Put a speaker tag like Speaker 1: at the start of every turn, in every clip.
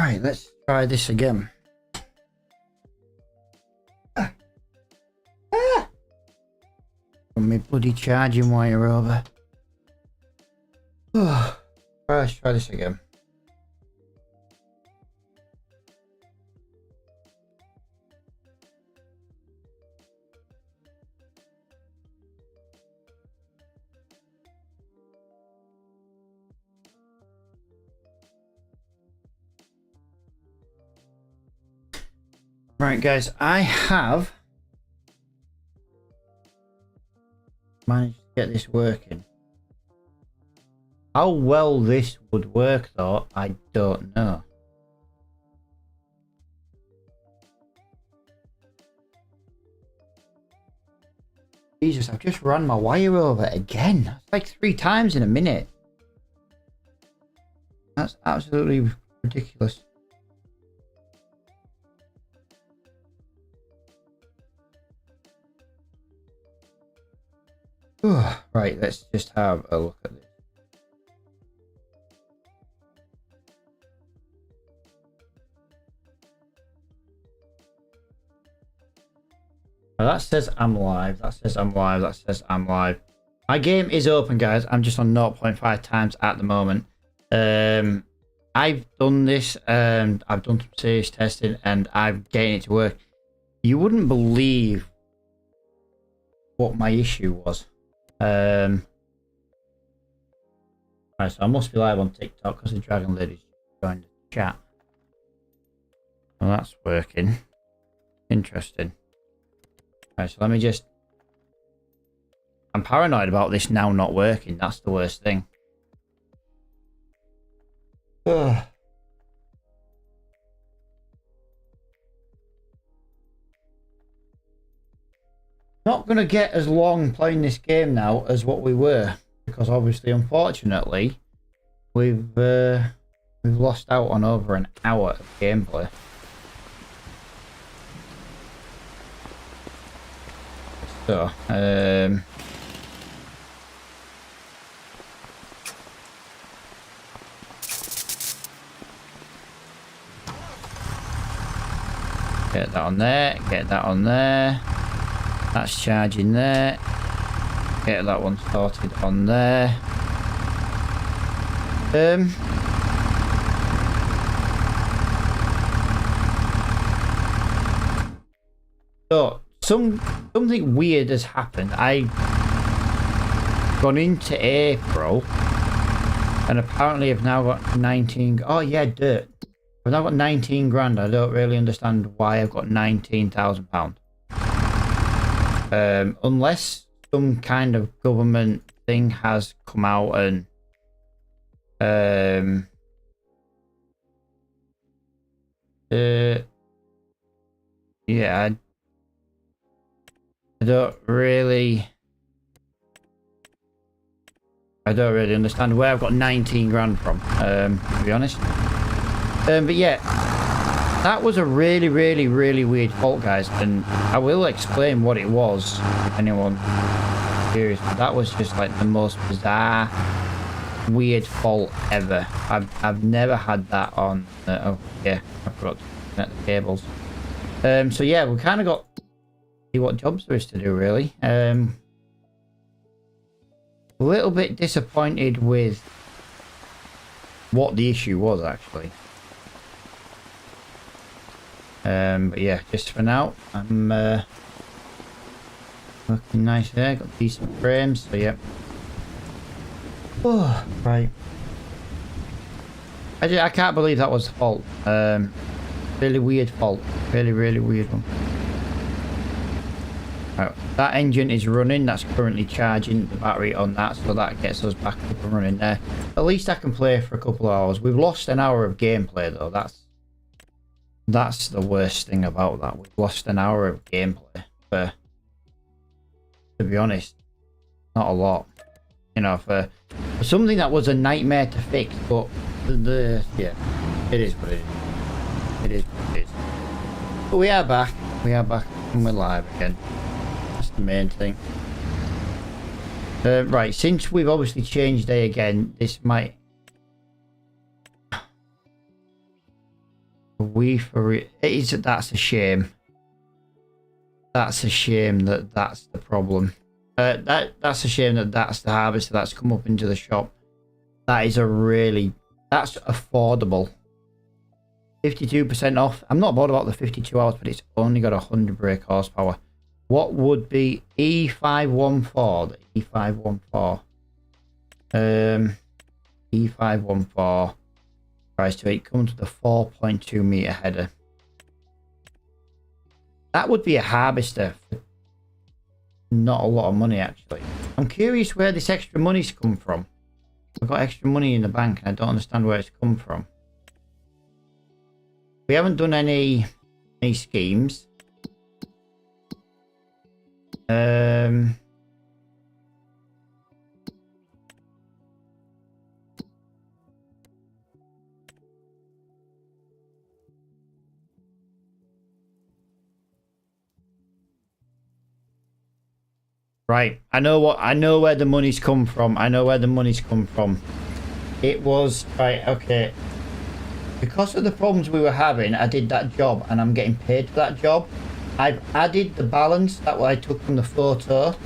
Speaker 1: Right, let's try this again. From me bloody charging wire over. Let's try this again. Right, guys, I have managed to get this working. How well this would work, though, I don't know. Jesus, I've just ran my wire over again. That's like 3 times in a minute. That's absolutely ridiculous. Right, let's just have a look at this. Now that says I'm live, that says I'm live, that says I'm live. My game is open, guys. I'm just on 0.5 times at the moment. I've done this, I've done some serious testing, and I'm getting it to work. You wouldn't believe what my issue was. Right, so I must be live on TikTok because the Dragon Lady's joined the chat. Well, that's working. Interesting. Right, so let me just... I'm paranoid about this now not working. That's the worst thing. Ugh. Not going to get as long playing this game now as what we were, because obviously, unfortunately, we've lost out on over an hour of gameplay. So, get that on there, get that on there. That's charging there. Get that one sorted on there. So something weird has happened. I've gone into April and apparently I've now got 19. Oh yeah, dirt. I've now got 19 grand. I don't really understand why I've got £19,000. Unless some kind of government thing has come out and yeah, I don't really understand where I've got 19 grand from, to be honest. But yeah, that was a really weird fault, guys, and I will explain what it was if anyone curious. That was just like the most bizarre, weird fault ever. I've never had that on. Oh yeah, I forgot to connect the cables. So yeah, we kind of got to see what jobs there is to do, really. A little bit disappointed with what the issue was, actually. But yeah, just for now, I'm looking nice there. Got decent frames, so yeah. Oh, right. I can't believe that was the fault. Really weird fault. Really weird one. Right, that engine is running. That's currently charging the battery on that, so that gets us back up and running there. At least I can play for a couple of hours. We've lost an hour of gameplay though. That's the worst thing about that. We've lost an hour of gameplay. But to be honest, not a lot. You know, for something that was a nightmare to fix. But yeah, it is what it is. It is what it is. But we are back. We are back and we're live again. That's the main thing. Right, since we've obviously changed day again, this might... We for it is that's a shame. That's a shame that that's the problem. That's a shame that that's the harvester that's come up into the shop. That is that's affordable. 52% off. I'm not bothered about the 52 hours, but it's only got 100 brake horsepower. What would be E514? The E514. E514. Price to it comes with a 4.2 meter header. That would be a harvester for not a lot of money, actually. I'm curious where this extra money's come from. I've got extra money in the bank and I don't understand where it's come from. We haven't done any schemes. Right, I know where the money's come from. It was right, okay. Because of the problems we were having, I did that job and I'm getting paid for that job. I've added the balance that I took from the photo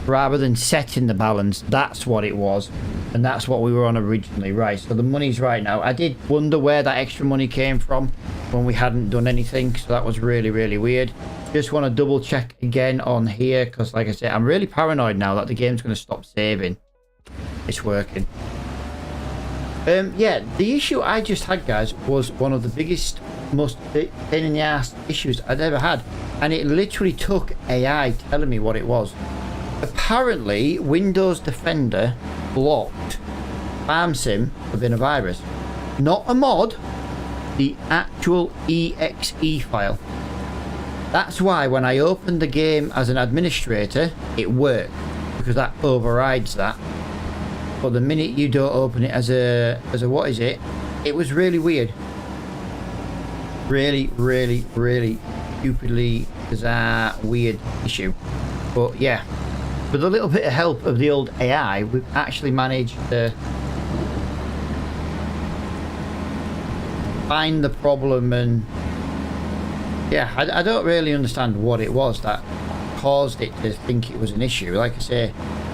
Speaker 1: rather than setting the balance. That's what it was, and that's what we were on originally. Right, so the money's right now. I did wonder where that extra money came from when we hadn't done anything, so that was really weird. Just want to double check again on here because, like I said, I'm really paranoid now that the game's going to stop saving. It's working. Yeah, the issue I just had, guys, was one of the biggest, most pain in the ass issues I'd ever had, and it literally took AI telling me what it was. Apparently, Windows Defender blocked FarmSim within a virus, not a mod, the actual exe file. That's why when I opened the game as an administrator, it worked because that overrides that. But the minute you don't open it as a what is it? It was really weird. Really stupidly bizarre, weird issue. But yeah, with a little bit of help of the old AI, we've actually managed to find the problem, and yeah, I don't really understand what it was that caused it to think it was an issue. Like I say,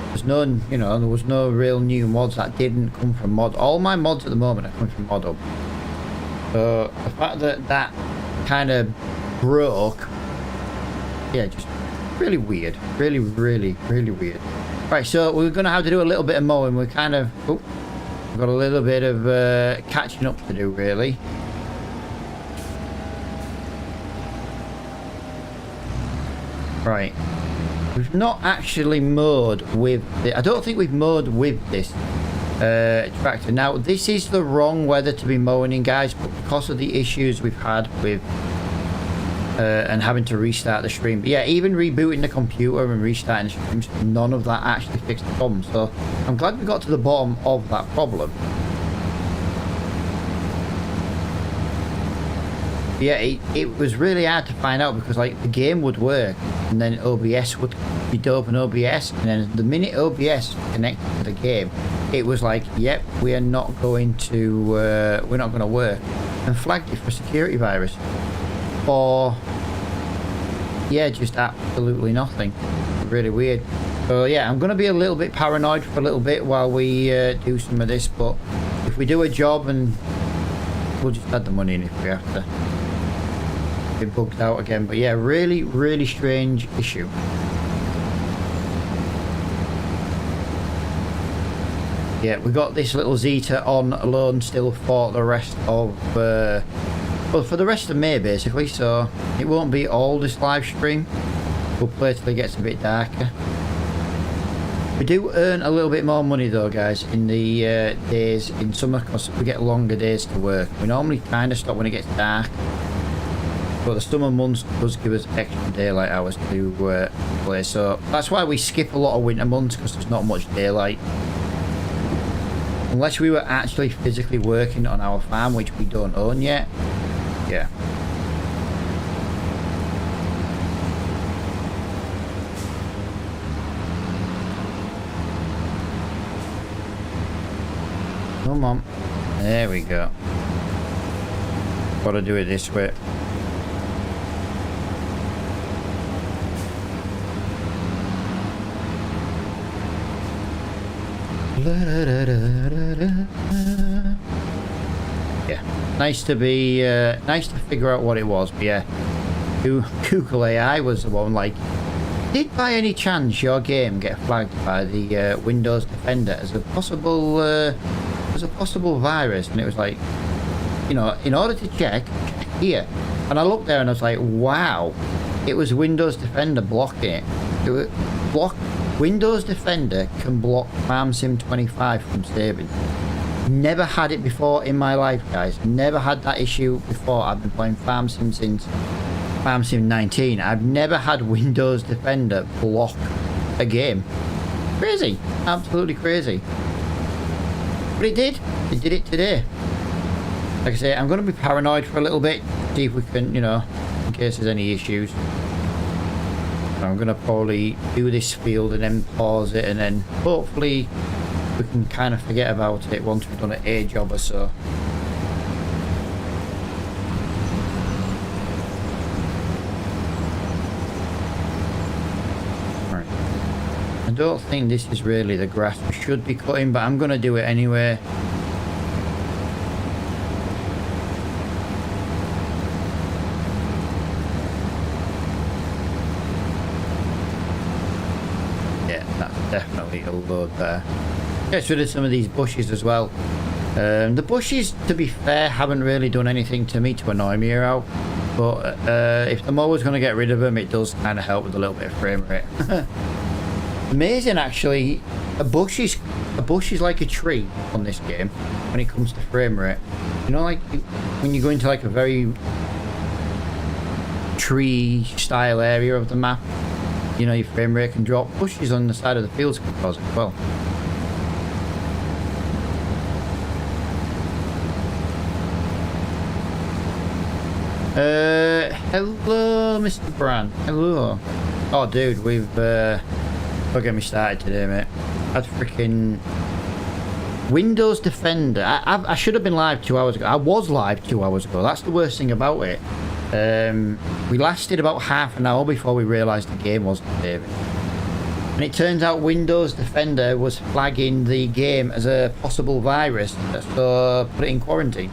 Speaker 1: there's no, there was no real new mods that didn't come from mod. All my mods at the moment are coming from ModHub. So the fact that that kind of broke, yeah, just really weird. Really weird. Right, so we're going to have to do a little bit of mowing. We're kind of, we've got a little bit of catching up to do, really. Right. We've not actually mowed with I don't think we've mowed with this tractor. Now, this is the wrong weather to be mowing in, guys, but because of the issues we've had with and having to restart the stream. But yeah, even rebooting the computer and restarting the streams, none of that actually fixed the problem. So I'm glad we got to the bottom of that problem. Yeah, it was really hard to find out because, like, the game would work and then OBS would be open OBS, and then the minute OBS connected to the game, it was like, yep, we're not going to work, and flagged it for security virus. Or yeah, just absolutely nothing. Really weird. So yeah, I'm going to be a little bit paranoid for a little bit while we do some of this, but if we do a job, and we'll just add the money in if we have to. Be bugged out again. But yeah, really strange issue. Yeah, we got this little Zeta on loan still for the rest of well, for the rest of May basically, so it won't be all this live stream. We'll play till it gets a bit darker. We do earn a little bit more money though, guys, in the days in summer, because we get longer days to work. We normally kind of stop when it gets dark, but the summer months does give us extra daylight hours to play, so that's why we skip a lot of winter months, because there's not much daylight. Unless we were actually physically working on our farm, which we don't own yet. Yeah. Come on. There we go. Gotta do it this way. Yeah, nice to be, nice to figure out what it was, but yeah, Google AI was the one like, did by any chance your game get flagged by the Windows Defender as a possible virus? And it was like, you know, in order to check here, and I looked there and I was like, wow, it was Windows Defender blocking it. It was Windows Defender can block FarmSim 25 from saving. Never had it before in my life, guys. Never had that issue before. I've been playing FarmSim since FarmSim 19. I've never had Windows Defender block a game. Crazy. Absolutely crazy. But it did. It did it today. Like I say, I'm going to be paranoid for a little bit. See if we can, you know, in case there's any issues. I'm going to probably do this field and then pause it, and then hopefully we can kind of forget about it once we've done an A job or so. Right. I don't think this is really the grass we should be cutting, but I'm going to do it anyway. Definitely a load there. Gets rid of some of these bushes as well. The bushes, to be fair, haven't really done anything to me to annoy me out. But if the mower's going to get rid of them, it does kind of help with a little bit of frame rate. Amazing, actually. A bush is like a tree on this game when it comes to frame rate. You know, like when you go into like a very tree style area of the map, you know, your frame rate can drop. Bushes on the side of the fields can cause it as well. Hello, Mr. Brand. Hello. Oh, dude, we've don't get me started today, mate. That's freaking Windows Defender. I should have been live 2 hours ago. I was live 2 hours ago. That's the worst thing about it. We lasted about half an hour before we realised the game wasn't saving. And it turns out Windows Defender was flagging the game as a possible virus, so put it in quarantine.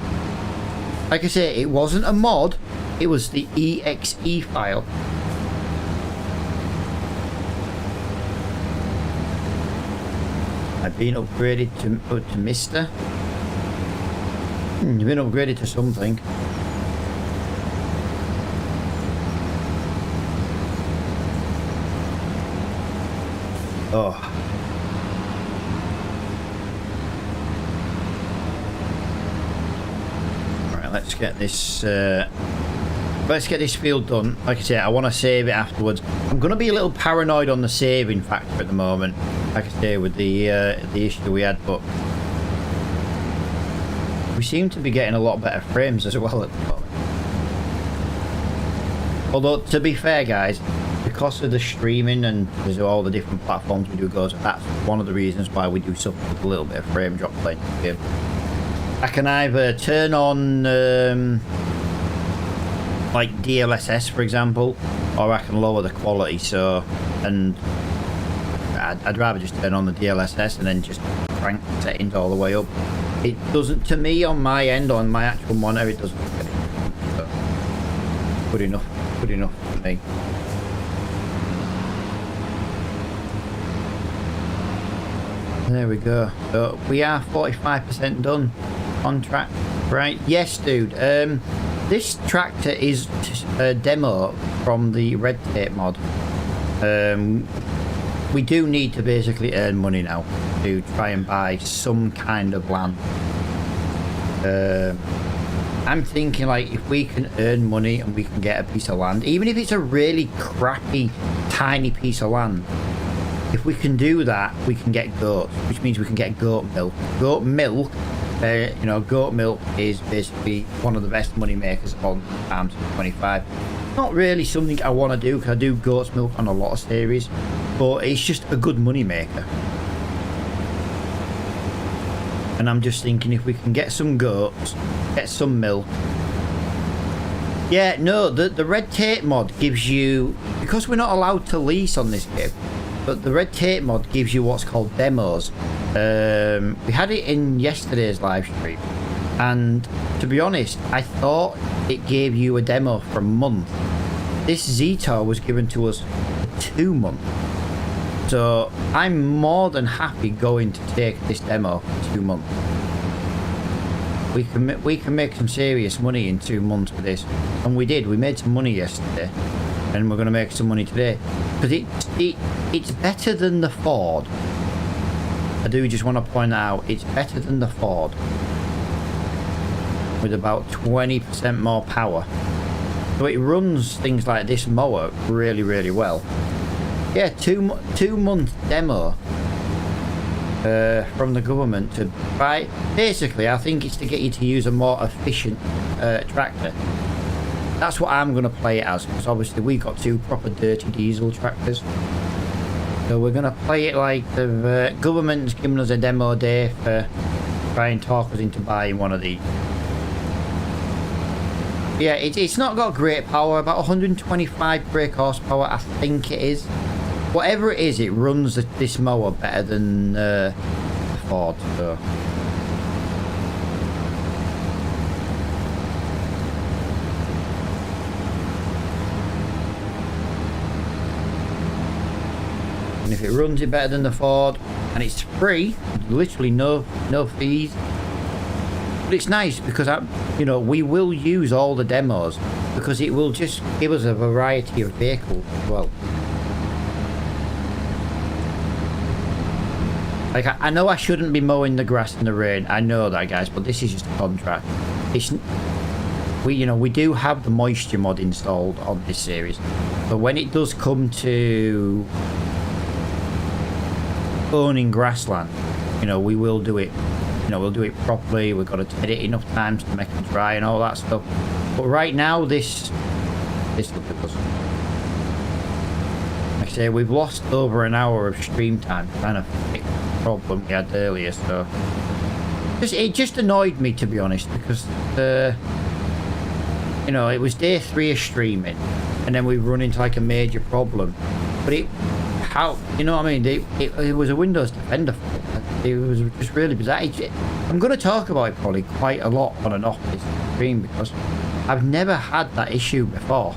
Speaker 1: Like I say, it wasn't a mod, it was the exe file. I've been upgraded to Mr. You've been upgraded to something. Oh. Right, let's get this field done. Like I say, I want to save it afterwards. I'm going to be a little paranoid on the saving factor at the moment. Like I say, with the issue we had, but we seem to be getting a lot better frames as well at the moment. Although, to be fair, guys, because of the streaming and because of all the different platforms we do go to, that's one of the reasons why we do suffer with a little bit of frame drop playing the game. I can either turn on like DLSS, for example, or I can lower the quality. So, and I'd rather just turn on the DLSS and then just crank the settings all the way up. It doesn't, to me, on my end, on my actual monitor, it doesn't look anything. So, good enough for me. There we go. So we are 45% done on track, right? Yes, dude. This tractor is a demo from the Red Tape mod. We do need to basically earn money now to try and buy some kind of land. I'm thinking, like, if we can earn money and we can get a piece of land, even if it's a really crappy, tiny piece of land, if we can do that, we can get goats, which means we can get goat milk. Goat milk, you know, goat milk is basically one of the best money makers on FarmSim 25. Not really something I want to do, because I do goat's milk on a lot of series, but it's just a good money maker. And I'm just thinking, if we can get some goats, get some milk, Yeah, no, the red tape mod gives you, because we're not allowed to lease on this game, but the red tape mod gives you what's called demos. We had it in yesterday's live stream, and to be honest, I thought it gave you a demo for a month. This Zetor was given to us for 2 months. So I'm more than happy going to take this demo for 2 months. We can make some serious money in 2 months with this, and we did. We made some money yesterday, and we're going to make some money today because it's better than the Ford. I do just want to point out it's better than the Ford with about 20% more power. So it runs things like this mower really, really well. Yeah, 2 month demo from the government to buy. Basically, I think it's to get you to use a more efficient tractor. That's what I'm going to play it as, because obviously we got 2 proper dirty diesel tractors. So we're going to play it like the government's given us a demo day for trying to talk us into buying one of these. Yeah, it's not got great power, about 125 brake horsepower, I think it is. Whatever it is, it runs this mower better than the Ford. So. And if it runs it better than the Ford, and it's free, literally no fees. But it's nice because we will use all the demos because it will just give us a variety of vehicles as well. Like I know I shouldn't be mowing the grass in the rain. I know that, guys, but this is just a contract. We do have the moisture mod installed on this series, but when it does come to owning grassland, we will do it. We'll do it properly. We've got to ted it enough times to make it dry and all that stuff. But right now, this look at us. Like I say, we've lost over an hour of stream time trying to fix the problem we had earlier. So it just annoyed me, to be honest, because it was day 3 of streaming, and then we run into like a major problem. But it was a Windows Defender fault. It was just really bizarre. I'm going to talk about it probably quite a lot on and off this stream because I've never had that issue before.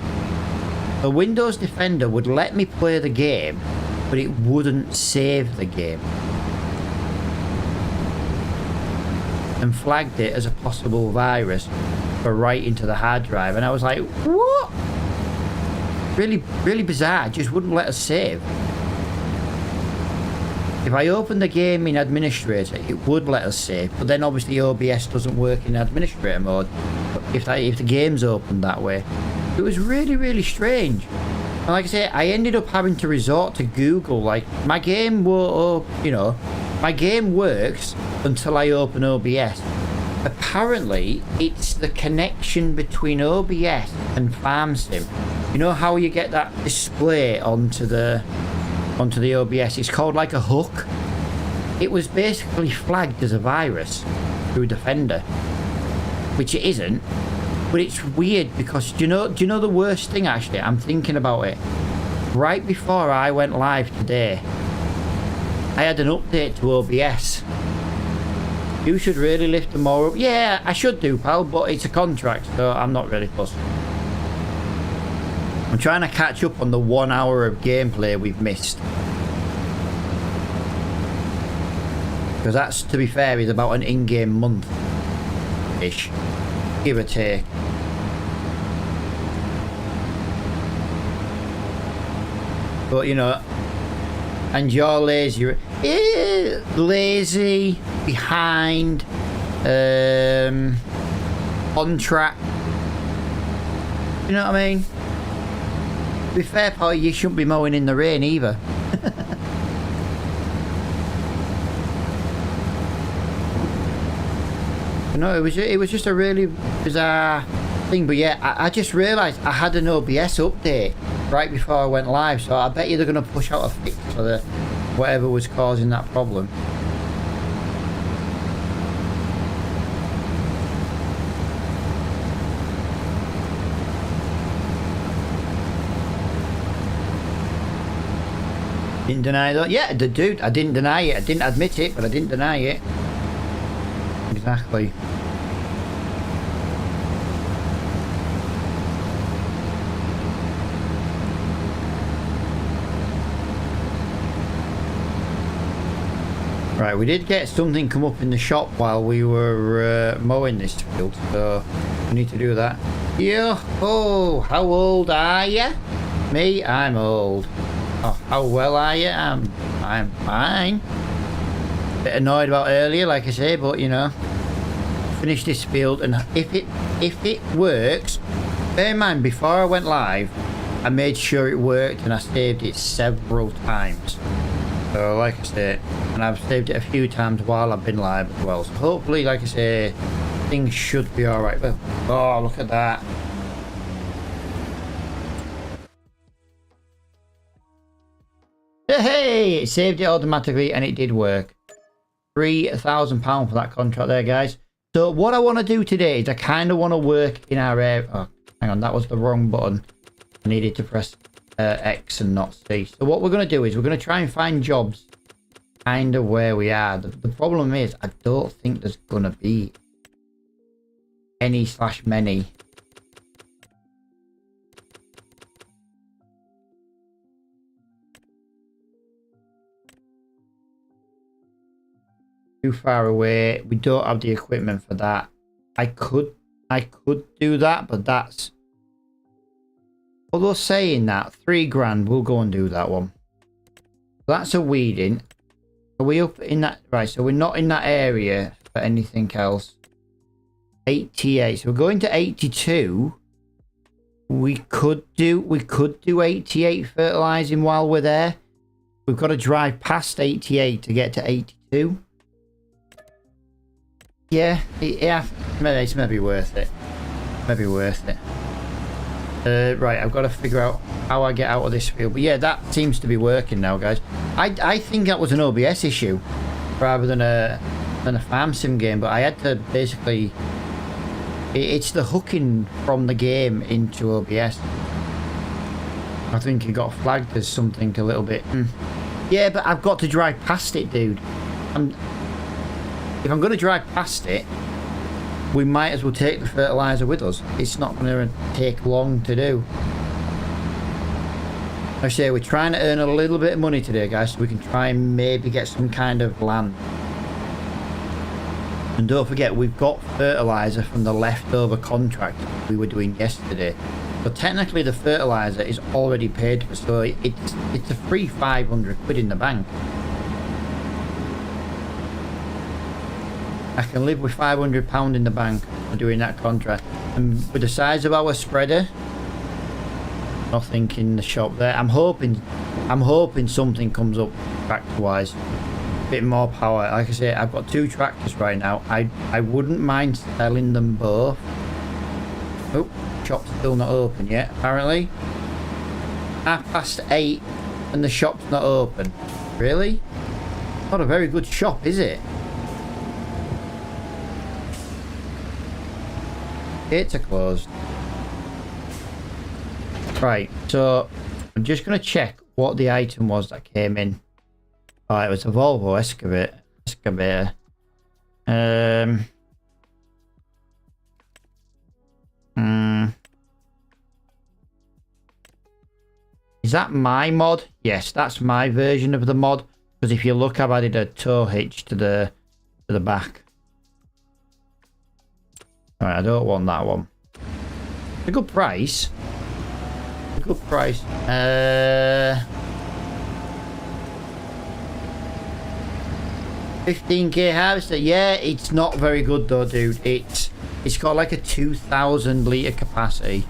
Speaker 1: A Windows Defender would let me play the game, but it wouldn't save the game. And flagged it as a possible virus for writing to the hard drive. And I was like, what? Really, really bizarre. It just wouldn't let us save. If I open the game in administrator, it would let us save, but then obviously OBS doesn't work in administrator mode if the game's opened that way. It was really, really strange. And like I say, I ended up having to resort to Google. Like, my game my game works until I open OBS. Apparently, it's the connection between OBS and FarmSim. You know how you get that display onto the OBS? It's called like a hook. It was basically flagged as a virus through Defender, which it isn't. But it's weird because do you know the worst thing? Actually, I'm thinking about it. Right before I went live today, I had an update to OBS. You should really lift them more up. Yeah, I should do, pal, but it's a contract, so I'm not really fussed. I'm trying to catch up on the 1 hour of gameplay we've missed. Because that's, to be fair, is about an in-game month-ish. Give or take. But, and you're lazy. Lazy, behind, on track. You know what I mean? To be fair, pal, you shouldn't be mowing in the rain either. No, it was just a really bizarre thing. But yeah, I just realised I had an OBS update right before I went live, so I bet you they're going to push out a fix for the whatever was causing that problem. Didn't deny that. Yeah, dude, I didn't deny it. I didn't admit it, but I didn't deny it. Exactly. Right, we did get something come up in the shop while we were mowing this field, so we need to do that. Yo-ho! How old are you? Me? I'm old. Oh, how well are you? I'm fine. Bit annoyed about earlier, like I say, but you know, finish this field, and if it works, bear in mind before I went live, I made sure it worked and I saved it several times. So like I say, and I've saved it a few times while I've been live as well. So hopefully, like I say, things should be alright. Well, oh, look at that. Hey, it saved it automatically and it did work. £3,000 for that contract there, guys. So what I want to do today is I kind of want to work in our area. Oh, hang on, that was the wrong button. I needed to press X and not C. So what we're going to do is we're going to try and find jobs kind of where we are. The problem is I don't think there's going to be any/many. Too far away. We don't have the equipment for that. I could do that, but that's, although saying that, £3,000, we'll go and do that one. That's a weeding. Are we up in that? Right, so we're not in that area for anything else. 88. So we're going to 82. We could do 88 fertilizing while we're there. We've got to drive past 88 to get to 82. Yeah, it's maybe worth it. Maybe worth it. Right, I've got to figure out how I get out of this field. But yeah, that seems to be working now, guys. I think that was an OBS issue rather than a farm sim game. But I had to basically, it's the hooking from the game into OBS. I think it got flagged as something a little bit. Yeah, but I've got to drive past it, dude. If I'm going to drive past it, we might as well take the fertilizer with us. It's not going to take long to do. I say we're trying to earn a little bit of money today, guys, so we can try and maybe get some kind of land. And don't forget, we've got fertilizer from the leftover contract we were doing yesterday. So technically the fertilizer is already paid for, so it's a free 500 quid in the bank. I can live with £500 in the bank for doing that contract. And with the size of our spreader, nothing in the shop there. I'm hoping something comes up tractor-wise. A bit more power. Like I say, I've got 2 tractors right now. I wouldn't mind selling them both. Oh, shop's still not open yet, apparently. 8:30 and the shop's not open. Really? Not a very good shop, is it? Gates are closed. Right, so I'm just going to check what the item was that came in. Oh, it was a Volvo excavator. Is that my mod? Yes, that's my version of the mod. Because if you look, I've added a tow hitch to the back. Alright, I don't want that one. It's a good price. It's a good price. 15k harvester. Yeah, it's not very good though, dude. It's got like a 2,000 litre capacity.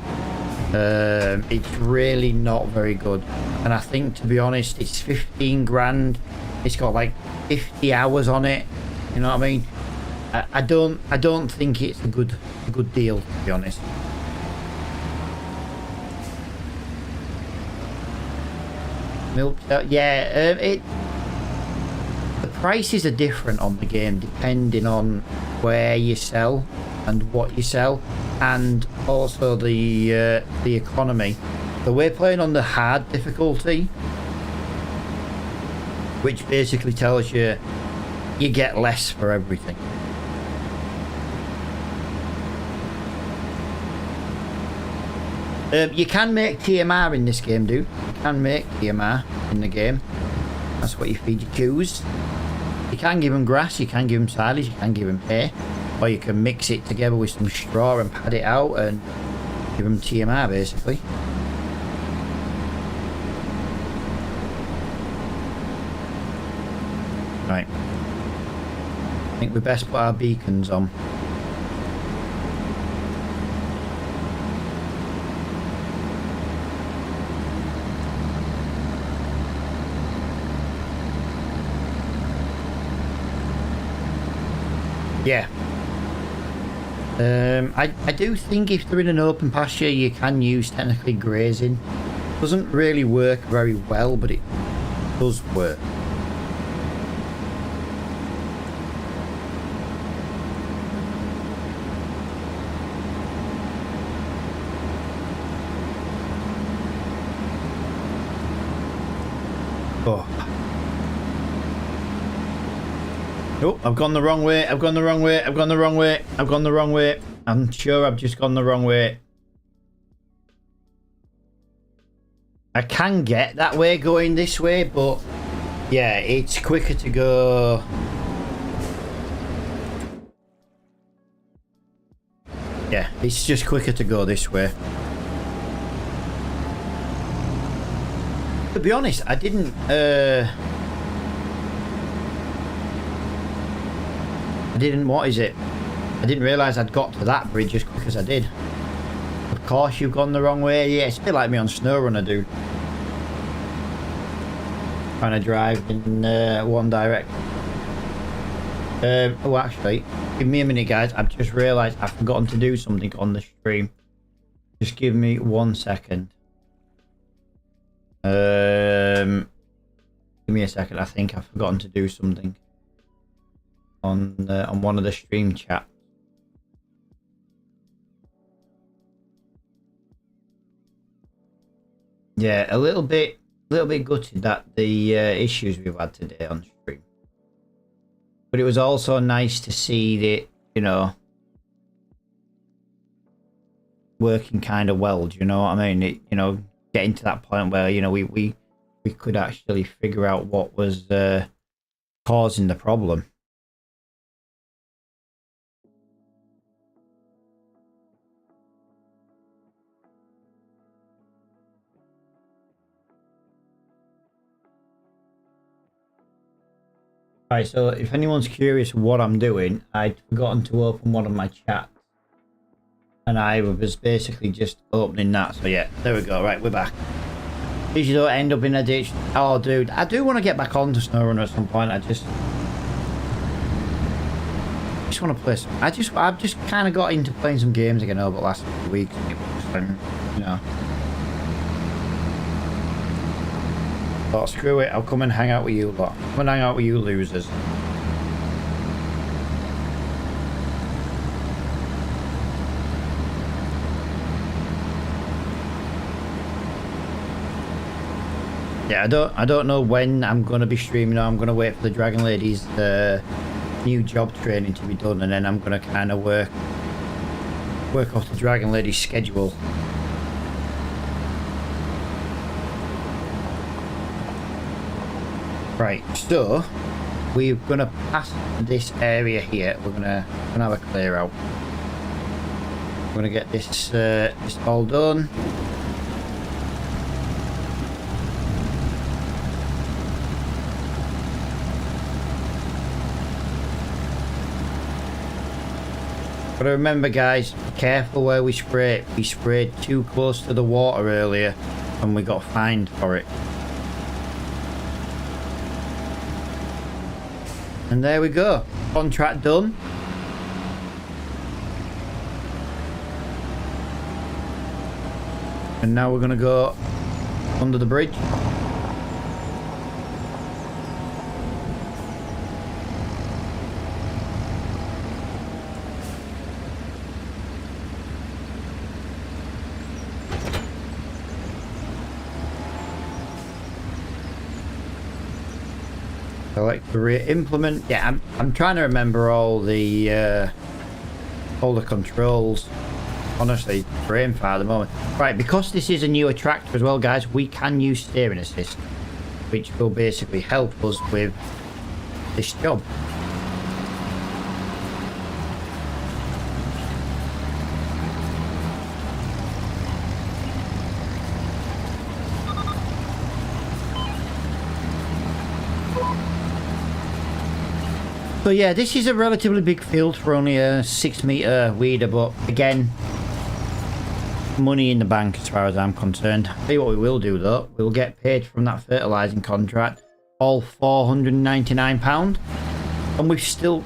Speaker 1: It's really not very good. And I think, to be honest, it's 15 grand. It's got like 50 hours on it. You know what I mean? I don't think it's a good deal, to be honest. Milk, yeah, the prices are different on the game depending on where you sell and what you sell, and also the economy. So we're playing on the hard difficulty. which basically tells you you get less for everything. You can make TMR in this game, dude. You can make TMR in the game. That's what you feed your cows. You can give them grass, you can give them silage, you can give them hay. Or you can mix it together with some straw and pad it out and give them TMR, basically. Right. I think we best put our beacons on. Yeah. I do think if they're in an open pasture, you can use technically grazing. Doesn't really work very well, but it does work. Oh. Oh, I've gone the wrong way. I've gone the wrong way. I've gone the wrong way. I've gone the wrong way. I'm sure I've just gone the wrong way. I can get that way going this way, but yeah, it's quicker to go. Yeah, it's just quicker to go this way. To be honest, I didn't what is it? I didn't realise I'd got to that bridge as quick as I did. Of course you've gone the wrong way. Yeah, it's a bit like me on SnowRunner, dude. Trying to drive in one direction. Oh, actually, give me a minute, guys. I've just realised I've forgotten to do something on the stream. Just give me 1 second. Give me a second. I think I've forgotten to do something on one of the stream chats. Yeah, a little bit gutted that the issues we've had today on stream, but it was also nice to see that, you know, working kind of well. Do you know what I mean? It, you know, getting to that point where, you know, we could actually figure out what was causing the problem. Alright, so if anyone's curious what I'm doing, I'd forgotten to open one of my chats. And I was basically just opening that. So yeah, there we go. Right, we're back. Usually don't end up in a ditch. Oh, dude, I do want to get back onto SnowRunner at some point. I just want to play some. I've just kind of got into playing some games again over the last few weeks. And it was just, you know. Oh, screw it, I'll come and hang out with you lot. Come and hang out with you losers. Yeah, I don't know when I'm going to be streaming. I'm going to wait for the Dragon Lady's new job training to be done, and then I'm going to kind of work off the Dragon Lady's schedule. Right, so we're gonna pass this area here. We're gonna have a clear out. We're gonna get this all done. But remember, guys, be careful where we spray. We sprayed too close to the water earlier, and we got fined for it. And there we go. Contract done. And now we're going to go under the bridge. Select career implement. Yeah, I'm trying to remember all the controls. Honestly, brain fire at the moment. Right, because this is a newer tractor as well, guys, we can use steering assist, which will basically help us with this job. So yeah, this is a relatively big field for only a 6-meter weeder, but again, money in the bank as far as I'm concerned. I'll tell you what we will do though, we'll get paid from that fertilising contract, all £499, and we've still...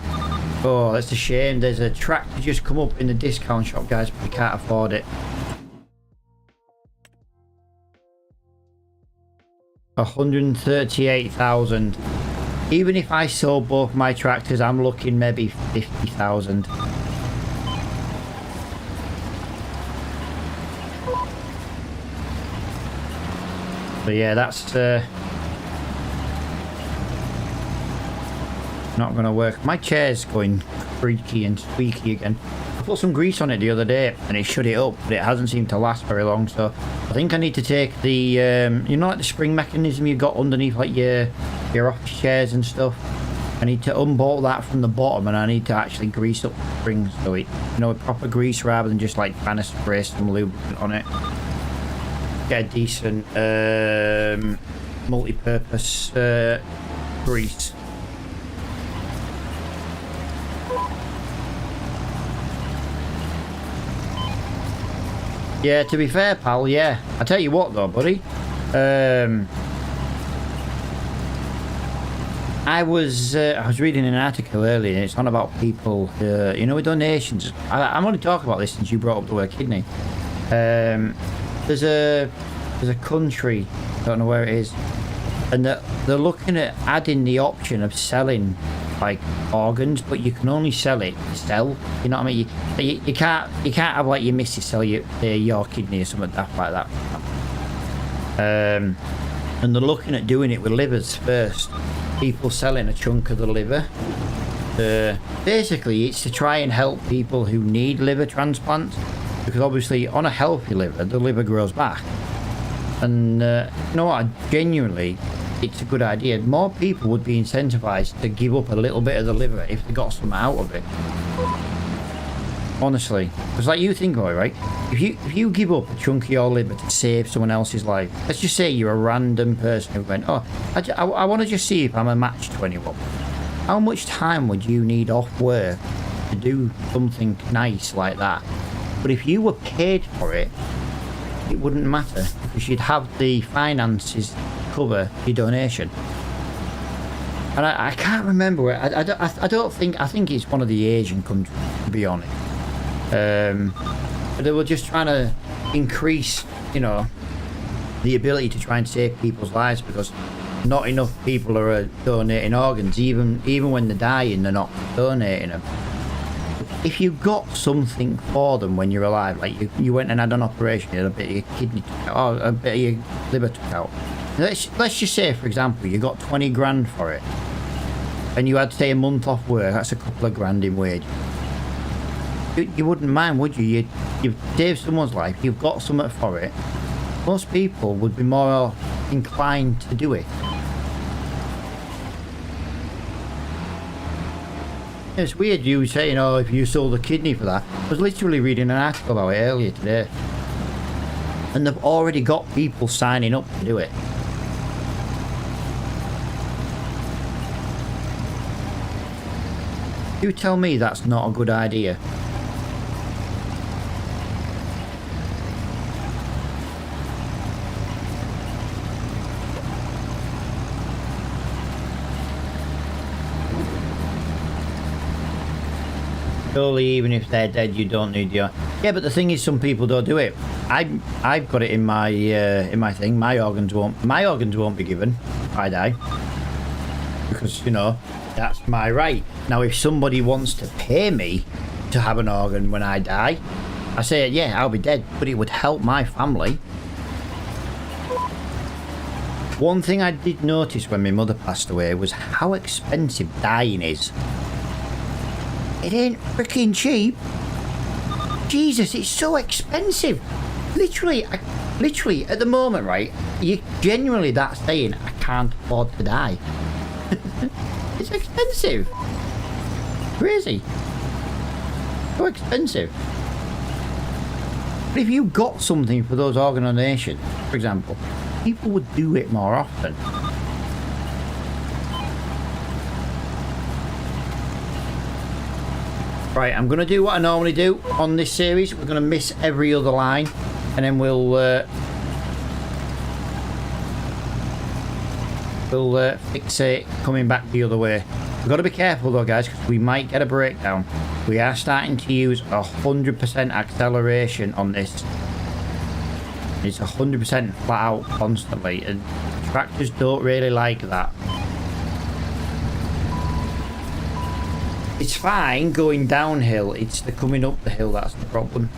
Speaker 1: Oh, that's a shame. There's a tractor just come up in the discount shop, guys, but we can't afford it. 138,000. Even if I sold both my tractors, I'm looking maybe 50,000. But yeah, that's not going to work. My chair's going creaky and squeaky again. I put some grease on it the other day and it shut it up, but it hasn't seemed to last very long. So I think I need to take the, you know, like the spring mechanism you got underneath like your office chairs and stuff. I need to unbolt that from the bottom and I need to actually grease up the springs so it, you know, proper grease rather than just like trying to spray some lubricant on it. Get a decent multi-purpose grease. Yeah, to be fair, pal, yeah. I tell you what though, buddy. I was reading an article earlier and it's on about people, you know, with donations. I'm only talking about this since you brought up the word kidney. There's a country, I don't know where it is, and they're looking at adding the option of selling like organs, but you can only sell it to sell. You know what I mean? You can't have like your missus sell your kidney or something like that. And they're looking at doing it with livers first. People selling a chunk of the liver. Basically, it's to try and help people who need liver transplants, because obviously on a healthy liver, the liver grows back. And you know what? Genuinely, it's a good idea. More people would be incentivized to give up a little bit of the liver if they got something out of it. Honestly, because like you think about it, right? If you give up a chunk of your liver to save someone else's life, let's just say you're a random person who went, oh, I want to just see if I'm a match to anyone. How much time would you need off work to do something nice like that? But if you were paid for it, it wouldn't matter, because you'd have the finances to cover your donation. And I can't remember where. I think it's one of the Asian countries, to be honest. But they were just trying to increase, you know, the ability to try and save people's lives, because not enough people are donating organs. Even when they're dying, they're not donating them. If you got something for them when you're alive, like you went and had an operation, you had a bit of your kidney took out, or a bit of your liver took out. Let's just say, for example, you got 20 grand for it, and you had to take a month off work. That's a couple of grand in wage. You wouldn't mind, would you? You've saved someone's life. You've got something for it. Most people would be more inclined to do it. It's weird you saying, oh, if you sold a kidney for that. I was literally reading an article about it earlier today. And they've already got people signing up to do it. You tell me that's not a good idea. Surely, even if they're dead, you don't need your... Yeah, but the thing is, some people don't do it. I've got it in my thing. My organs won't be given if I die, because, you know, that's my right. Now, if somebody wants to pay me to have an organ when I die, I say, yeah, I'll be dead, but it would help my family. One thing I did notice when my mother passed away was how expensive dying is. It ain't freaking cheap. Jesus, it's so expensive. Literally, at the moment, right? You genuinely that saying, I can't afford to die. It's expensive. Crazy. So expensive. But if you got something for those organisations, for example, people would do it more often. Right, I'm going to do what I normally do on this series. We're going to miss every other line, and then we'll fix it coming back the other way. We've got to be careful though, guys, because we might get a breakdown. We are starting to use 100% acceleration on this. It's 100% flat out constantly, and tractors don't really like that. It's fine going downhill, it's the coming up the hill that's the problem.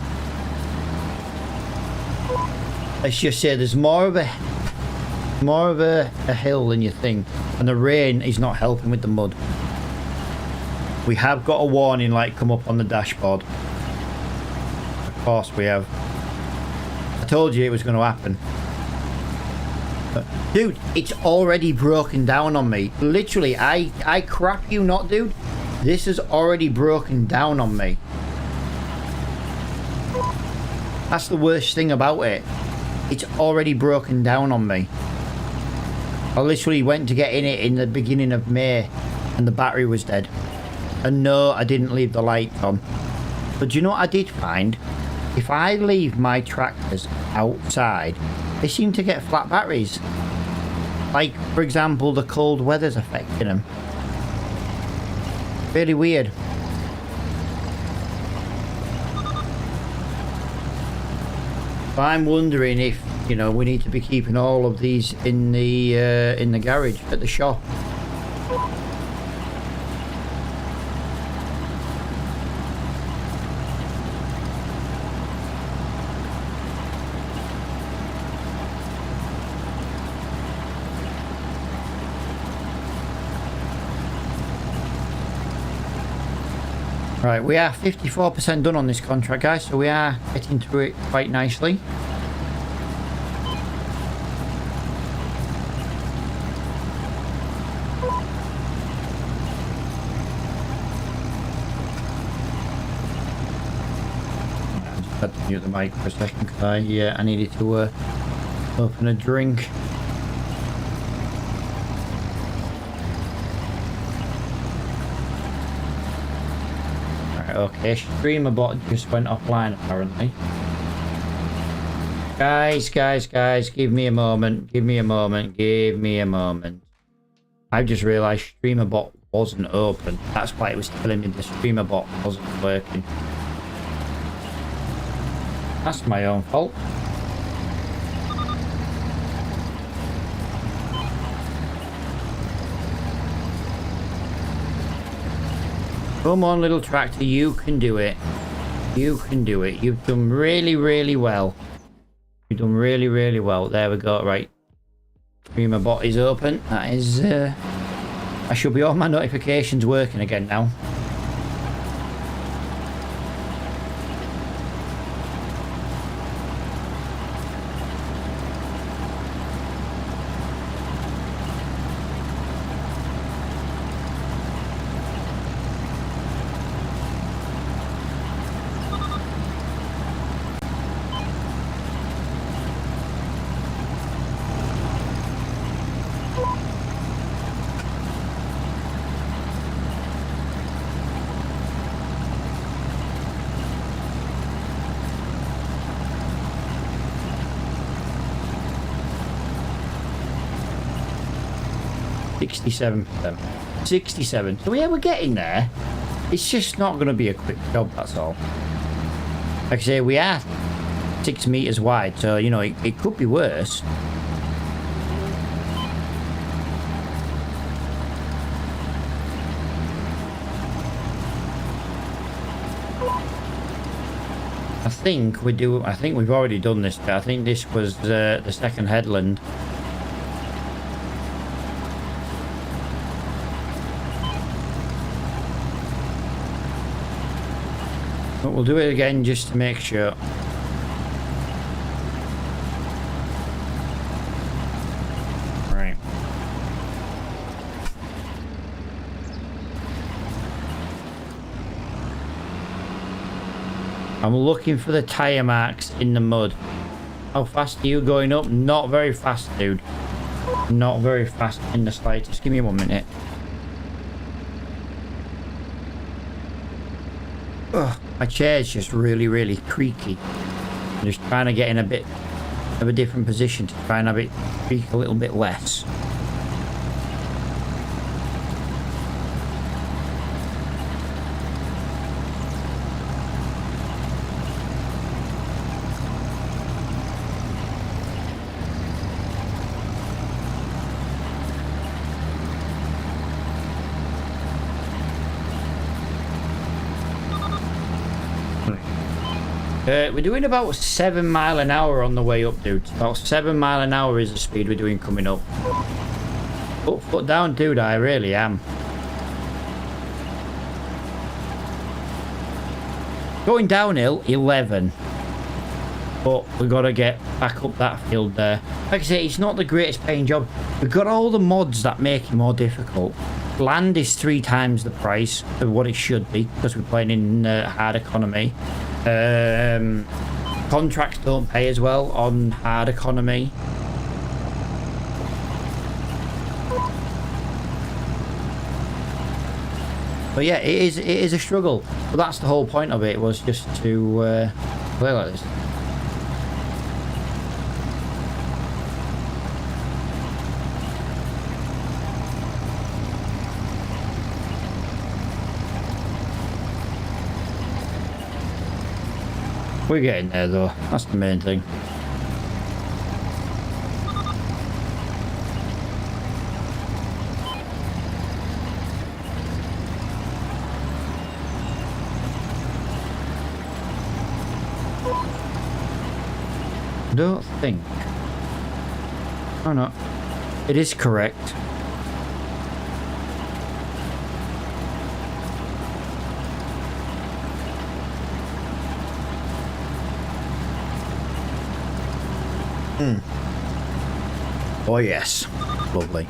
Speaker 1: Let's just say there's more of a hill than you think, and the rain is not helping with the mud. We have got a warning light come up on the dashboard. Of course we have. I told you it was going to happen. But, dude, it's already broken down on me. Literally, I crap you not, dude. This is already broken down on me. That's the worst thing about it. It's already broken down on me. I literally went to get in it in the beginning of May and the battery was dead. And no, I didn't leave the lights on. But do you know what I did find? If I leave my tractors outside, they seem to get flat batteries. Like, for example, the cold weather's affecting them. Really weird. But I'm wondering if, you know, we need to be keeping all of these in the garage at the shop. Right, we are 54% done on this contract, guys, so we are getting through it quite nicely. I just had to mute the mic for a second because I needed to open a drink. Okay, streamer bot just went offline apparently. Guys, give me a moment. I've just realised streamer bot wasn't open. That's why it was telling me the streamer bot wasn't working. That's my own fault. Come on, little tractor, you can do it. You can do it. You've done really, really well. You've done really, really well. There we go. Right. Streamer bot is open. That is, I should be all my notifications working again now. %. 67. So yeah, we're getting there. It's just not going to be a quick job, that's all. Like I say, we are 6 meters wide, so you know it could be worse. I think we've already done this. I think this was the second headland. But we'll do it again just to make sure. Right. I'm looking for the tyre marks in the mud. How fast are you going up? Not very fast, dude. Not very fast in the slightest. Give me 1 minute. Ugh, my chair's just really creaky. I'm just trying to get in a bit of a different position to try and have it creak a little bit less. We're doing about 7 miles an hour on the way up, dude. About 7 miles an hour is the speed we're doing coming up. Put foot down, dude, I really am. Going downhill, 11. But we've got to get back up that field there. Like I say, it's not the greatest paying job. We've got all the mods that make it more difficult. Land is 3 times the price of what it should be because we're playing in hard economy. Contracts don't pay as well on hard economy. But yeah, it is a struggle. But that's the whole point of it, was just to play like this. We're getting there though, that's the main thing. I don't think. Oh no, it is correct. Oh yes, lovely.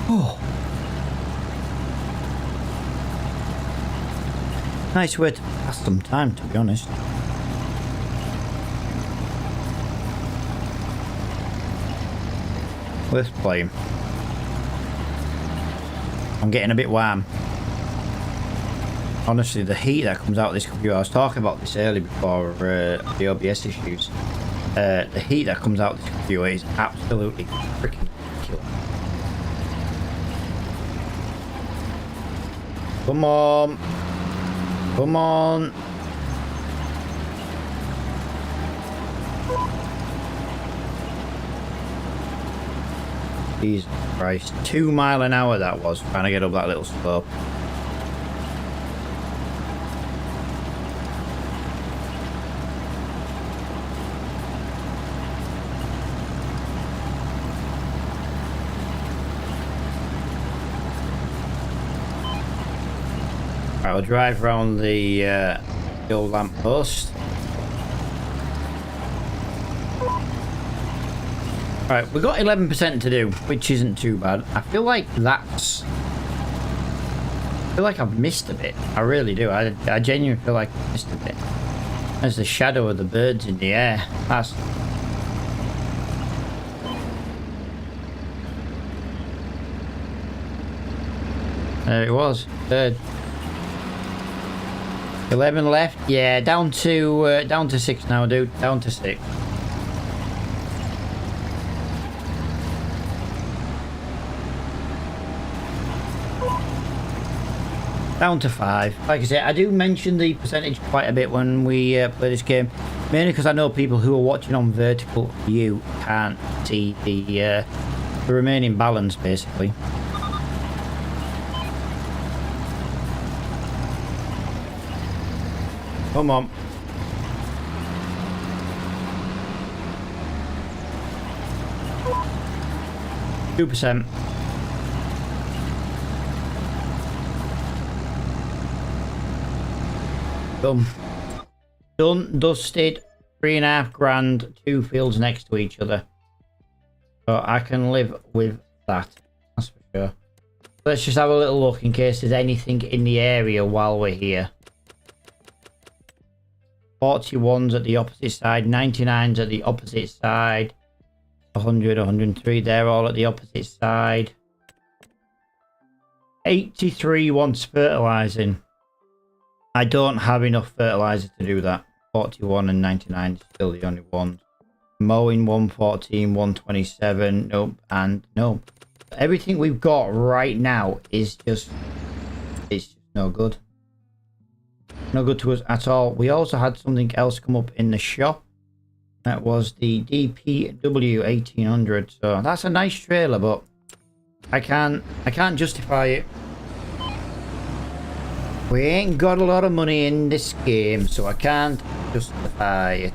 Speaker 1: Oh, nice way to pass some time, to be honest. Let's play. I'm getting a bit warm. Honestly, the heat that comes out of this computer, I was talking about this earlier before the OBS issues. The heat that comes out of this computer is absolutely freaking ridiculous. Come on. Come on. Jesus Christ. 2 miles an hour that was, trying to get up that little slope. I'll drive around the old lamp post. Right, we've got 11% to do, which isn't too bad. I feel like I've missed a bit. I really do. I genuinely feel like I've missed a bit. There's the shadow of the birds in the air. That's... There it was. Third. 11 left. Yeah, down to 6 now, dude. Down to 6. Down to 5. Like I said, I do mention the percentage quite a bit when we play this game, mainly because I know people who are watching on vertical view can't see the remaining balance, basically. Come on. 2%. Done, dusted, 3.5 grand, 2 fields next to each other. So I can live with that, that's for sure. Let's just have a little look in case there's anything in the area while we're here. 41's at the opposite side, 99's at the opposite side, 100, 103, they're all at the opposite side. 83 wants fertilizing. I don't have enough fertilizer to do that. 41 and 99 is still the only ones. Mowing 114, 127, nope, and nope. Everything we've got right now is just, it's just no good. No good to us at all. We also had something else come up in the shop. That was the DPW 1800. So that's a nice trailer, but I can't justify it. We ain't got a lot of money in this game, so I can't justify it.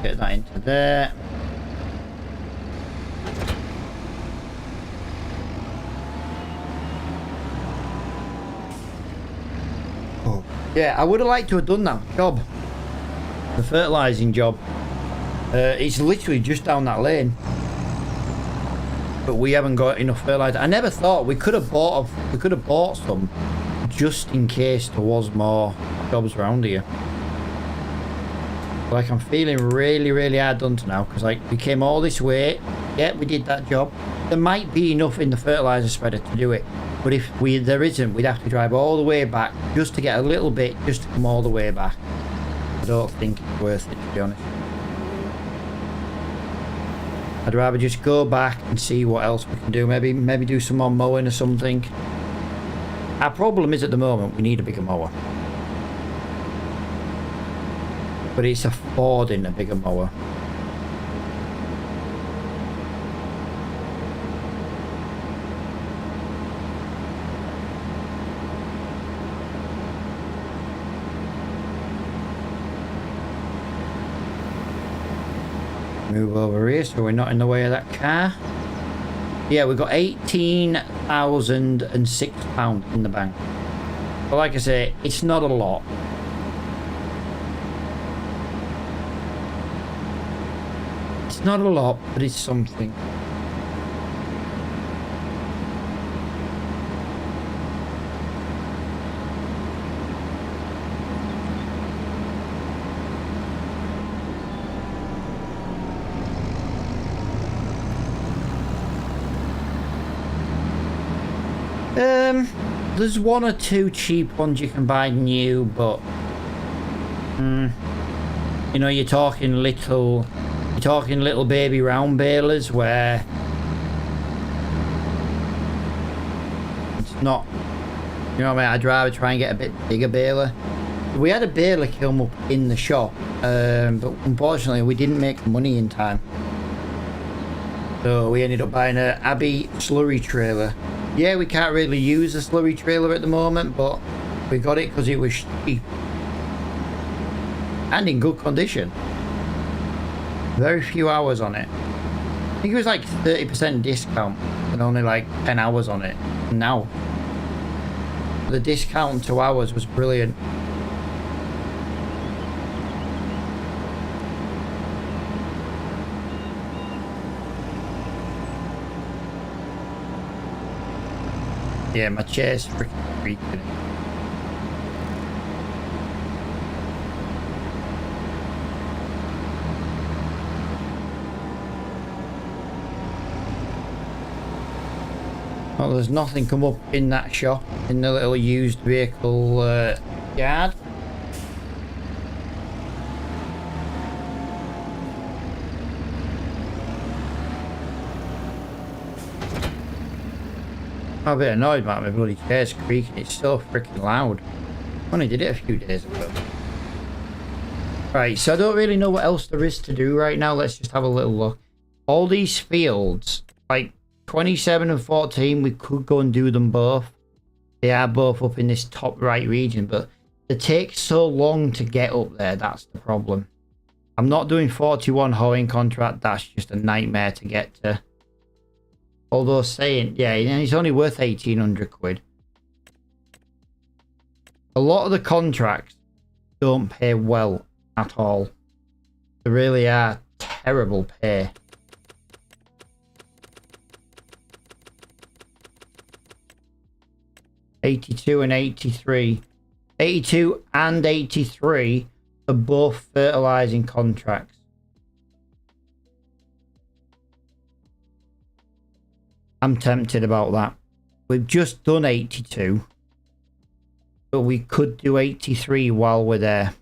Speaker 1: Get that into there. Oh. Yeah, I would have liked to have done that job. The fertilizing job. It's literally just down that lane. But we haven't got enough fertilizer. I never thought we could have bought some just in case there was more jobs around here. Like, I'm feeling really hard done to now, because like we came all this way. Yeah, we did that job. There might be enough in the fertilizer spreader to do it, but if there isn't, we'd have to drive all the way back just to get a little bit, just to come all the way back. I don't think it's worth it, to be honest. I'd rather just go back and see what else we can do. Maybe do some more mowing or something. Our problem is at the moment we need a bigger mower. But it's affording a bigger mower. Move over here so we're not in the way of that car. Yeah, we've got £18,006 in the bank. But like I say, it's not a lot. It's not a lot, but it's something. There's one or two cheap ones you can buy new, but you know, you're talking little baby round balers where it's not, you know what I mean? I'd rather try and get a bit bigger baler. We had a baler come up in the shop, but unfortunately we didn't make money in time, so we ended up buying a Abbey slurry trailer. Yeah, we can't really use a slurry trailer at the moment, but we got it because it was cheap and in good condition. Very few hours on it. I think it was like 30% discount and only like 10 hours on it. And now the discount to hours was brilliant. Yeah, my chair's freaking creaking. Well, there's nothing come up in that shop, in the little used vehicle yard. I'm a bit annoyed about my bloody chair's creaking. It's so freaking loud. I only did it a few days ago. Right, so I don't really know what else there is to do right now. Let's just have a little look. All these fields, like 27 and 14, we could go and do them both. They are both up in this top right region, but they take so long to get up there. That's the problem. I'm not doing 41 hoeing contract. That's just a nightmare to get to. Although saying, yeah, it's only worth 1,800 quid. A lot of the contracts don't pay well at all. They really are terrible pay. $82 and $83. 82 and 83 are both fertilizing contracts. I'm tempted about that. We've just done 82. But we could do 83 while we're there.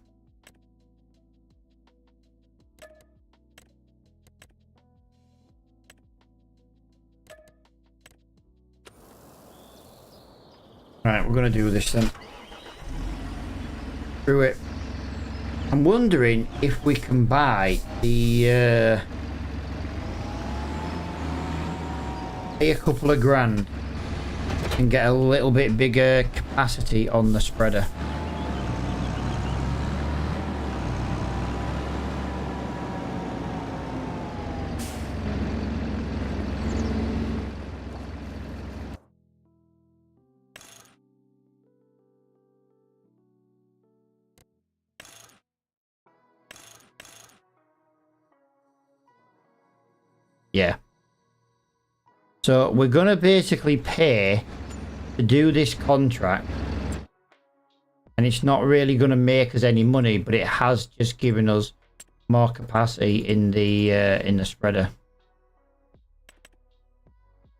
Speaker 1: Right, we're going to do this then. Through it. I'm wondering if we can buy the pay a couple of grand and get a little bit bigger capacity on the spreader. Yeah. So we're going to basically pay to do this contract. And it's not really going to make us any money, but it has just given us more capacity in the spreader.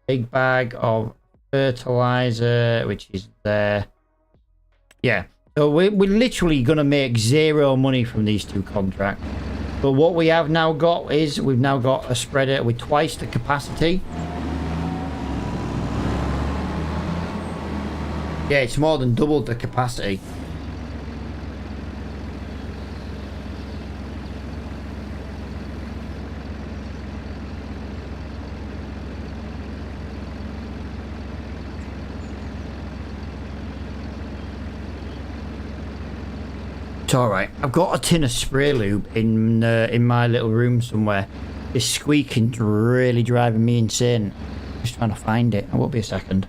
Speaker 1: Big bag of fertilizer, which is there. Yeah. So we're literally going to make zero money from these two contracts. But what we have now got is we've now got a spreader with twice the capacity. Yeah, it's more than doubled the capacity. It's alright. I've got a tin of spray lube in my little room somewhere. This squeaking's really driving me insane. Just trying to find it. I won't be a second.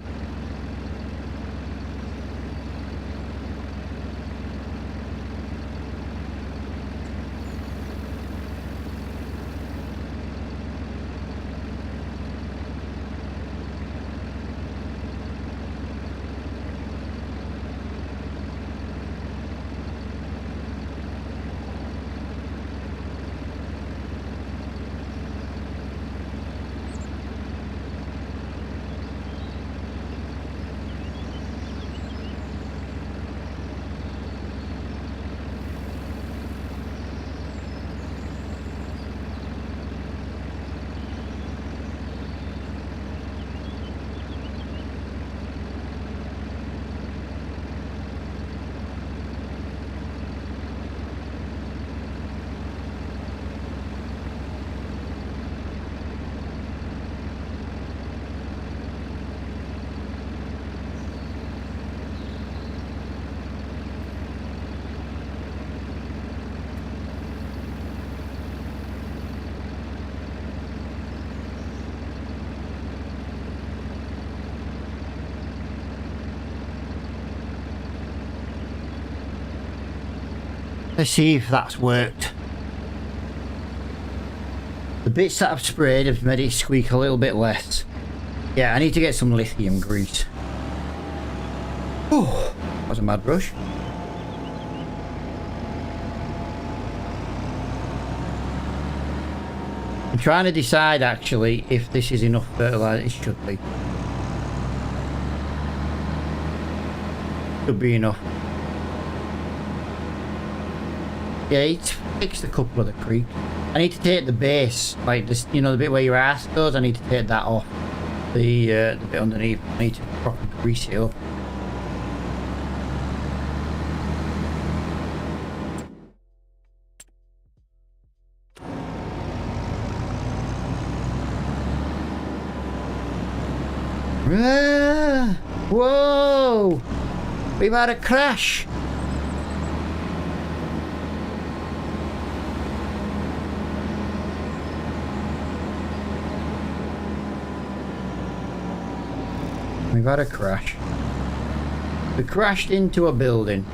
Speaker 1: Let's see if that's worked. The bits that I've sprayed have made it squeak a little bit less. Yeah, I need to get some lithium grease. Oh, that was a mad rush. I'm trying to decide actually if this is enough fertilizer. It should be. Should be enough. Yeah, it's fixed a couple of the creeks. I need to take the base, like this, you know, the bit where your ass goes. I need to take that off. The bit underneath. I need to properly grease it up. Whoa! We've had a crash. We've had a crash. We crashed into a building.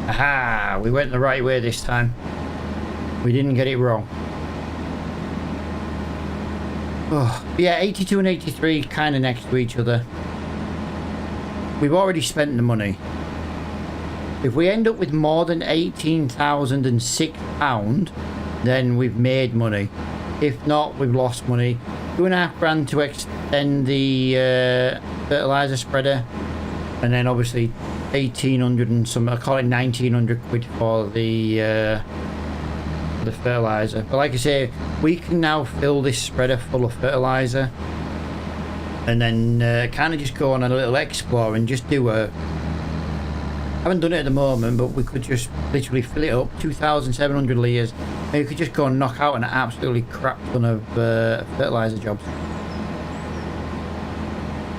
Speaker 1: Aha! We went the right way this time. We didn't get it wrong. Oh, yeah, 82 and 83 kind of next to each other. We've already spent the money. If we end up with more than £18,006, then we've made money. If not, we've lost money. £2.5 grand to extend the fertilizer spreader, and then obviously 1,800 and some, I call it 1,900 quid for the fertilizer. But like I say, we can now fill this spreader full of fertilizer, and then kind of just go on a little explore and just do a. I haven't done it at the moment, but we could just literally fill it up, 2,700 litres, and you could just go and knock out an absolutely crap ton of fertilizer jobs.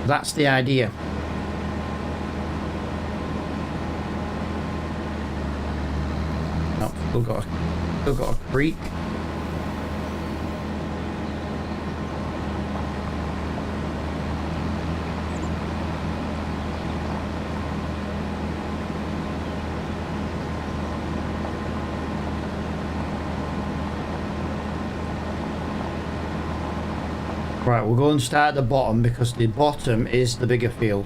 Speaker 1: That's the idea. No, still got a creek. Right, we'll go and start at the bottom because the bottom is the bigger field.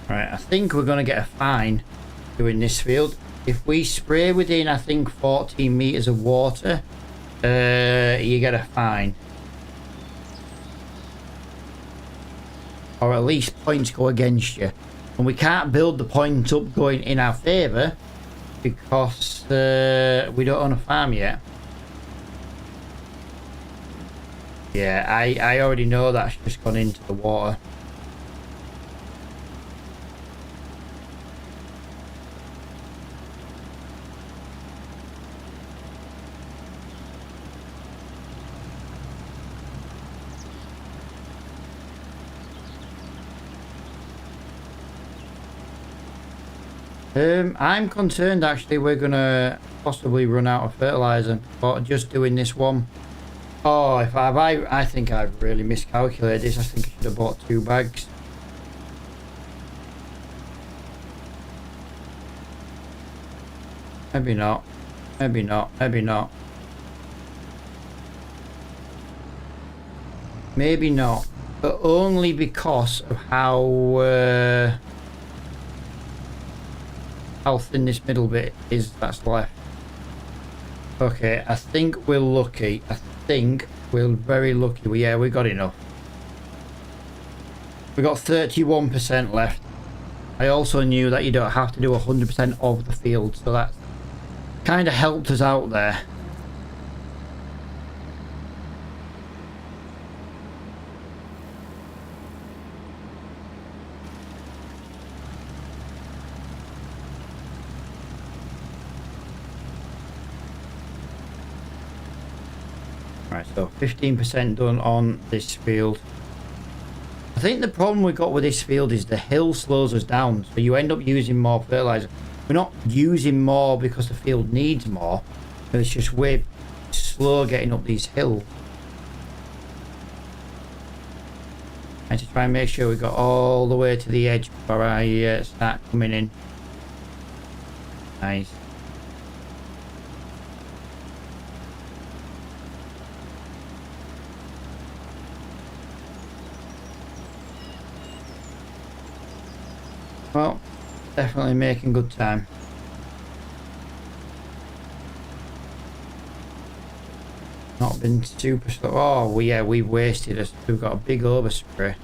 Speaker 1: Right, I think we're going to get a fine doing this field. If we spray within, I think, 14 meters of water, you get a fine. Or at least points go against you. And we can't build the points up going in our favour because we don't own a farm yet. Yeah, I already know that's just gone into the water. I'm concerned actually we're gonna possibly run out of fertilizer for just doing this one. Oh, I think I've really miscalculated this. I think I should have bought 2 bags. Maybe not. Maybe not. Maybe not. Maybe not. But only because of how thin this middle bit is that's left. Okay, I think we're lucky. I think we're very lucky. Yeah, we got enough. We got 31% left. I also knew that you don't have to do 100% of the field, so that kind of helped us out there. Right, so 15% done on this field. I think the problem we've got with this field is the hill slows us down, so you end up using more fertilizer. We're not using more because the field needs more, but it's just we're slow getting up these hills. And to try and make sure we got all the way to the edge before I start coming in. Nice. Well, definitely making good time. Not been super slow. Oh, well, yeah, we've wasted us. We've got a big overspray.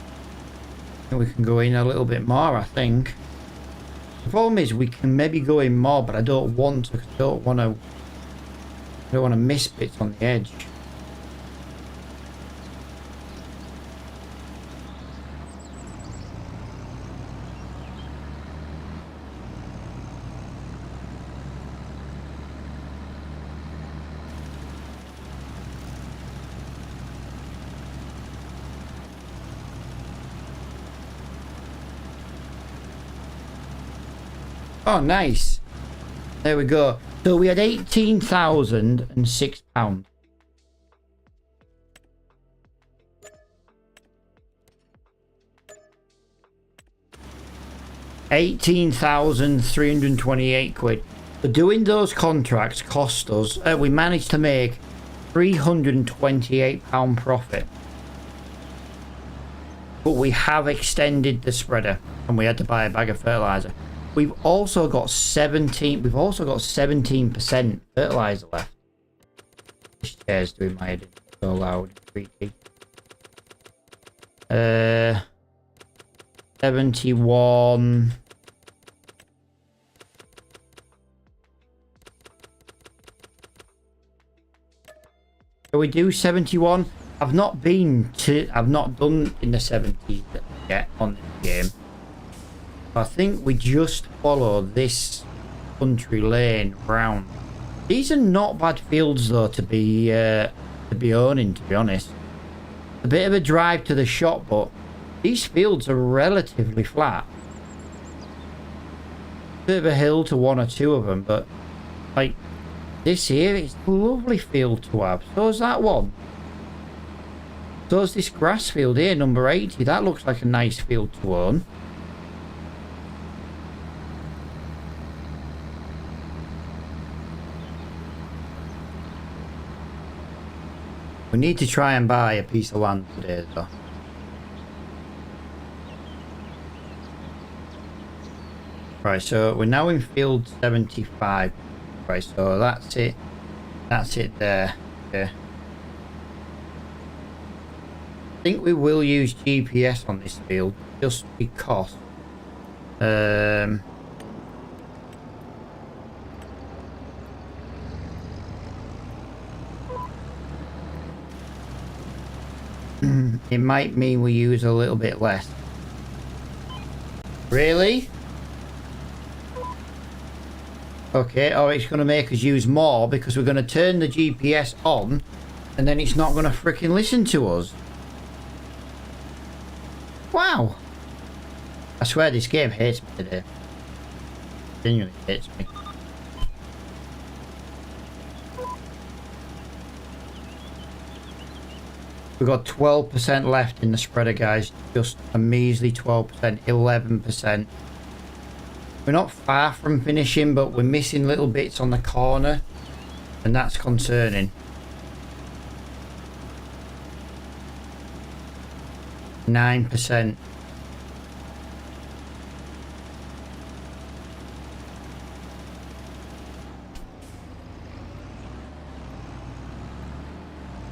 Speaker 1: We can go in a little bit more, I think. The problem is we can maybe go in more, but I don't want to. I don't want to miss bits on the edge. Oh, nice. There we go. So we had £18,006. £18,328. But doing those contracts cost us. We managed to make £328 profit. But we have extended the spreader, and we had to buy a bag of fertilizer. We've also got 17% fertilizer left. This chair's doing my head so loud, creepy. 71. Can we do 71? I've not done in the 70s yet on this game. I think we just follow this country lane round. These are not bad fields though to be owning, to be honest. A bit of a drive to the shop, but these fields are relatively flat. Bit of a hill to one or two of them, but like this here, it's a lovely field to have. So is that one. So is this grass field here, number 80. That looks like a nice field to own. We need to try and buy a piece of land today, though. Right, so we're now in field 75. Right, so that's it. That's it there. Okay. I think we will use GPS on this field just because. It might mean we use a little bit less. Really? Okay, or it's going to make us use more because we're going to turn the GPS on and then it's not going to freaking listen to us. Wow. I swear this game hates me today. Genuinely hates me. We've got 12% left in the spreader, guys. Just a measly 12%, 11%. We're not far from finishing, but we're missing little bits on the corner. And that's concerning. 9%.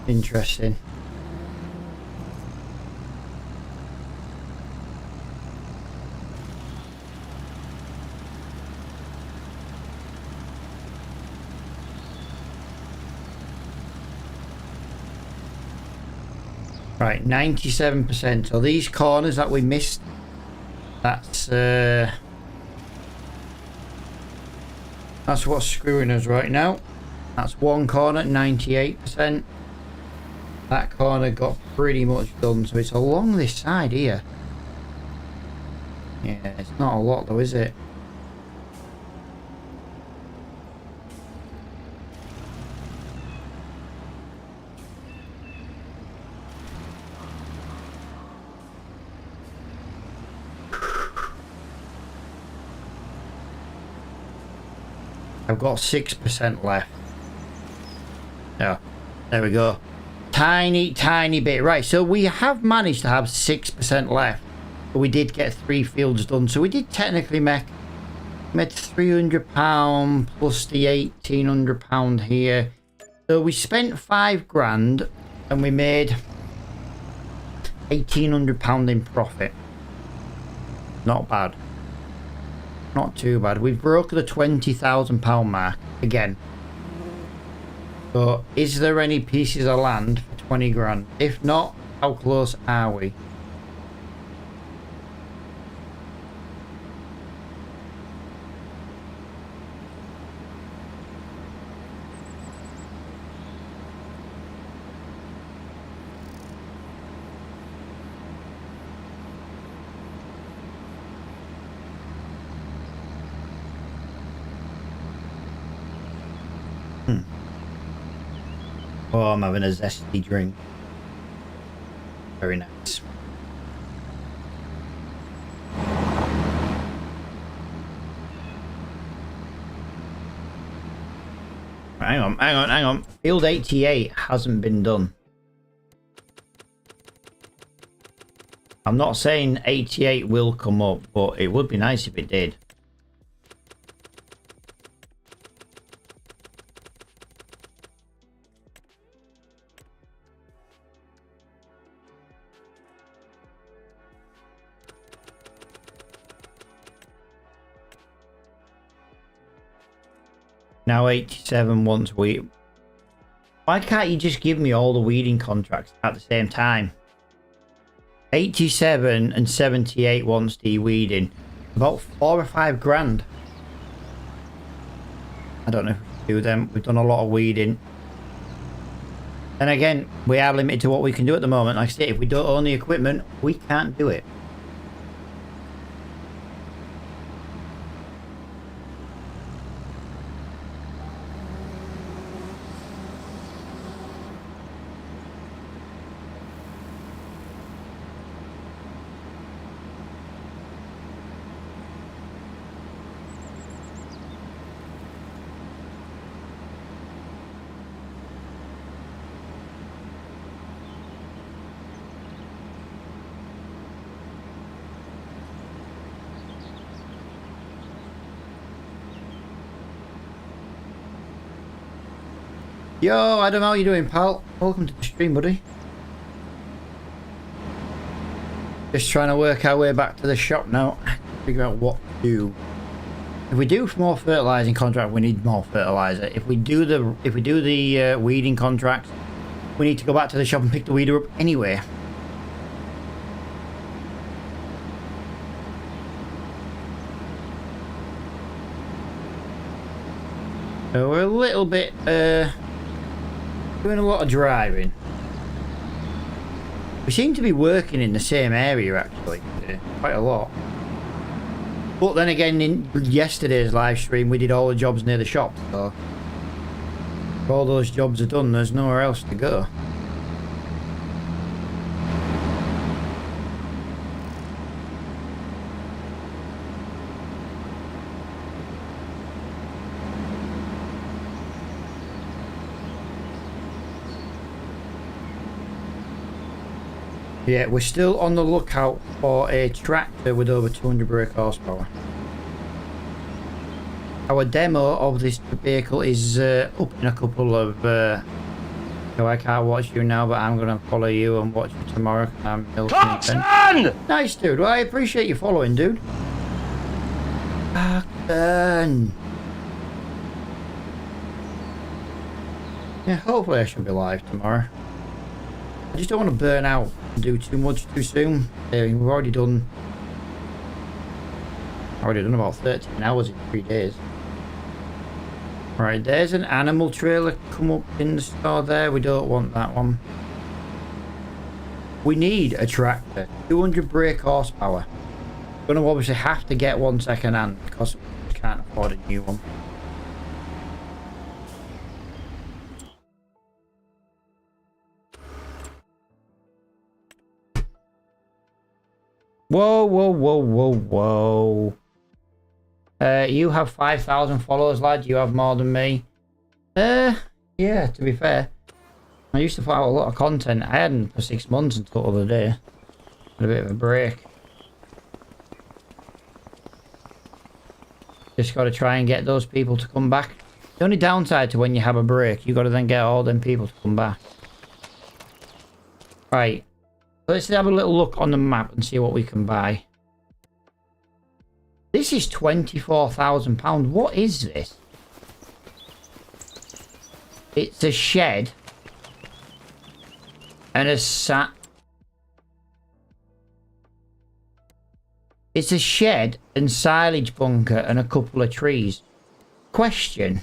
Speaker 1: Interesting. Right, 97%. So these corners that we missed, that's what's screwing us right now. That's one corner, 98%. That corner got pretty much done, so it's along this side here. Yeah, it's not a lot though, is it? I've got 6% left. Yeah, there we go. Tiny bit. Right, so we have managed to have 6% left. But we did get 3 fields done. So we did technically make £300 plus the £1,800 here. So we spent 5 grand and we made £1,800 in profit. Not bad. Not too bad. We've broken the £20,000 mark again. So is there any pieces of land for 20 grand? If not, how close are we? Oh, I'm having a zesty drink. Very nice. Hang on. Field 88 hasn't been done. I'm not saying 88 will come up, but it would be nice if it did. Now 87 wants weed. Why can't you just give me all the weeding contracts at the same time? 87 and 78 wants de-weeding. About 4 or 5 grand. I don't know if we can do them. We've done a lot of weeding. And again, we are limited to what we can do at the moment. Like I say, if we don't own the equipment, we can't do it. Yo, Adam, how you doing, pal? Welcome to the stream, buddy. Just trying to work our way back to the shop now. Figure out what to do. If we do more fertilizing contract, we need more fertilizer. If we do the weeding contract, we need to go back to the shop and pick the weeder up anyway. So we're a little bit doing a lot of driving. We seem to be working in the same area actually, quite a lot. But then again, in yesterday's live stream, we did all the jobs near the shop, so if all those jobs are done, there's nowhere else to go. Yeah, we're still on the lookout for a tractor with over 200 brake horsepower. Our demo of this vehicle is up in a couple of... so I can't watch you now, but I'm going to follow you and watch you tomorrow. I'm Milton. Nice, dude. Well, I appreciate you following, dude. Coxon. Yeah, hopefully I should be live tomorrow. I just don't want to burn out and do too much too soon. We've already done about 13 hours in 3 days. Right, there's an animal trailer come up in the store there. We don't want that one. We need a tractor, 200 brake horsepower. We're going to obviously have to get one second hand because we can't afford a new one. Whoa, whoa, whoa, whoa, whoa. You have 5,000 followers, lad. You have more than me. Yeah, to be fair. I used to put out a lot of content. I hadn't for 6 months until the other day. Had a bit of a break. Just got to try and get those people to come back. The only downside to when you have a break, you got to then get all them people to come back. Right. Let's have a little look on the map and see what we can buy. This is £24,000. What is this? It's a shed. And a It's a shed and silage bunker and a couple of trees. Question.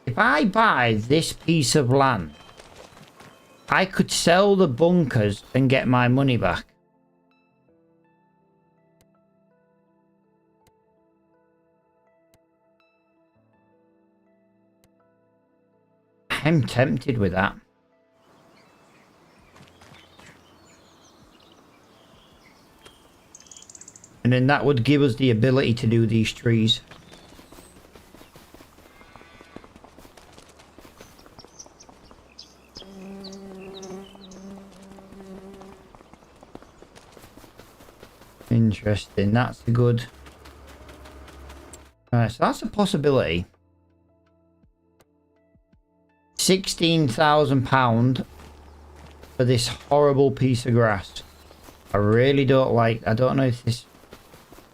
Speaker 1: If I buy this piece of land, I could sell the bunkers and get my money back. I'm tempted with that. And then that would give us the ability to do these trees. Interesting. That's a good... Alright, so that's a possibility. £16,000 for this horrible piece of grass. I really don't like... I don't know if this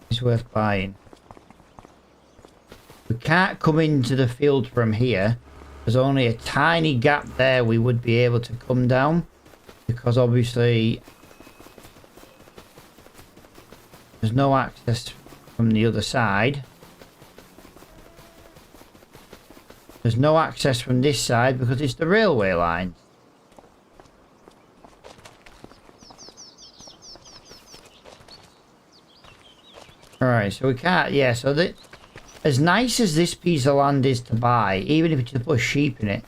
Speaker 1: is worth buying. We can't come into the field from here. There's only a tiny gap there we would be able to come down. Because obviously... there's no access from the other side. There's no access from this side because it's the railway line. Alright, so we can't... yeah, so that... as nice as this piece of land is to buy, even if you just put sheep in it...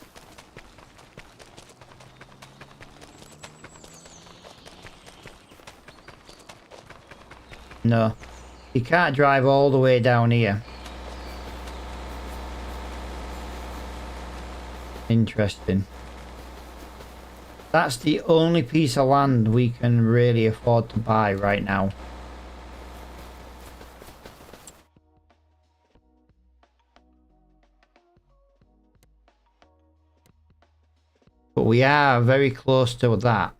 Speaker 1: no. You can't drive all the way down here. Interesting. That's the only piece of land we can really afford to buy right now. But we are very close to that.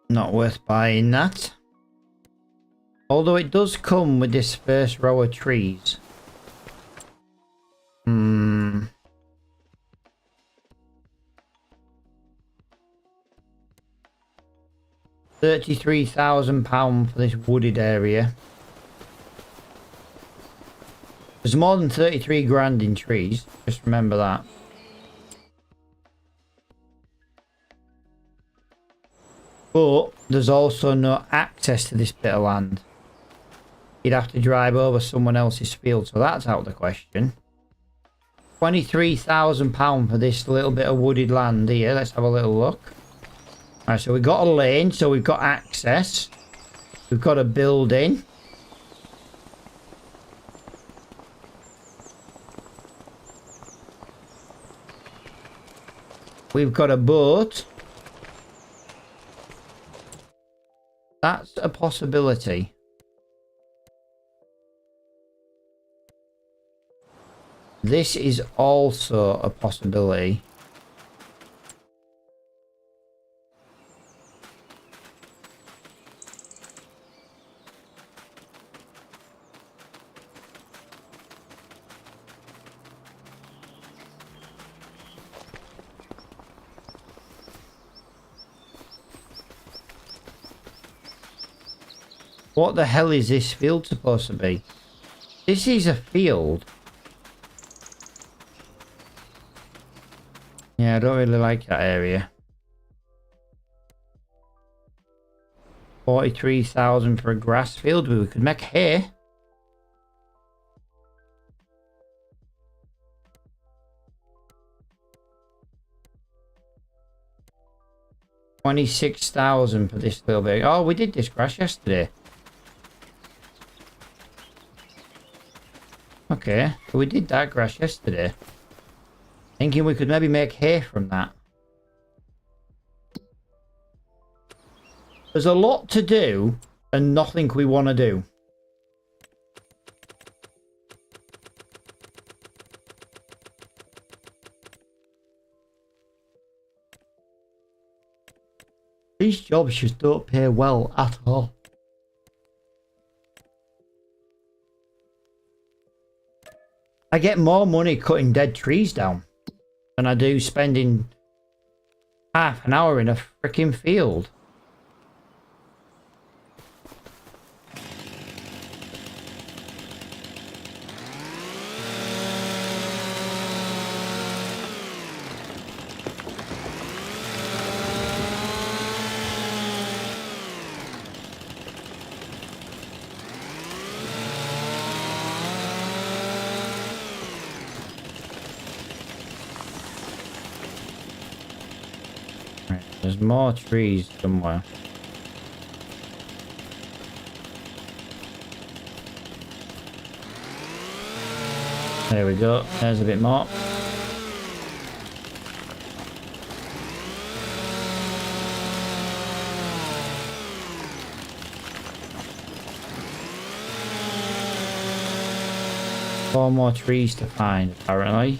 Speaker 1: Not worth buying that. Although it does come with this first row of trees. 33,000 pounds for this wooded area. There's more than 33 grand in trees. Just remember that. But there's also no access to this bit of land. You'd have to drive over someone else's field, so that's out of the question. £23,000 for this little bit of wooded land here. Let's have a little look. Alright, so we've got a lane, so we've got access. We've got a building. We've got a boat. That's a possibility. This is also a possibility. What the hell is this field supposed to be? This is a field. Yeah, I don't really like that area. 43,000 for a grass field. We could make hay. $26,000 for this little bit. Oh, we did this grass yesterday. Okay, so we did that grass yesterday. Thinking we could maybe make hay from that. There's a lot to do and nothing we want to do. These jobs just don't pay well at all. I get more money cutting dead trees down than I do spending half an hour in a freaking field. There's more trees somewhere. There we go. There's a bit more. Four more trees to find, apparently.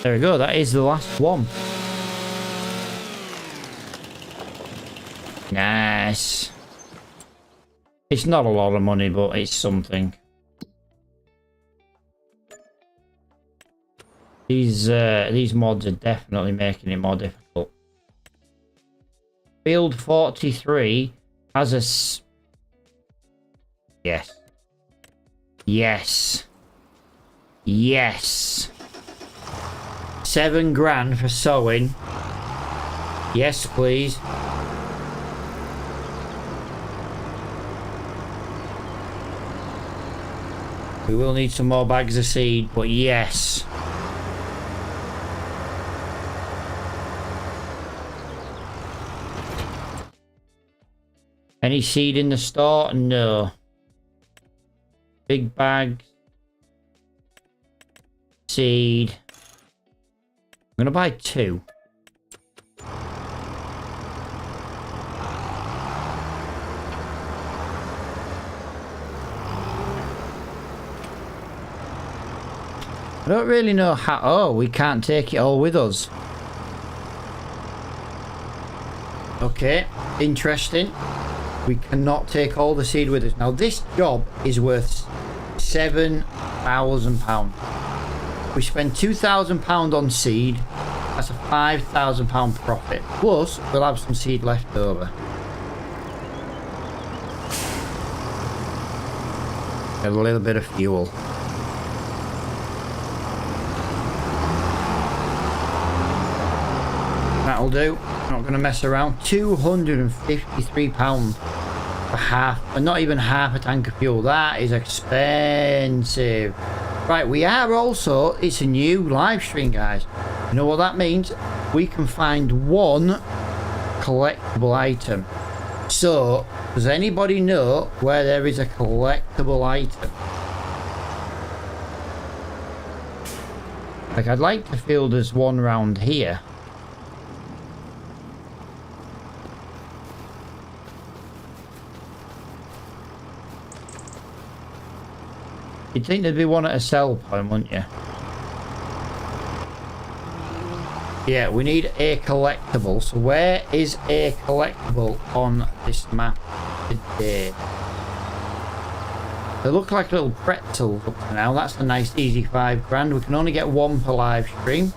Speaker 1: There we go, that is the last one. Nice. It's not a lot of money, but it's something. These mods are definitely making it more difficult. Field 43 has a... Yes. Yes. Yes. 7 grand for sowing. Yes, please. We will need some more bags of seed, but yes. Any seed in the store? No. Big bags. Seed. I'm gonna buy 2. I don't really know how... Oh, we can't take it all with us. Okay, interesting. We cannot take all the seed with us. Now, this job is worth £7,000. We spend £2,000 on seed. That's a £5,000 profit. Plus, we'll have some seed left over. Get a little bit of fuel. That'll do. Not going to mess around. £253 for half, and not even half a tank of fuel. That is expensive. Right, we are also, it's a new live stream, guys. You know what that means? We can find 1 collectible item. So, does anybody know where there is a collectible item? Like, I'd like to feel there's one round here. You'd think there'd be one at a sell point, wouldn't you? Yeah, we need a collectible. So where is a collectible on this map today? They look like little pretzels up to now. That's a nice easy 5 grand. We can only get 1 per live stream.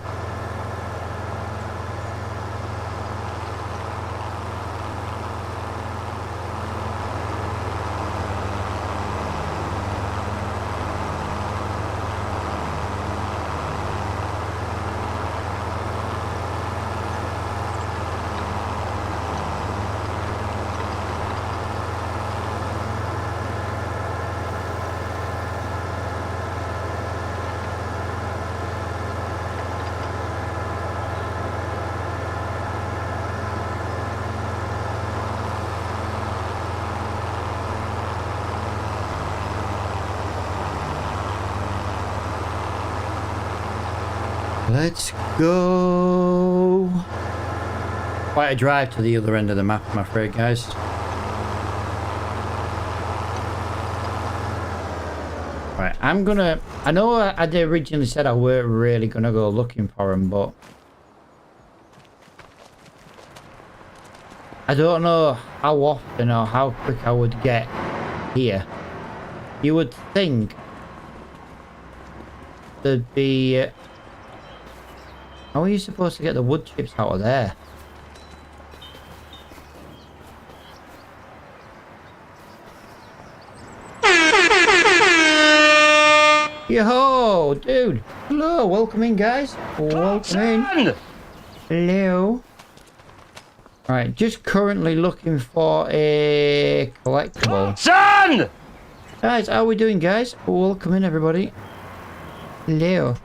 Speaker 1: Let's go. Quite a drive to the other end of the map, I'm afraid, guys. Right, I'm gonna... I know I did originally said I weren't really gonna go looking for him, but... I don't know how often or how quick I would get here. You would think there'd be... How are you supposed to get the wood chips out of there? Yo, dude. Hello, welcome in, guys. Welcome in. Hello. Right, just currently looking for a collectible.
Speaker 2: Son!
Speaker 1: Guys, how are we doing, guys? Welcome in, everybody. Hello.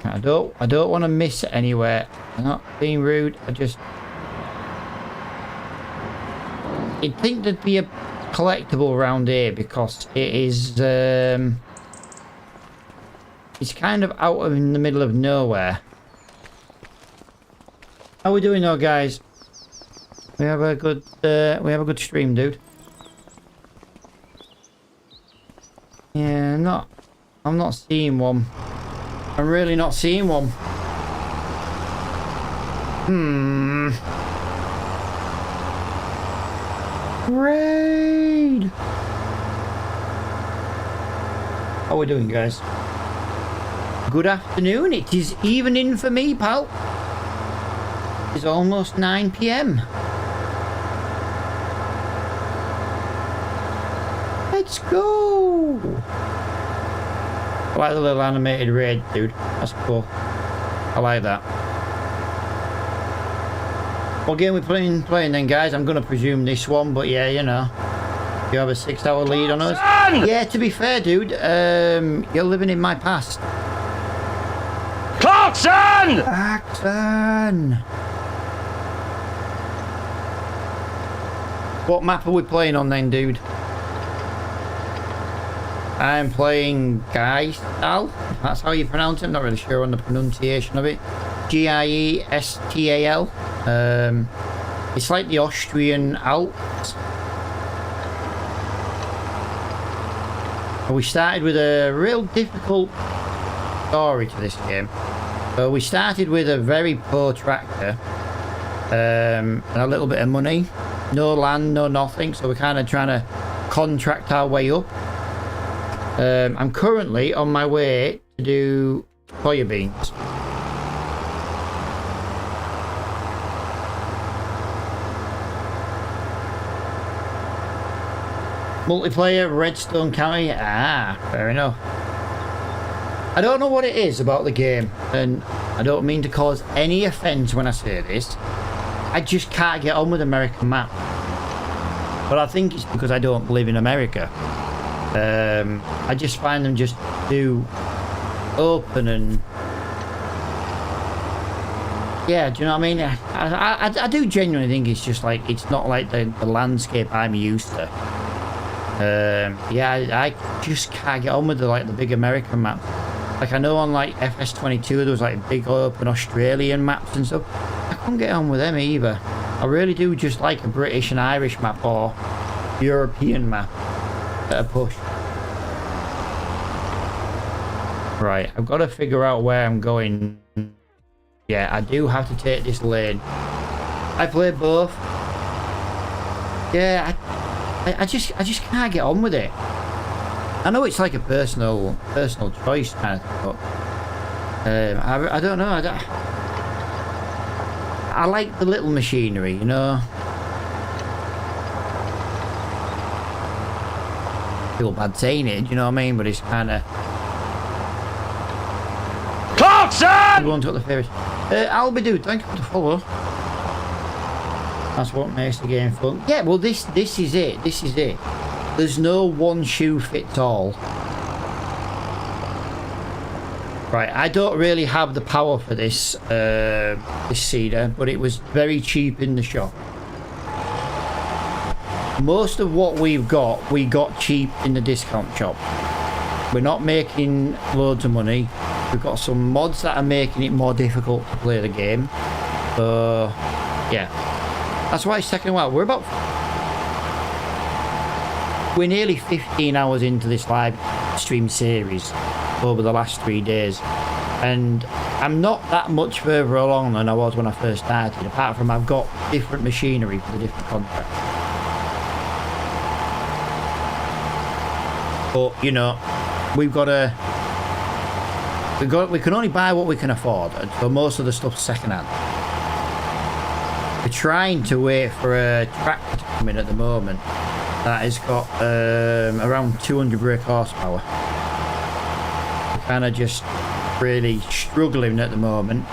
Speaker 1: I don't want to miss it anywhere. I'm not being rude. You'd think there'd be a collectible around here because it is it's kind of out of in the middle of nowhere. How we doing though, guys? We have a good stream, dude. Yeah, I'm not seeing one. I'm really not seeing one. Raid! How we doing, guys? Good afternoon. It is evening for me, pal. It's almost 9 p.m. Let's go! I like the little animated raid, dude. That's cool. I like that. What game we playing then, guys? I'm gonna presume this one, but yeah, you know. You have a 6-hour lead on us. Yeah, to be fair, dude, you're living in my past.
Speaker 2: Clarkson!
Speaker 1: Clarkson! What map are we playing on then, dude? I'm playing Giestal. That's how you pronounce it. I'm not really sure on the pronunciation of it. Giestal. It's like the Austrian Alps. We started with a real difficult story to this game. So we started with a very poor tractor and a little bit of money. No land, no nothing. So we're kind of trying to contract our way up. I'm currently on my way to do soybeans. Multiplayer, Redstone County. Ah, fair enough. I don't know what it is about the game, and I don't mean to cause any offence when I say this. I just can't get on with American map. But I think it's because I don't live in America. I just find them just too open and... Yeah, do you know what I mean? I do genuinely think it's just like, it's not like the landscape I'm used to. Yeah, I just can't get on with the big American map. Like I know on like FS22 there was like big open Australian maps and stuff. I can't get on with them either. I really do just like a British and Irish map or European map at a push. Right, I've got to figure out where I'm going. Yeah, I do have to take this lane. I play both. Yeah, I just can't get on with it. I know it's like a personal choice kind of thing, but I don't know. I like the little machinery, you know. Feel bad saying it, you know what I mean? But it's kind of.
Speaker 2: Clarkson!
Speaker 1: Everyone took the favourite. Albie dude, thank you for the follow. That's what makes the game fun. Yeah, well this is it. This is it. There's no one shoe fits all. Right, I don't really have the power for this this seeder, but it was very cheap in the shop. Most of what we've got, we got cheap in the discount shop. We're not making loads of money. We've got some mods that are making it more difficult to play the game. So, yeah. That's why it's taking a while. We're nearly 15 hours into this live stream series over the last 3 days. And I'm not that much further along than I was when I first started, apart from I've got different machinery for the different contracts. But, you know, we can only buy what we can afford, and so most of the stuff's second hand. We're trying to wait for a tractor to come in at the moment that has got around 200 brake horsepower. We're kind of just really struggling at the moment.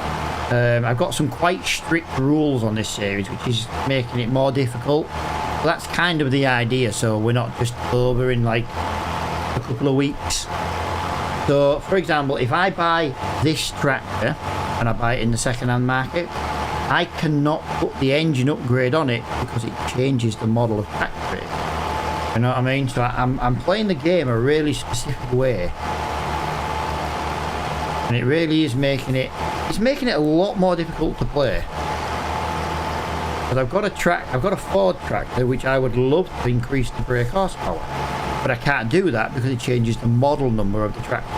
Speaker 1: I've got some quite strict rules on this series, which is making it more difficult. But that's kind of the idea, so we're not just over in like a couple of weeks. So, for example, if I buy this tractor and I buy it in the second-hand market, I cannot put the engine upgrade on it because it changes the model of tractor. You know what I mean? So I'm playing the game a really specific way, and it really is making it a lot more difficult to play. But I've got a Ford tractor which I would love to increase the brake horsepower, but I can't do that because it changes the model number of the tractor.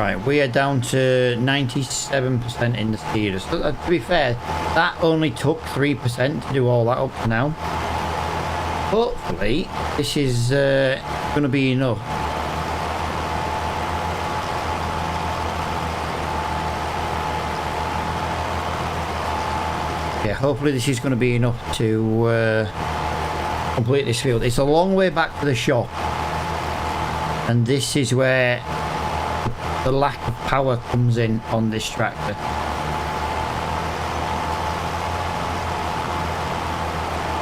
Speaker 1: Right, we are down to 97% in the seeders. So, to be fair, that only took 3% to do all that up to now. Hopefully, this is going to be enough. Yeah, hopefully this is going to be enough to complete this field. It's a long way back to the shop, and this is where the lack of power comes in on this tractor.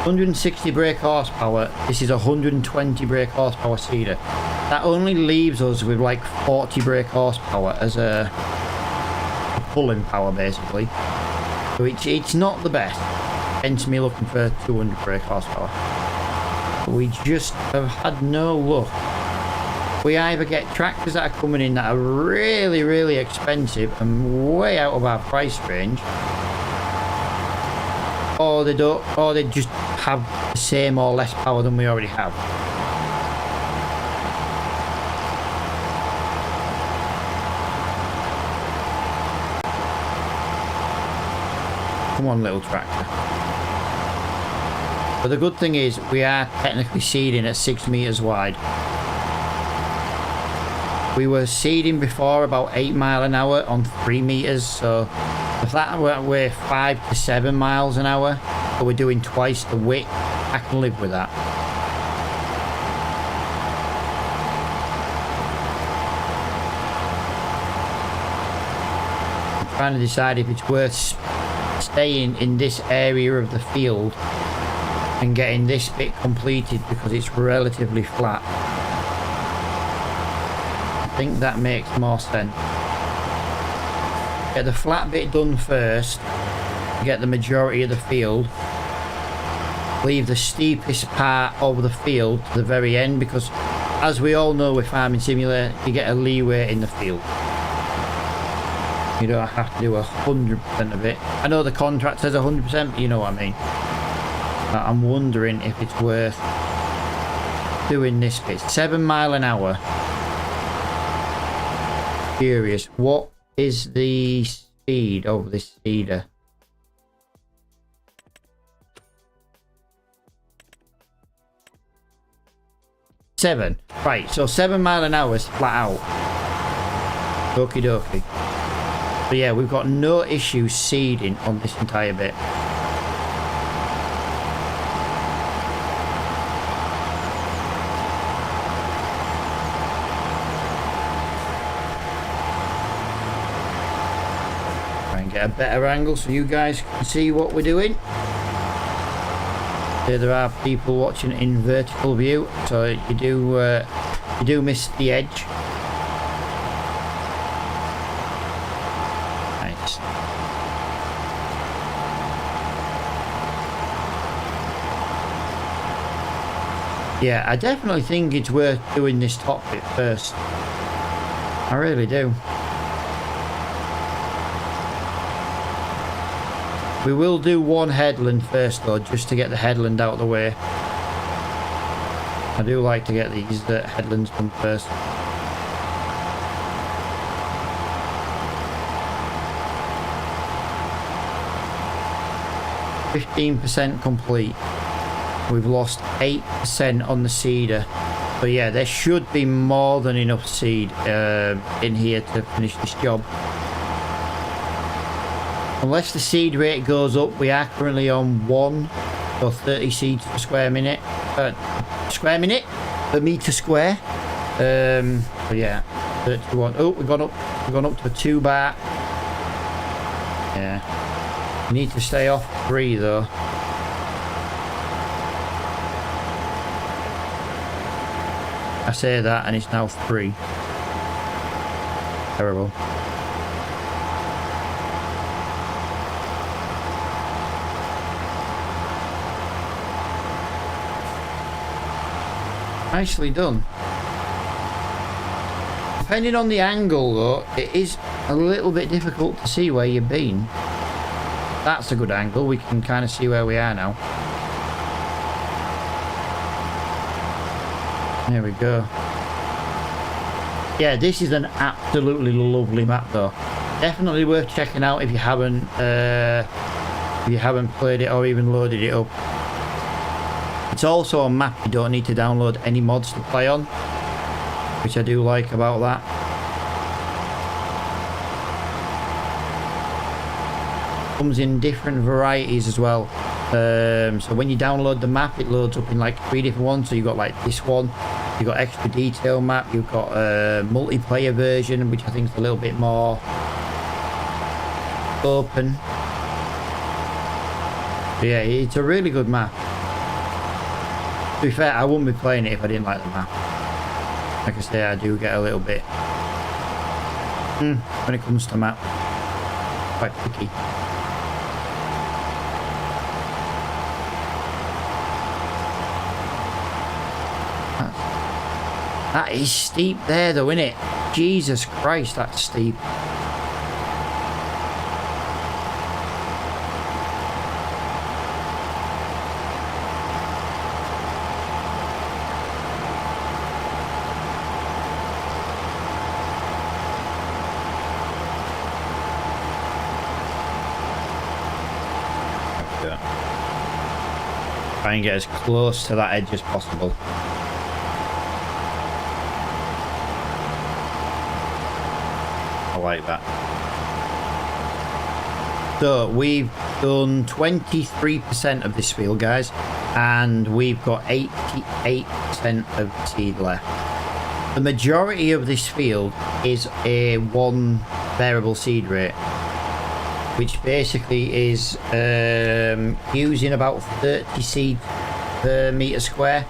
Speaker 1: (160 brake horsepower). This is 120 brake horsepower seeder. That only leaves us with like 40 brake horsepower as a pulling power, basically. So it's not the best. Hence me looking for 200 brake horsepower. But we just have had no luck. We either get tractors that are coming in that are really, really expensive and way out of our price range, or they don't, or they just have the same or less power than we already have. Come on, little tractor. But the good thing is we are technically seeding at 6 meters wide. We were seeding before about 8 miles an hour on 3 meters, so if that we're 5 to 7 miles an hour, but we're doing twice the width, I can live with that. I'm trying to decide if it's worth staying in this area of the field and getting this bit completed because it's relatively flat. I think that makes more sense. Get the flat bit done first, get the majority of the field, leave the steepest part of the field to the very end, because as we all know with Farming Simulator, you get a leeway in the field. You don't have to do 100% of it. I know the contract says 100%, but you know what I mean. I'm wondering if it's worth doing this bit. 7 miles an hour. Curious, what is the speed of this seeder? Seven. Right, so 7 miles an hour is flat out. Okie dokie. But yeah, we've got no issue seeding on this entire bit. Get a better angle so you guys can see what we're doing. There are people watching in vertical view, so you do miss the edge. Nice. Yeah, I definitely think it's worth doing this top bit first. I really do. We will do one headland first though, just to get the headland out of the way. I do like to get these headlands done first. %15 complete. We've lost 8% on the seeder. But yeah, there should be more than enough seed in here to finish this job. Unless the seed rate goes up, we are currently on 1 or 30 seeds per square minute. Per meter square. But yeah, 31. Oh, we've gone up to a 2 bar. Yeah. We need to stay off 3 though. I say that and it's now 3. Terrible. Nicely done. Depending on the angle though, it is a little bit difficult to see where you've been. That's a good angle, we can kind of see where we are now. There we go. Yeah, this is an absolutely lovely map though. Definitely worth checking out if you haven't played it or even loaded it up. It's also a map you don't need to download any mods to play on, which I do like about that. Comes in different varieties as well. So when you download the map, it loads up in like 3 different ones. So you've got like this one, you've got extra detail map, you've got a multiplayer version, which I think is a little bit more open. But yeah, it's a really good map. To be fair, I wouldn't be playing it if I didn't like the map. Like I say, I do get a little bit when it comes to map, quite picky. That is steep there though, isn't it? Jesus Christ, that's steep. Try and get as close to that edge as possible. I like that. So we've done 23% of this field, guys, and we've got 88% of seed left. The majority of this field is a 1 variable seed rate, which basically is using about 30 seeds per meter square.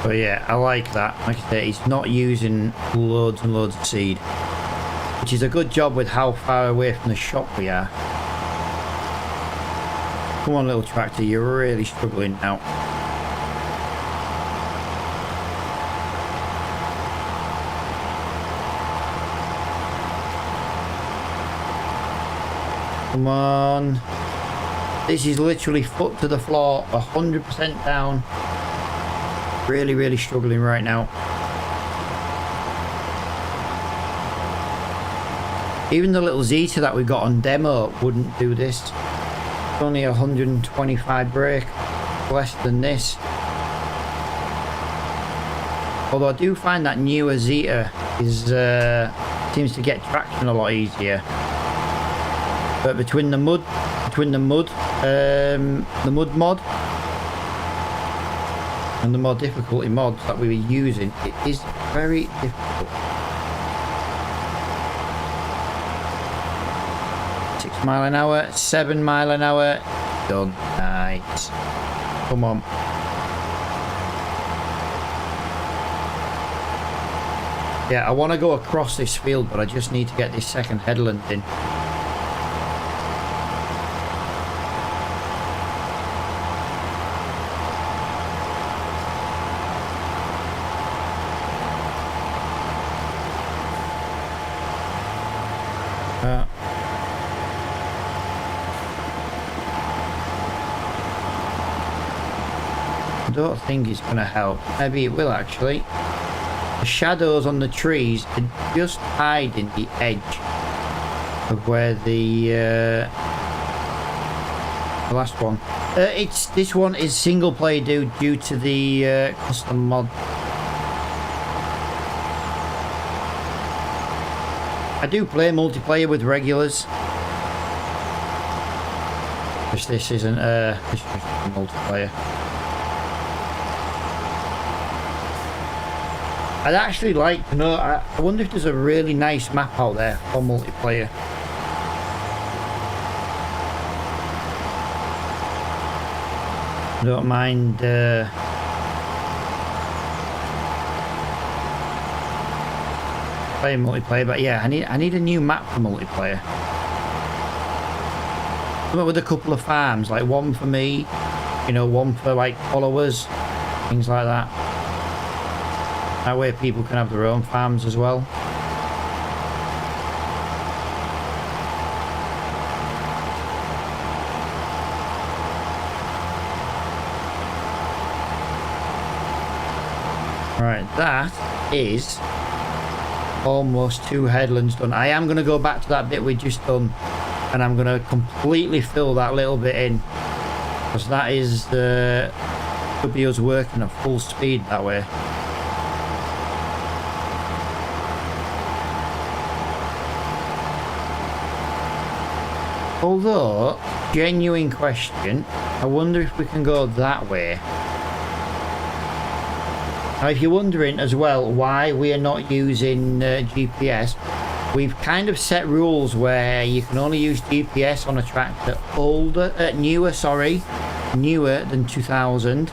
Speaker 1: But yeah, I like that. Like I say, it's not using loads and loads of seed, which is a good job with how far away from the shop we are. Come on, little tractor, you're really struggling now. Come on. This is literally foot to the floor, 100% down. Really, really struggling right now. Even the little Zeta that we got on demo wouldn't do this. It's only 125 brake, less than this. Although I do find that newer Zeta is seems to get traction a lot easier. But between the mud mod and the more difficulty mods that we were using, it is very difficult. 6 mile an hour, 7 mile an hour, done. Nice. Come on. Yeah, I want to go across this field, but I just need to get this second headland in. I don't think it's going to help. Maybe it will actually. The shadows on the trees are just hiding the edge of where the last one. This one is single player due to the custom mod. I do play multiplayer with regulars. Because this isn't this is just a multiplayer. I'd actually like to know, I wonder if there's a really nice map out there for multiplayer. I don't mind playing multiplayer, but yeah, I need a new map for multiplayer. Something with a couple of farms, like one for me, you know, one for like followers, things like that. That way people can have their own farms as well. Right, that is almost 2 headlands done. I am going to go back to that bit we just done, and I'm going to completely fill that little bit in, because that is could be us working at full speed that way. Although, genuine question, I wonder if we can go that way. Now, if you're wondering as well why we are not using GPS, we've kind of set rules where you can only use GPS on a tractor newer than 2000.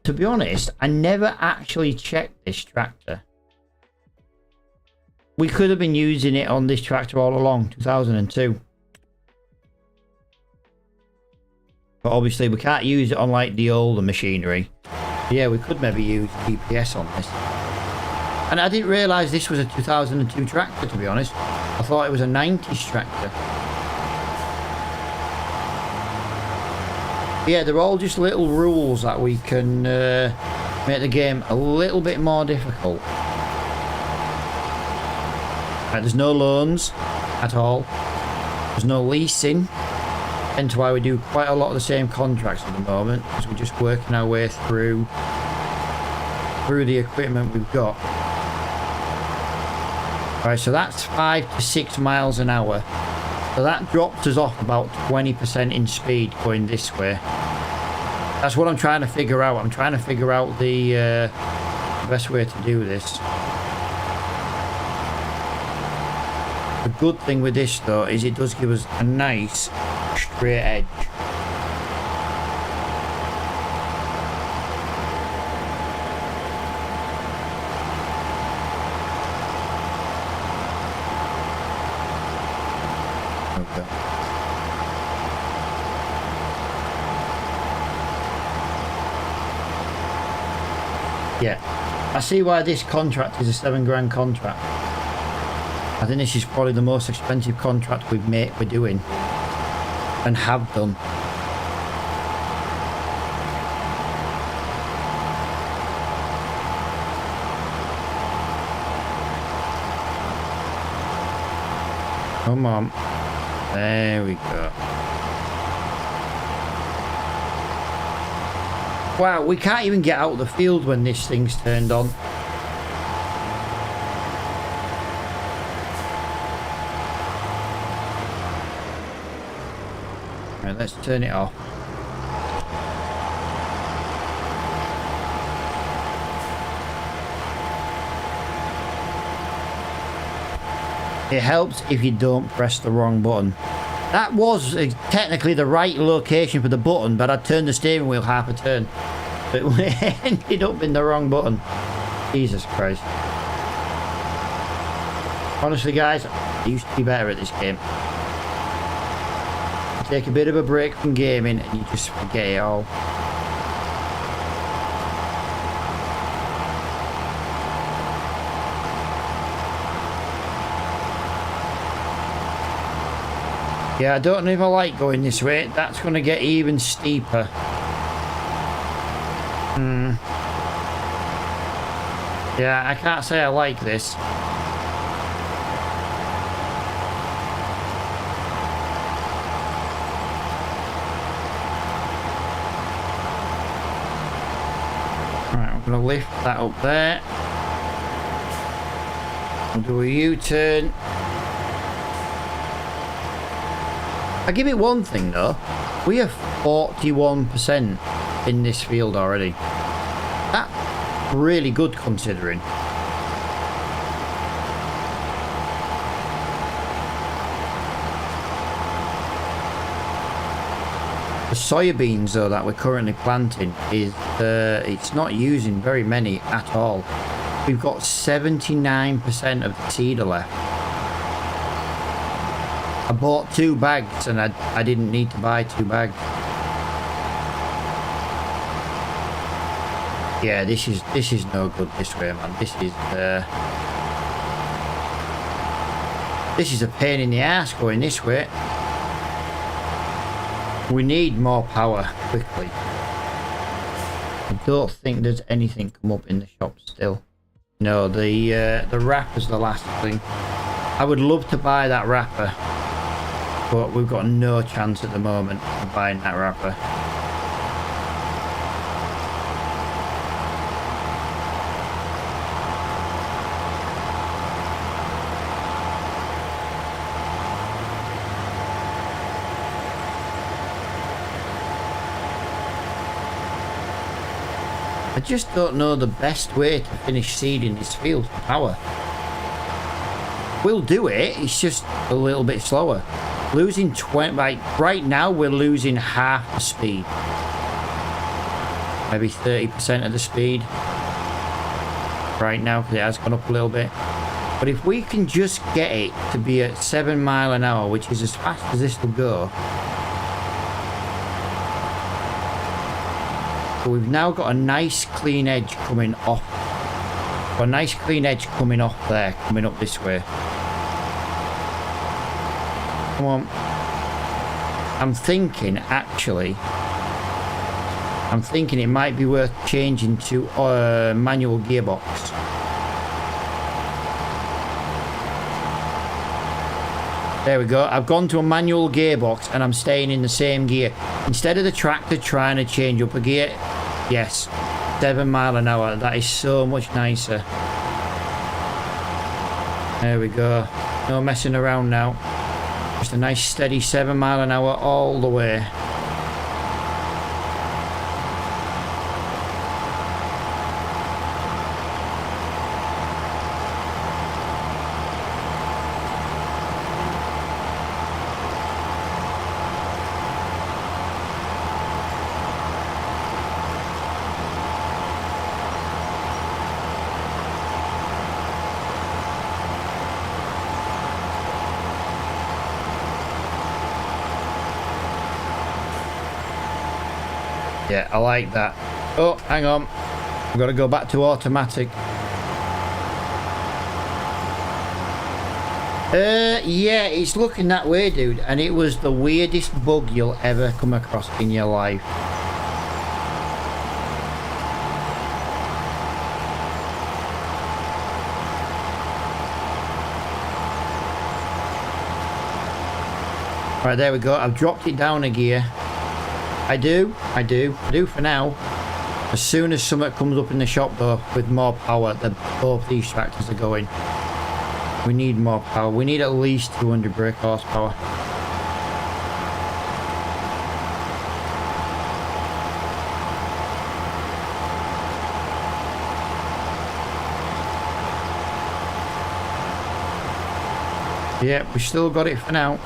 Speaker 1: To be honest, I never actually checked this tractor. We could have been using it on this tractor all along, 2002. But obviously we can't use it on like the older machinery. Yeah, we could maybe use GPS on this. And I didn't realise this was a 2002 tractor, to be honest. I thought it was a 90s tractor. Yeah, they're all just little rules that we can make the game a little bit more difficult. Right, there's no loans at all. There's no leasing. Hence why we do quite a lot of the same contracts at the moment, because we're just working our way through the equipment we've got. Right, so that's 5 to 6 miles an hour. So that drops us off about 20% in speed going this way. That's what I'm trying to figure out. I'm trying to figure out the best way to do this. The good thing with this though is it does give us a nice straight edge. Okay. Yeah, I see why this contract is a £7 contract. I think this is probably the most expensive contract we're doing and have done. Come on. There we go. Wow, we can't even get out of the field when this thing's turned on. Right, let's turn it off. It helps if you don't press the wrong button. That was technically the right location for the button, but I turned the steering wheel half a turn. But it ended up in the wrong button. Jesus Christ. Honestly guys, I used to be better at this game. You take a bit of a break from gaming and you just forget it all. Yeah, I don't know if I like going this way. That's going to get even steeper. Yeah, I can't say I like this. Right, I'm going to lift that up there. We'll do a U-turn. I give it one thing though, we are 41% in this field already. That's really good considering. The soybeans though that we're currently planting is it's not using very many at all. We've got 79% of the seeder left. I bought 2 bags and I didn't need to buy 2 bags. Yeah, this is no good this way, man. This is a pain in the ass going this way. We need more power quickly. I don't think there's anything come up in the shop still. No, the wrapper's the last thing. I would love to buy that wrapper, but we've got no chance at the moment of buying that wrapper. I just don't know the best way to finish seeding this field for power. We'll do it, it's just a little bit slower. Losing 20, like right now we're losing half the speed. Maybe 30% of the speed. Right now, because it has gone up a little bit. But if we can just get it to be at 7 miles an hour, which is as fast as this will go. So we've now got a nice clean edge coming off. Got a nice clean edge coming off there, coming up this way. Come on. I'm thinking it might be worth changing to manual gearbox. There we go. I've gone to a manual gearbox and I'm staying in the same gear. Instead of the tractor trying to change up a gear, yes, 7 miles an hour. That is so much nicer. There we go. No messing around now. Just a nice steady 7 miles an hour all the way. Yeah, I like that. Oh, hang on. I've got to go back to automatic. Yeah, it's looking that way, dude. And it was the weirdest bug you'll ever come across in your life. Right, there we go. I've dropped it down a gear. I do for now. As soon as something comes up in the shop though with more power, both these tractors are going. We need more power. We need at least 200 brake horsepower. Yeah, we still got it for now.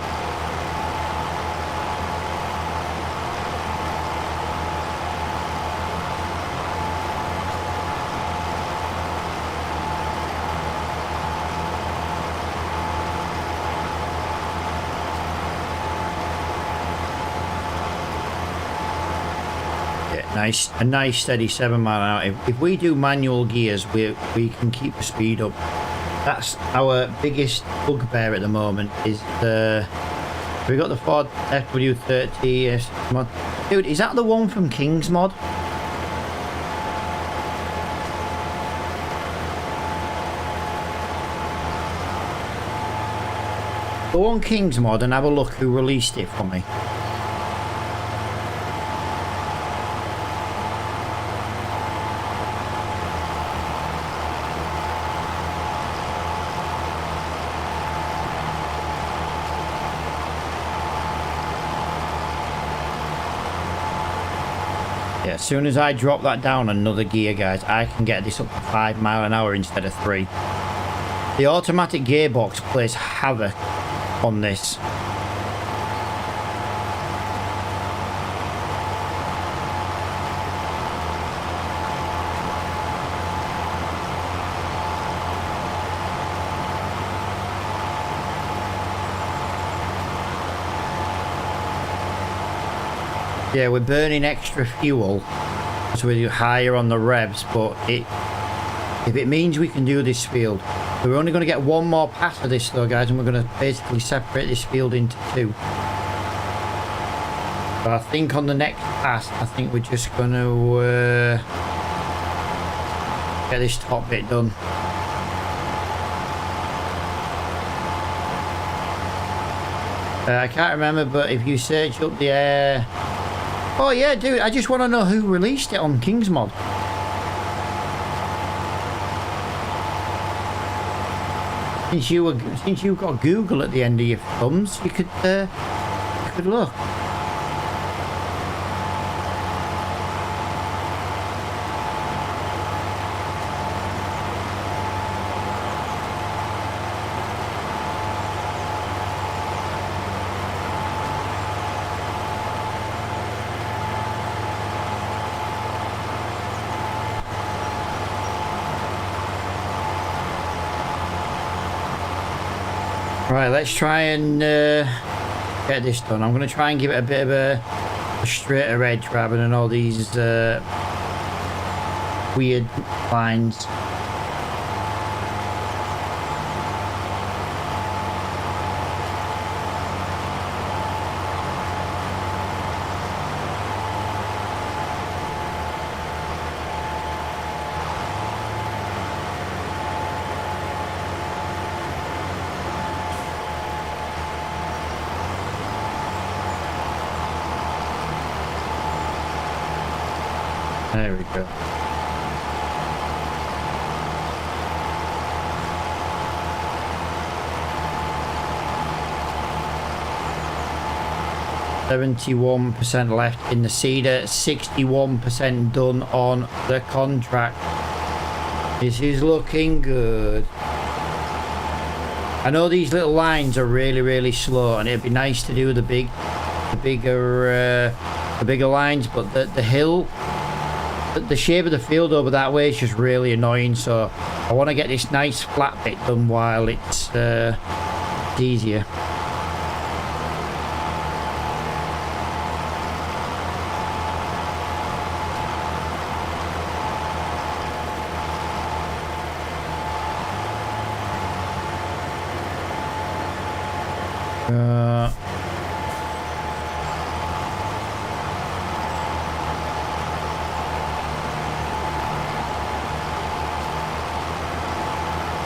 Speaker 1: A nice steady 7 mile an hour. If we do manual gears, we can keep the speed up. That's our biggest bugbear at the moment, is the We got the Ford FW30 mod. Dude, is that the one from King's Mod? Go on King's Mod and have a look who released it for me. Yeah, as soon as I drop that down another gear, guys, I can get this up to 5 miles an hour instead of 3. The automatic gearbox plays havoc on this. Yeah, we're burning extra fuel so we're higher on the revs, but if it means we can do this field, we're only going to get one more pass of this though, guys, and we're going to basically separate this field into 2. But I think on the next pass, I think we're just going to get this top bit done. I can't remember, but if you search up the air... Oh yeah, dude, I just want to know who released it on King's Mod. Since you've got Google at the end of your thumbs, you could look. Right, let's try and get this done. I'm going to try and give it a bit of a straighter edge rather than all these weird lines. There we go. %71 left in the Cedar, 61% done on the contract. This is looking good. I know these little lines are really slow, and it'd be nice to do the bigger lines, but the hill, the shape of the field over that way is just really annoying, so I want to get this nice flat bit done while it's easier.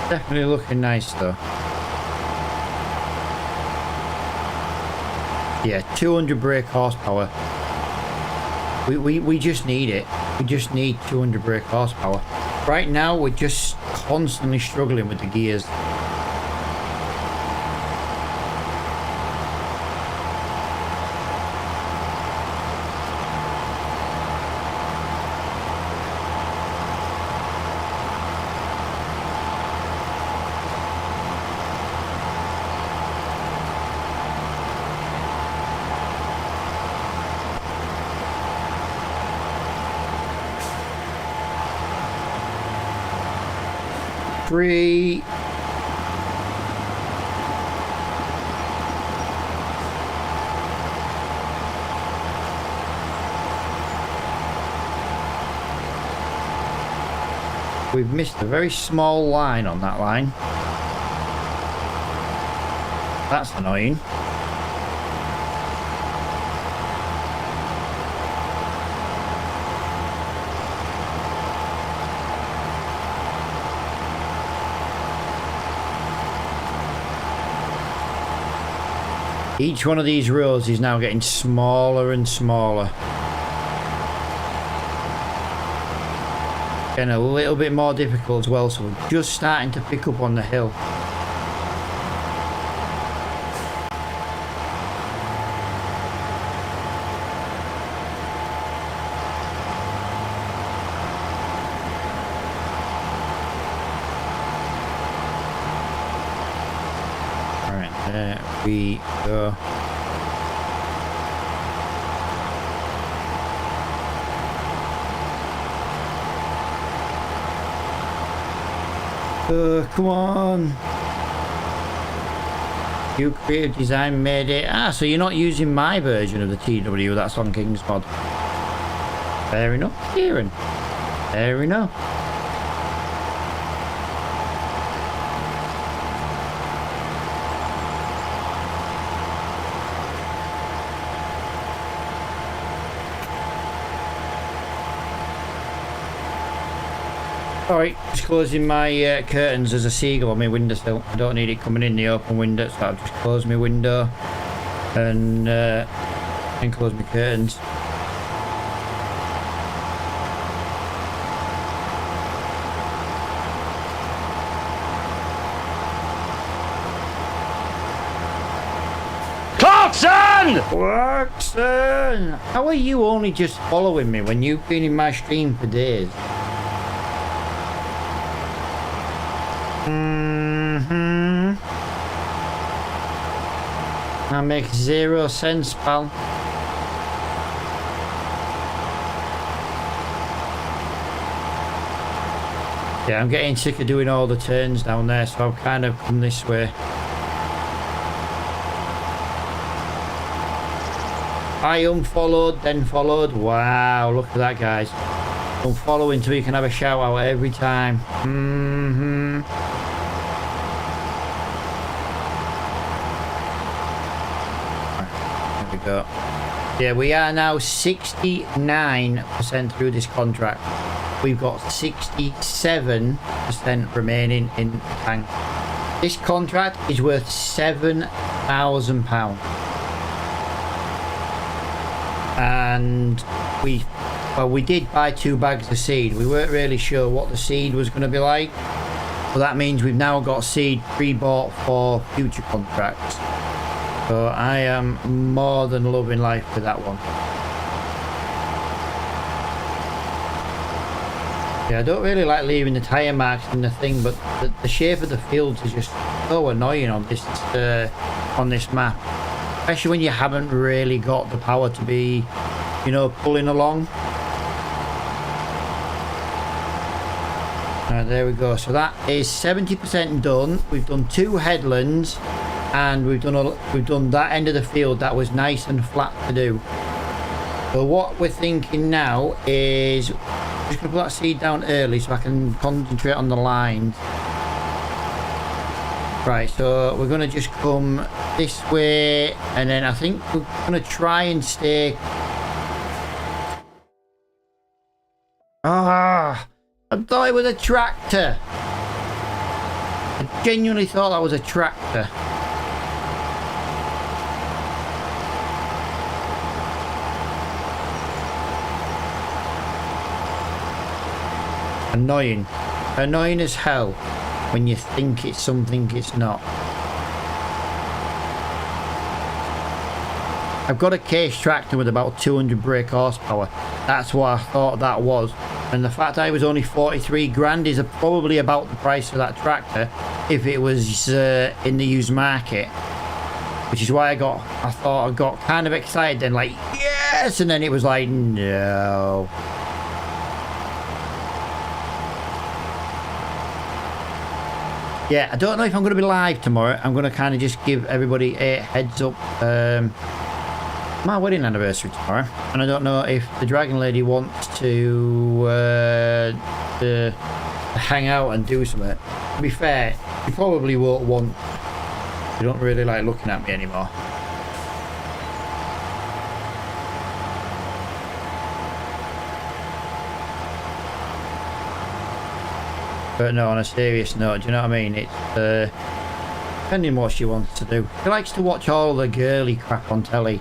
Speaker 1: Definitely looking nice though. Yeah, 200 brake horsepower. We just need it. We just need 200 brake horsepower. Right now we're just constantly struggling with the gears. Three. We've missed a very small line on that line. That's annoying. Each one of these roads is now getting smaller and smaller. Getting a little bit more difficult as well, so we're just starting to pick up on the hill. Alright, there we go. Come on. You Creative Design made it. Ah, so you're not using my version of the TW that's on King's Mod. Fair enough, Kieran. Fair enough. Alright, just closing my curtains. There's a seagull on my windowsill. I don't need it coming in the open window, so I've just closed my window and close my curtains.
Speaker 2: Clarkson!
Speaker 1: Clarkson! How are you only just following me when you've been in my stream for days? That makes 0 sense, pal. Yeah, I'm getting sick of doing all the turns down there, so I've kind of come this way. I unfollowed, then followed. Wow, look at that, guys. Unfollow until you can have a shout out every time. There we go. Yeah, we are now 69% through this contract. We've got 67% remaining in the tank. This contract is worth £7,000. And we did buy 2 bags of seed. We weren't really sure what the seed was going to be like. But that means we've now got seed pre-bought for future contracts. So I am more than loving life for that one. Yeah, I don't really like leaving the tyre marks in the thing, but the shape of the fields is just so annoying on this map. Especially when you haven't really got the power to be, you know, pulling along. There we go. So that is 70% done. We've done 2 headlands, and we've done that end of the field that was nice and flat to do. So what we're thinking now is just gonna put that seed down early so I can concentrate on the lines. Right, so we're gonna just come this way, and then I think we're gonna try and stay. I thought it was a tractor. I genuinely thought that was a tractor. Annoying. Annoying as hell when you think it's something it's not. I've got a case tractor with about 200 brake horsepower. That's what I thought that was. And the fact that it was only 43 grand is probably about the price of that tractor if it was in the used market. Which is why I got kind of excited then, like, yes! And then it was like, no. Yeah, I don't know if I'm going to be live tomorrow. I'm going to kind of just give everybody a heads up. My wedding anniversary tomorrow, and I don't know if the Dragon Lady wants to hang out and do something. To be fair, you probably won't want. You don't really like looking at me anymore. But no, on a serious note, do you know what I mean? It's Depending what she wants to do. She likes to watch all the girly crap on telly.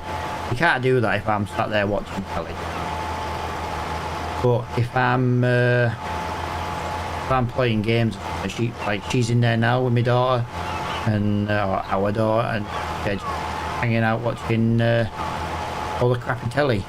Speaker 1: You can't do that if I'm sat there watching telly. But if I'm playing games, she's in there now with my daughter and our daughter, and yeah, just hanging out watching all the crap on telly.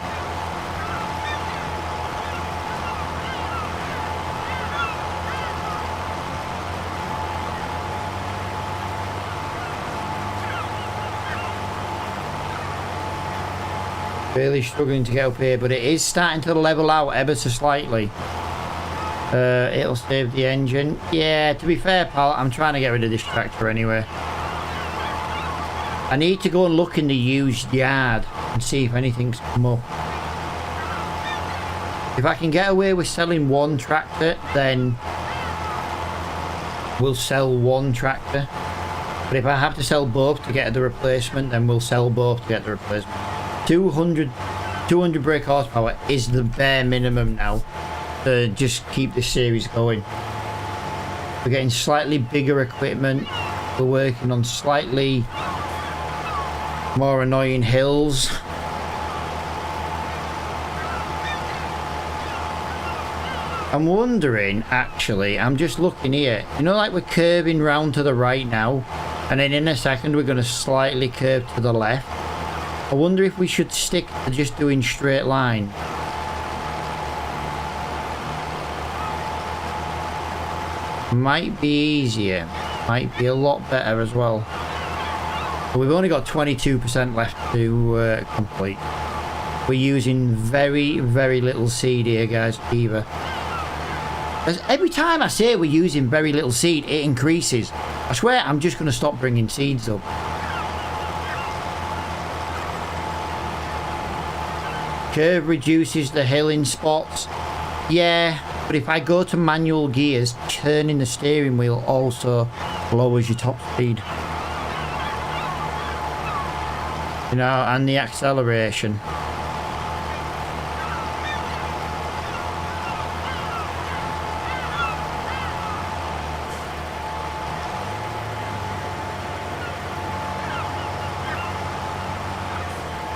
Speaker 1: Really struggling to get up here, but it is starting to level out ever so slightly. It'll save the engine. Yeah, to be fair, pal, I'm trying to get rid of this tractor anyway. I need to go and look in the used yard and see if anything's come up. If I can get away with selling one tractor, then we'll sell one tractor. But if I have to sell both to get the replacement, then we'll sell both to get the replacement. 200 brake horsepower is the bare minimum now to just keep this series going. We're getting slightly bigger equipment. We're working on slightly more annoying hills. I'm wondering, actually, I'm just looking here, you know, like we're curving round to the right now, and then in a second we're going to slightly curve to the left. I wonder if we should stick to just doing straight line. Might be easier. Might be a lot better as well. But we've only got 22% left to complete. We're using very, very little seed here, guys, either. As every time I say we're using very little seed, it increases. I swear I'm just going to stop bringing seeds up. Curve reduces the hill in spots. Yeah, but if I go to manual gears, turning the steering wheel also lowers your top speed. You know, and the acceleration.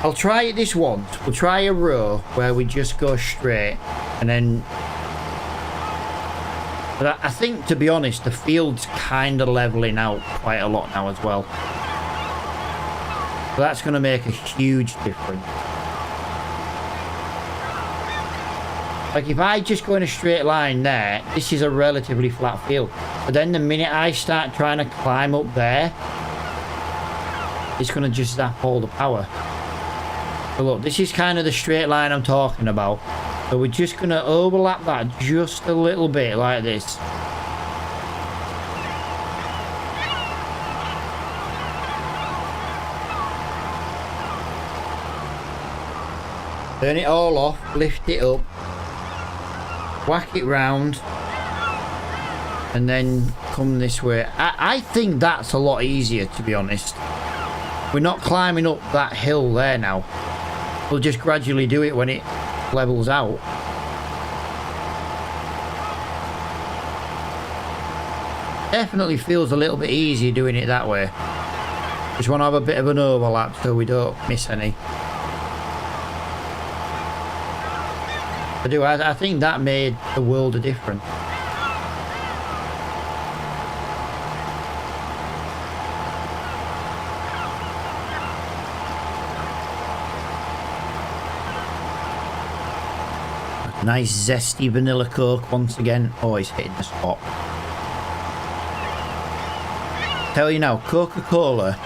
Speaker 1: I'll try it this once. We'll try a row where we just go straight and then... But I think, to be honest, the field's kind of leveling out quite a lot now as well. So that's going to make a huge difference. Like if I just go in a straight line there, this is a relatively flat field. But then the minute I start trying to climb up there, it's going to just zap all the power. So look, this is kind of the straight line I'm talking about. So we're just going to overlap that just a little bit like this. Turn it all off, lift it up, whack it round, and then come this way. I think that's a lot easier, to be honest. We're not climbing up that hill there now. We'll just gradually do it when it levels out. Definitely feels a little bit easier doing it that way. Just want to have a bit of an overlap so we don't miss any. I think that made the world a difference. Nice zesty vanilla Coke once again. Always hitting the spot. Tell you now, Coca-Cola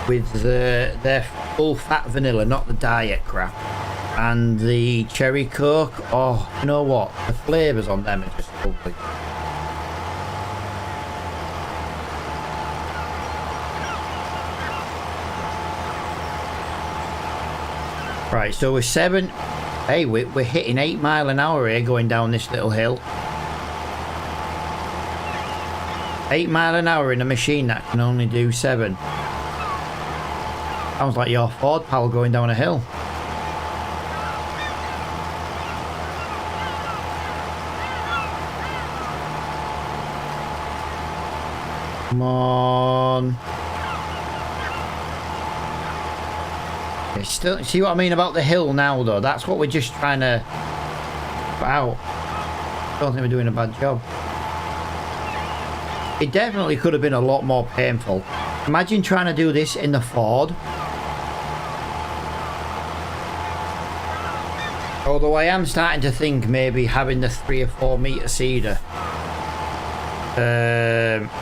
Speaker 1: with their full fat vanilla, not the diet crap, and the cherry Coke. Oh, you know what? The flavours on them are just lovely. Right, so we're 7. Hey, we're hitting 8 miles an hour here going down this little hill. 8 miles an hour in a machine that can only do 7. Sounds like your Ford pal going down a hill. Come on. Okay, still, see what I mean about the hill now, though? That's what we're just trying to put out. Don't think we're doing a bad job. It definitely could have been a lot more painful. Imagine trying to do this in the Ford. Although I am starting to think maybe having the 3 or 4 meter seeder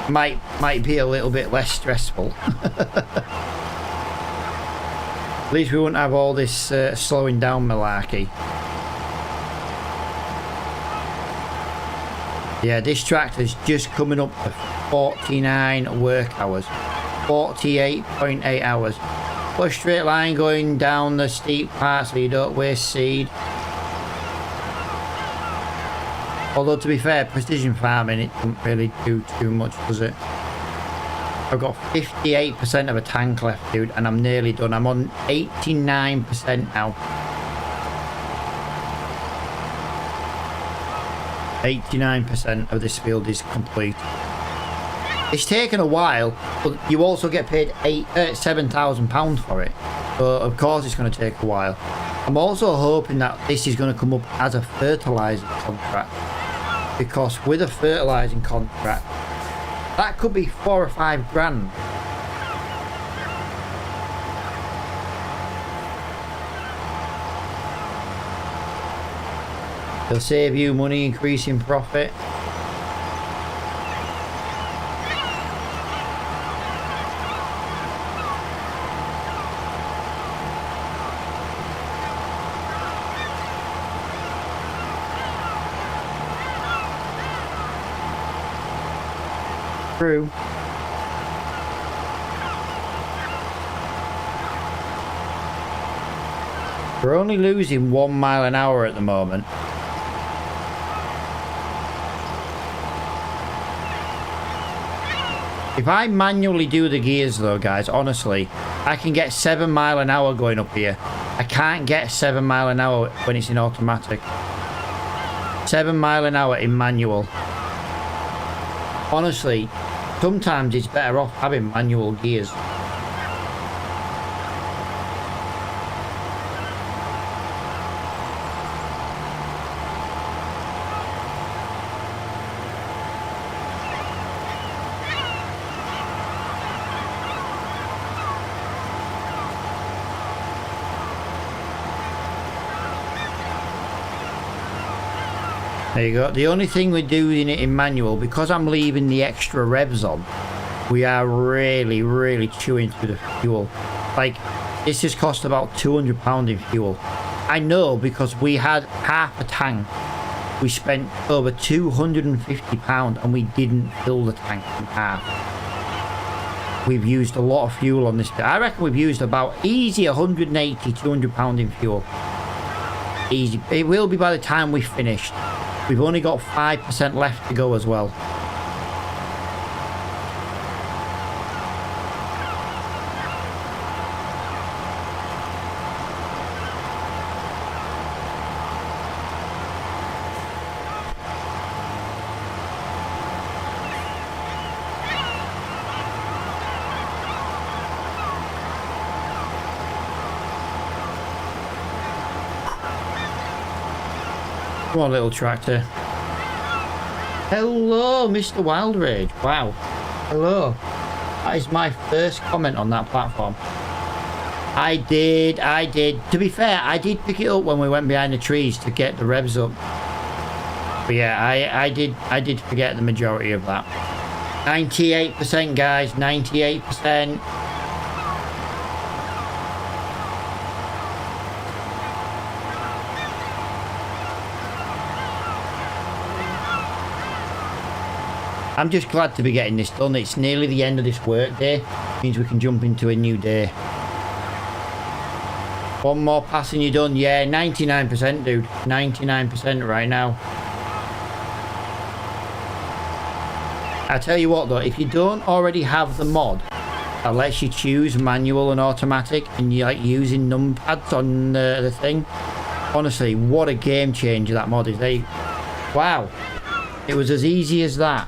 Speaker 1: might be a little bit less stressful. At least we wouldn't have all this slowing down malarkey. Yeah, this tractor's just coming up to 49 work hours. 48.8 hours. Put a straight line going down the steep part so you don't waste seed. Although to be fair, precision farming, it doesn't really do too much, does it? I've got 58% of a tank left, dude, and I'm nearly done. I'm on 89% now. 89% of this field is complete. It's taken a while, but you also get paid £7,000 for it. So of course it's going to take a while. I'm also hoping that this is going to come up as a fertilising contract, because with a fertilising contract, that could be 4 or 5 grand. They'll save you money, increasing profit. True. We're only losing 1 mile an hour at the moment. If I manually do the gears though, guys, honestly, I can get 7 mile an hour going up here. I can't get 7 mile an hour when it's in automatic. 7 mile an hour in manual. Honestly, sometimes it's better off having manual gears. There you go. The only thing we're doing it in manual, because I'm leaving the extra revs on, we are really chewing through the fuel. Like, this has cost about £200 in fuel. I know, because we had half a tank. We spent over £250 and we didn't fill the tank in half. We've used a lot of fuel on this. I reckon we've used about easy £180–200 in fuel. Easy. It will be by the time we've finished. We've only got 5% left to go as well. Come on, little tractor. Hello, Mr. Wild Rage. Wow. Hello. That is my first comment on that platform. I did. To be fair, I did pick it up when we went behind the trees to get the revs up. But yeah, I did forget the majority of that. 98%, guys. 98%. I'm just glad to be getting this done. It's nearly the end of this work day. Means we can jump into a new day. One more pass and you're done. Yeah, 99%, dude. 99% right now. I tell you what though, if you don't already have the mod that lets you choose manual and automatic, and you like using numpads on the thing, honestly, what a game changer that mod is. Wow. It was as easy as that.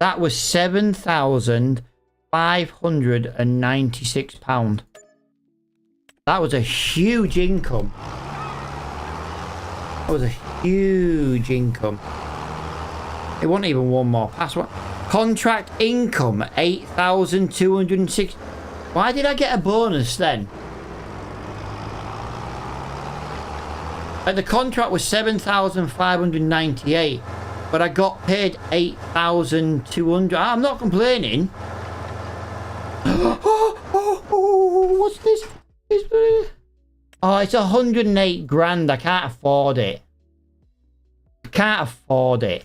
Speaker 1: That was £7,596. That was a huge income. That was a huge income. It wasn't even one more pass. What? Contract income 8,206. Why did I get a bonus then? Like the contract was 7,598, but I got paid 8,200. I'm not complaining. What's this? Oh, it's 108 grand. I can't afford it. I can't afford it.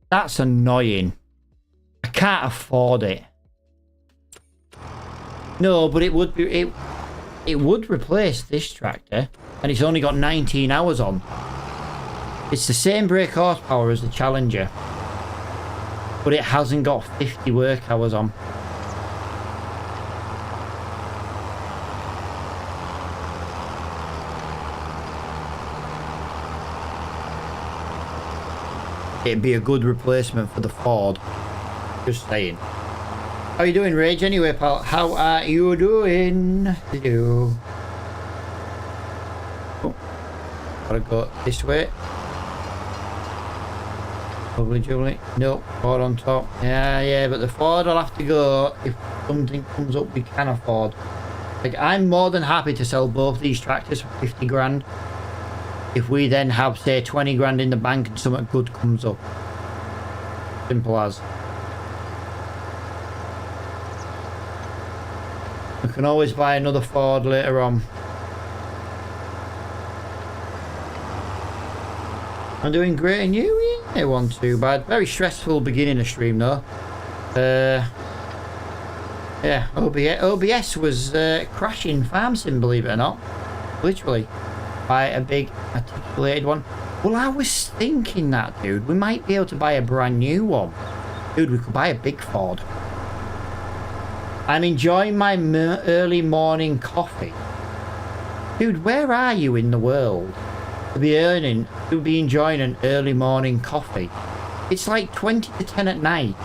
Speaker 1: That's annoying. I can't afford it. No, but it would be it would replace this tractor, and it's only got 19 hours on. It's the same brake horsepower as the Challenger, but it hasn't got 50 work hours on. It'd be a good replacement for the Ford. Just saying. How you doing, Rage? Anyway, pal, how are you doing? Hello. Oh, gotta go this way. Lovely jubbly. Nope, Ford on top. Yeah, but the Ford will have to go if something comes up we can afford. Like, I'm more than happy to sell both these tractors for 50 grand. If we then have, say, 20 grand in the bank and something good comes up. Simple as. We can always buy another Ford later on. I'm doing great and you? Yeah, wasn't too bad. Very stressful beginning of stream though. Yeah, OBS was crashing farm sim, believe it or not. Literally. Buy a big articulated one. Well, I was thinking that, dude. We might be able to buy a brand new one. Dude, we could buy a big Ford. I'm enjoying my early morning coffee. Dude, where are you in the world to be enjoying an early morning coffee? It's like 20 to 10 at night.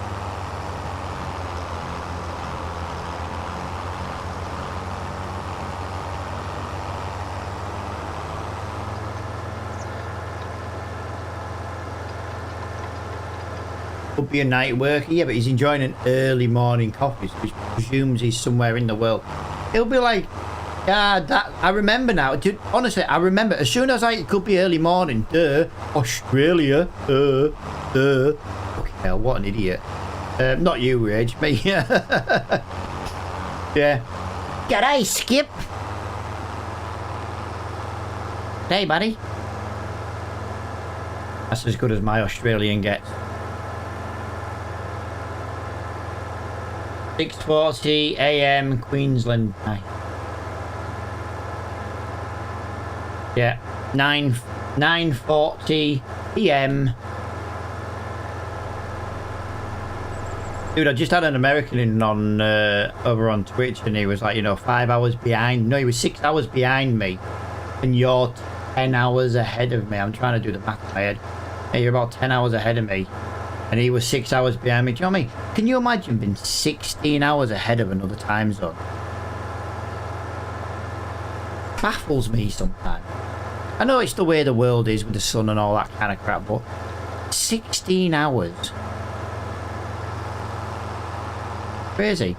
Speaker 1: Could be a night worker, yeah, but he's enjoying an early morning coffee, which presumes he's somewhere in the world. It'll be like, yeah, that I remember now. Dude, honestly, I remember as soon as it could be early morning. Australia. Okay, hell, what an idiot. Not you, Rage, me. Yeah. G'day, Skip. Hey, buddy. That's as good as my Australian gets. 6:40 AM Queensland time. Yeah, 9:40 PM. Dude, I just had an American in on over on Twitch, and he was like, 5 hours behind. No, he was 6 hours behind me, and you're 10 hours ahead of me. I'm trying to do the math in my head. Hey, you're about 10 hours ahead of me. And he was 6 hours behind me. Do you know what I mean? Can you imagine being 16 hours ahead of another time zone? Baffles me sometimes. I know it's the way the world is with the sun and all that kind of crap, but 16 hours. Crazy.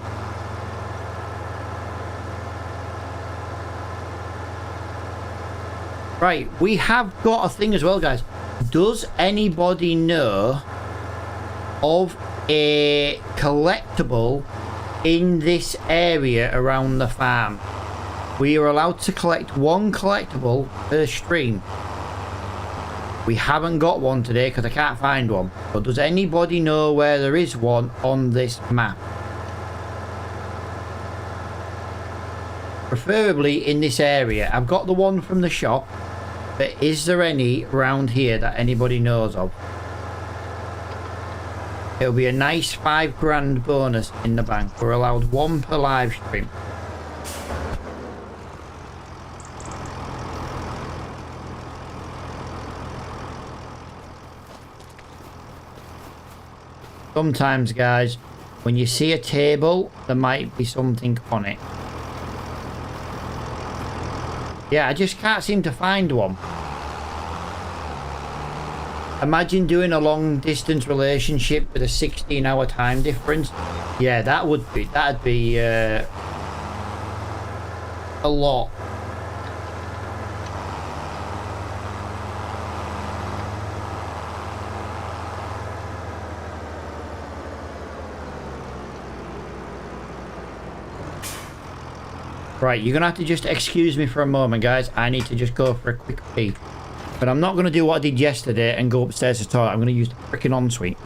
Speaker 1: Right, we have got a thing as well, guys. Does anybody know of a collectible in this area around the farm? We are allowed to collect one collectible per stream. We haven't got one today because I can't find one. But does anybody know where there is one on this map? Preferably in this area. I've got the one from the shop, but is there any around here that anybody knows of? It'll be a nice 5 grand bonus in the bank. We're allowed one per live stream. Sometimes, guys, when you see a table, there might be something on it. Yeah, I just can't seem to find one. Imagine doing a long distance relationship with a 16-hour time difference. Yeah, that'd be a lot. Right, you're gonna have to just excuse me for a moment, guys. I need to just go for a quick pee. But I'm not going to do what I did yesterday and go upstairs to the toilet. I'm going to use the freaking ensuite.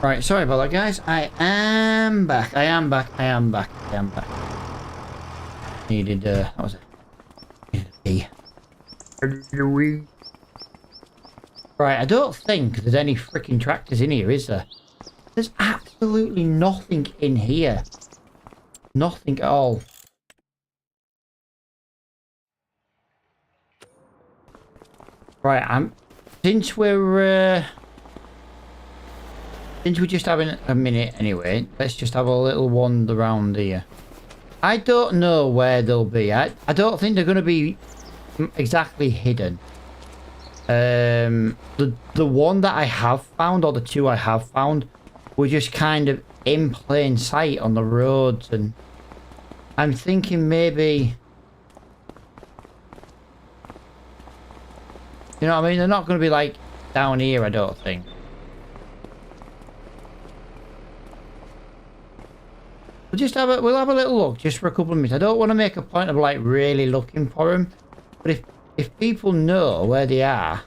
Speaker 1: Right, sorry about that, guys. I am back. Needed, that was it. Needed a pee. Right, I don't think there's any freaking tractors in here, is there? There's absolutely nothing in here. Nothing at all. Right, since we're just having a minute anyway, let's just have a little wander around here. I don't know where they'll be. I don't think they're going to be exactly hidden. The one that I have found, or the two I have found, were just kind of in plain sight on the roads, and I'm thinking maybe, you know what I mean? They're not going to be like down here, I don't think. We'll have a little look just for a couple of minutes. I don't want to make a point of like really looking for them, but if people know where they are,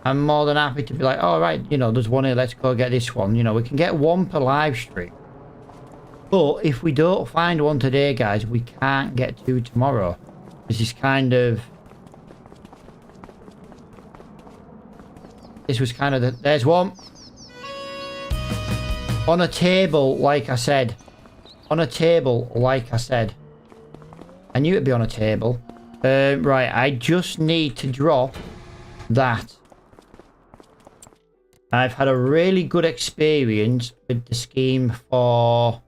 Speaker 1: I'm more than happy to be like, all right, you know, there's one here, let's go get this one. You know, we can get one per live stream. But if we don't find one today, guys, we can't get two tomorrow. This is kind of... This was kind of the... There's one. On a table, like I said. On a table, like I said. I knew it'd be on a table. Right, I just need to drop that. I've had a really good experience with the scheme for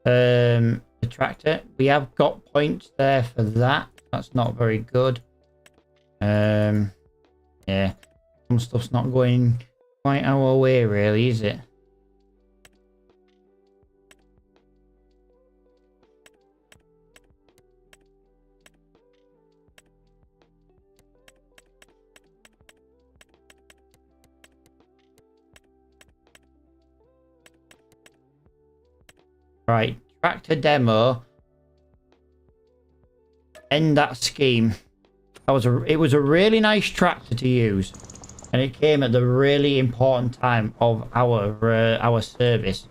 Speaker 1: The tractor. We have got points there for that. That's not very good. Yeah. Some stuff's not going quite our way, really, is it? Right. Tractor demo. End that scheme. It was a really nice tractor to use, and it came at the really important time of our service.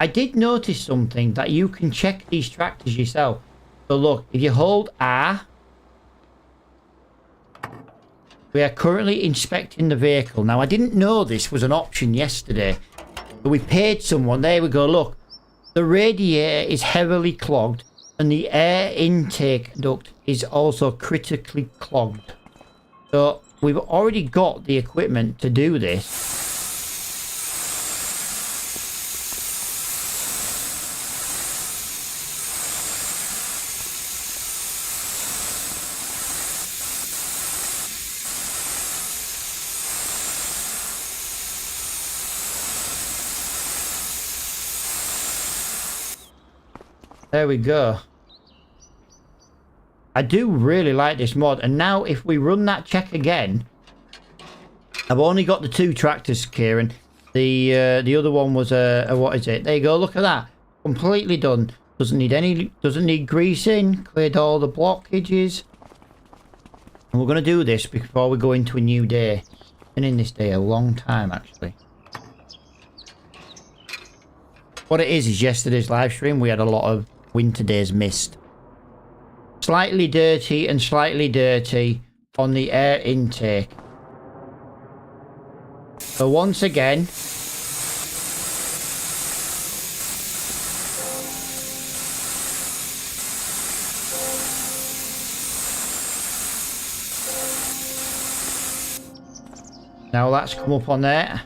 Speaker 1: I did notice something, that you can check these tractors yourself. So look, if you hold R, we are currently inspecting the vehicle. Now I didn't know this was an option yesterday, but we paid someone. There we go. Look, the radiator is heavily clogged, and the air intake duct is also critically clogged. So we've already got the equipment to do this. There we go. I do really like this mod. And now if we run that check again, I've only got the 2 tractors, Kieran. The other one was what is it? There you go. Look at that. Completely done. Doesn't need greasing. Cleared all the blockages. And we're going to do this before we go into a new day. Been in this day a long time, actually. What it is yesterday's live stream, we had a lot of winter days missed. Slightly dirty and slightly dirty on the air intake. So once again, now that's come up on there.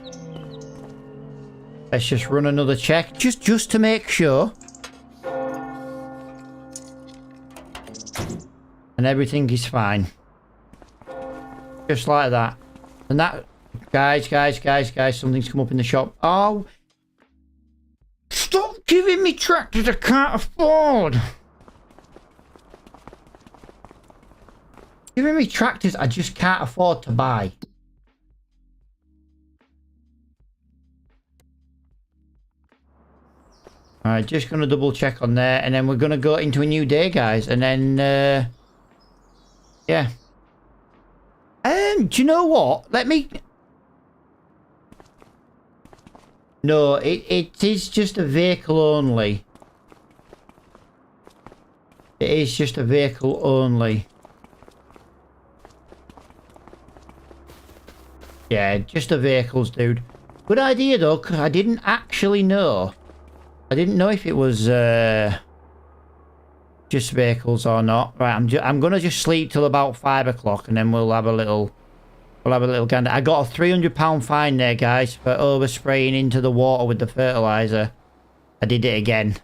Speaker 1: Let's just run another check, just to make sure. And everything is fine. Just like that. And that... Guys, something's come up in the shop. Oh! Stop giving me tractors I can't afford! Giving me tractors I just can't afford to buy. Alright, just gonna double check on there, and then we're gonna go into a new day, guys, and then yeah. Do you know what? Let me... No, it is just a vehicle only. It is just a vehicle only. Yeah, just the vehicles, dude. Good idea, though, because I didn't actually know. I didn't know if it was just vehicles or not. Right, I'm gonna just sleep till about 5 o'clock, and then we'll have a little gander. I got a £300 fine there, guys, for overspraying into the water with the fertilizer. I did it again.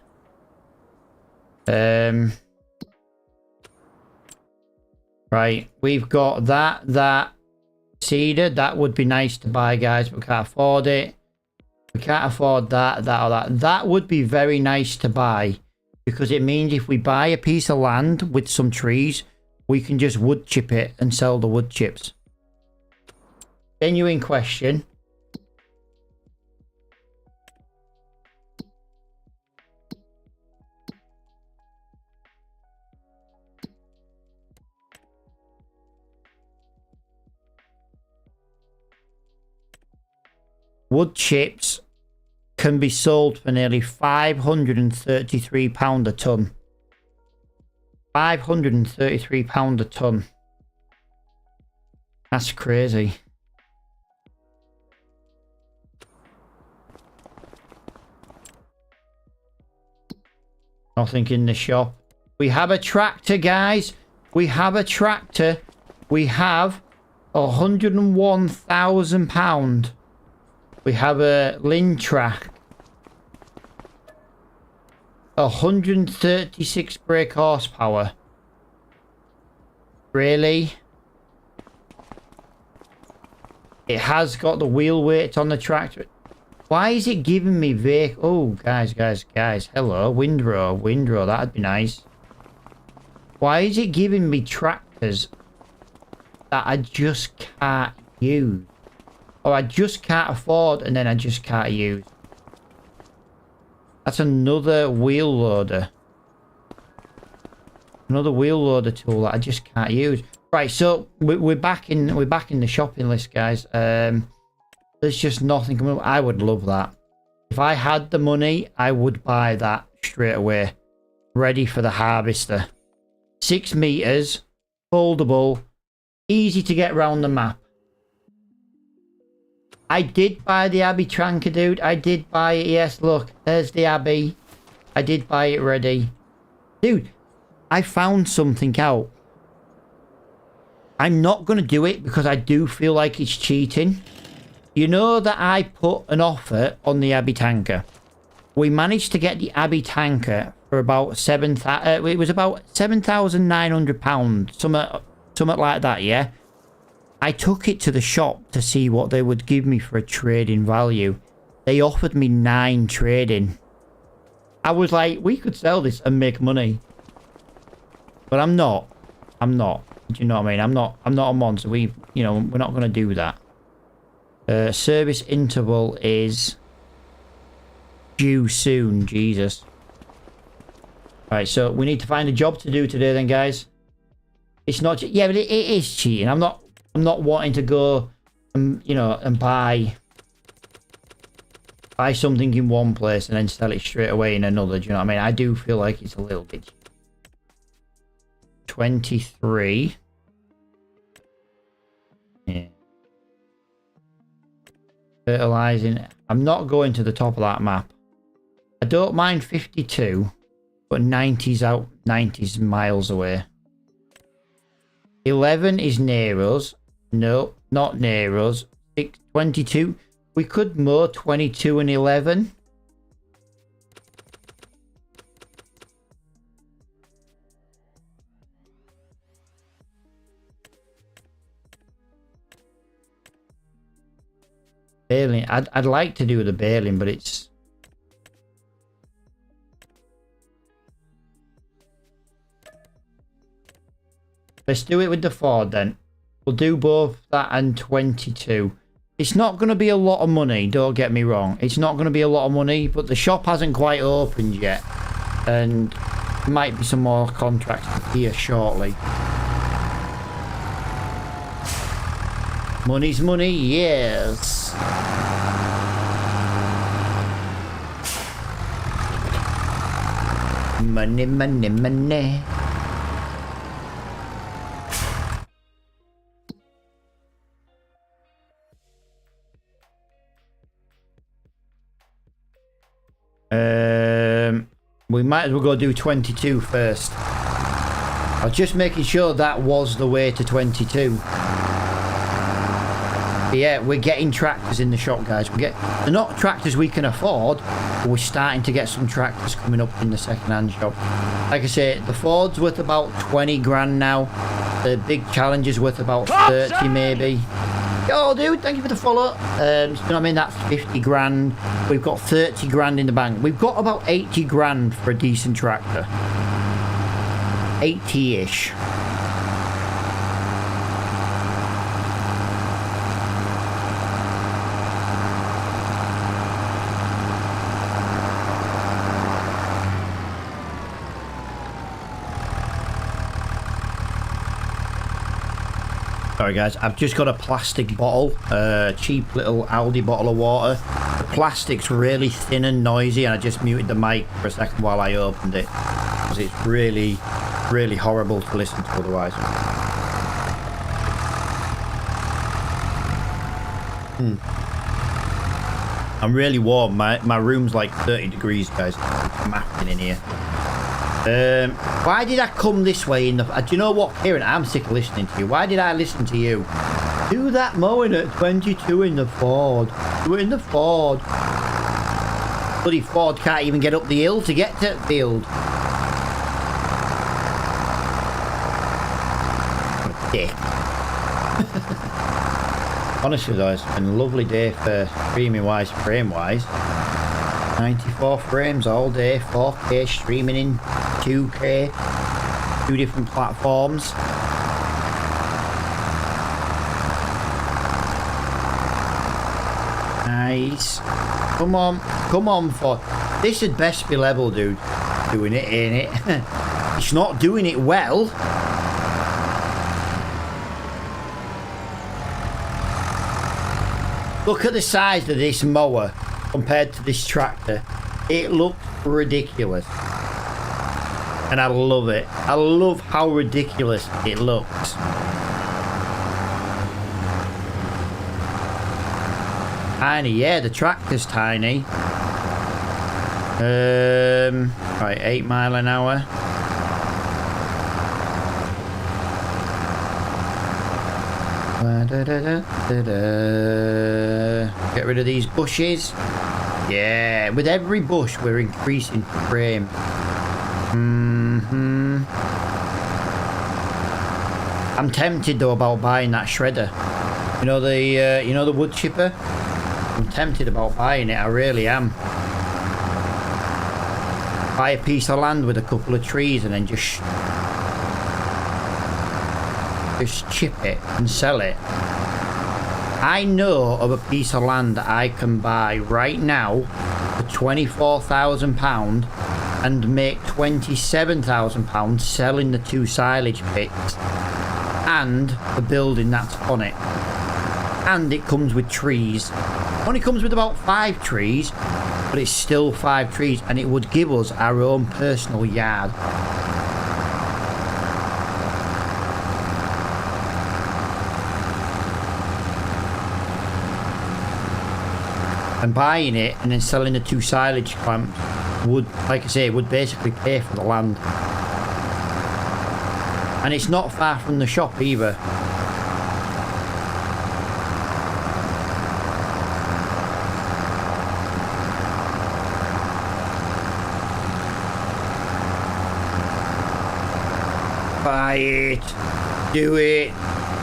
Speaker 1: Right, we've got that cedar. That would be nice to buy, guys, but we can't afford it. We can't afford that, or that. That would be very nice to buy, because it means if we buy a piece of land with some trees, we can just wood chip it and sell the wood chips. Genuine question. Wood chips can be sold for nearly £533 a ton. £533 a ton. That's crazy. Nothing in the shop. We have a tractor, guys. We have a tractor. We have £101,000. We have a Lintrack. 136 brake horsepower. Really? It has got the wheel weight on the tractor. Why is it giving me vehicle? Oh, guys. Hello, windrow. That'd be nice. Why is it giving me tractors that I just can't use? Or I just can't afford and then I just can't use? That's another wheel loader. Another wheel loader tool that I just can't use. Right, so we're back in the shopping list, guys. There's just nothing coming up. I would love that. If I had the money, I would buy that straight away. Ready for the harvester. 6 meters, foldable, easy to get around the map. I did buy the Abbey Tranker, dude. I did buy it. Yes, look, there's the Abbey. I did buy it ready. Dude, I found something out. I'm not going to do it because I do feel like it's cheating. You know that I put an offer on the Abbey Tanker. We managed to get the Abbey Tanker for about it was about £7,900, something like that, yeah? I took it to the shop to see what they would give me for a trading value. They offered me 9 trading. I was like, we could sell this and make money. But I'm not. Do you know what I mean? I'm not a monster. We're not going to do that. Service interval is due soon. Jesus. Right, so we need to find a job to do today then, guys. It's not... Yeah, but it is cheating. I'm not wanting to go and buy something in one place and then sell it straight away in another. Do you know what I mean? I do feel like it's a little bit... 23. Yeah. Fertilizing. I'm not going to the top of that map. I don't mind 52, but 90's out. 90's miles away. 11 is near us. No, not near us. 22. We could mow 22 and 11. Baling. I'd like to do the baling, but it's... Let's do it with the Ford then. We'll do both that and 22. It's not going to be a lot of money, don't get me wrong. It's not going to be a lot of money, but the shop hasn't quite opened yet. And there might be some more contracts here shortly. Money's money, yes. Money, money, money. We might as well go do 22 first. I was just making sure that was the way to 22. But yeah, we're getting tractors in the shop, guys. They're not tractors we can afford, but we're starting to get some tractors coming up in the second-hand shop. Like I say, the Ford's worth about 20 grand now. The big Challenger's worth about 30 maybe. Yo, dude, thank you for the follow. You know what I mean? That's 50 grand. We've got 30 grand in the bank. We've got about 80 grand for a decent tractor. 80-ish. Sorry guys, I've just got a plastic bottle, cheap little Aldi bottle of water. The plastic's really thin and noisy, and I just muted the mic for a second while I opened it, because it's really, really horrible to listen to otherwise. I'm really warm. My room's like 30 degrees, guys. I'm mapping in here. Why did I come this way in the... do you know what, Kieran? I'm sick of listening to you. Why did I listen to you? Do that mowing at 22 in the Ford. Do it in the Ford. Bloody Ford can't even get up the hill to get to the field. What a dick. Honestly though, it's been a lovely day for streaming wise, frame wise. 94 frames all day, 4K streaming in 2K, 2 different platforms. Nice. Come on, Ford. This would best be level, dude. Doing it, ain't it? It's not doing it well. Look at the size of this mower compared to this tractor. It looks ridiculous. And I love it. I love how ridiculous it looks. Tiny, yeah, the tractor's tiny. Right, 8 mile an hour. Get rid of these bushes. Yeah, with every bush we're increasing frame. I'm tempted though about buying that shredder. You know the wood chipper? I'm tempted about buying it, I really am. Buy a piece of land with a couple of trees and then just chip it and sell it. I know of a piece of land that I can buy right now for £24,000 and make £27,000 selling the 2 silage pits and the building that's on it. And it comes with trees. Only comes with about 5 trees, but it's still 5 trees, and it would give us our own personal yard. And buying it and then selling the 2 silage clamps would, like I say, would basically pay for the land. And it's not far from the shop either. Buy it. Do it.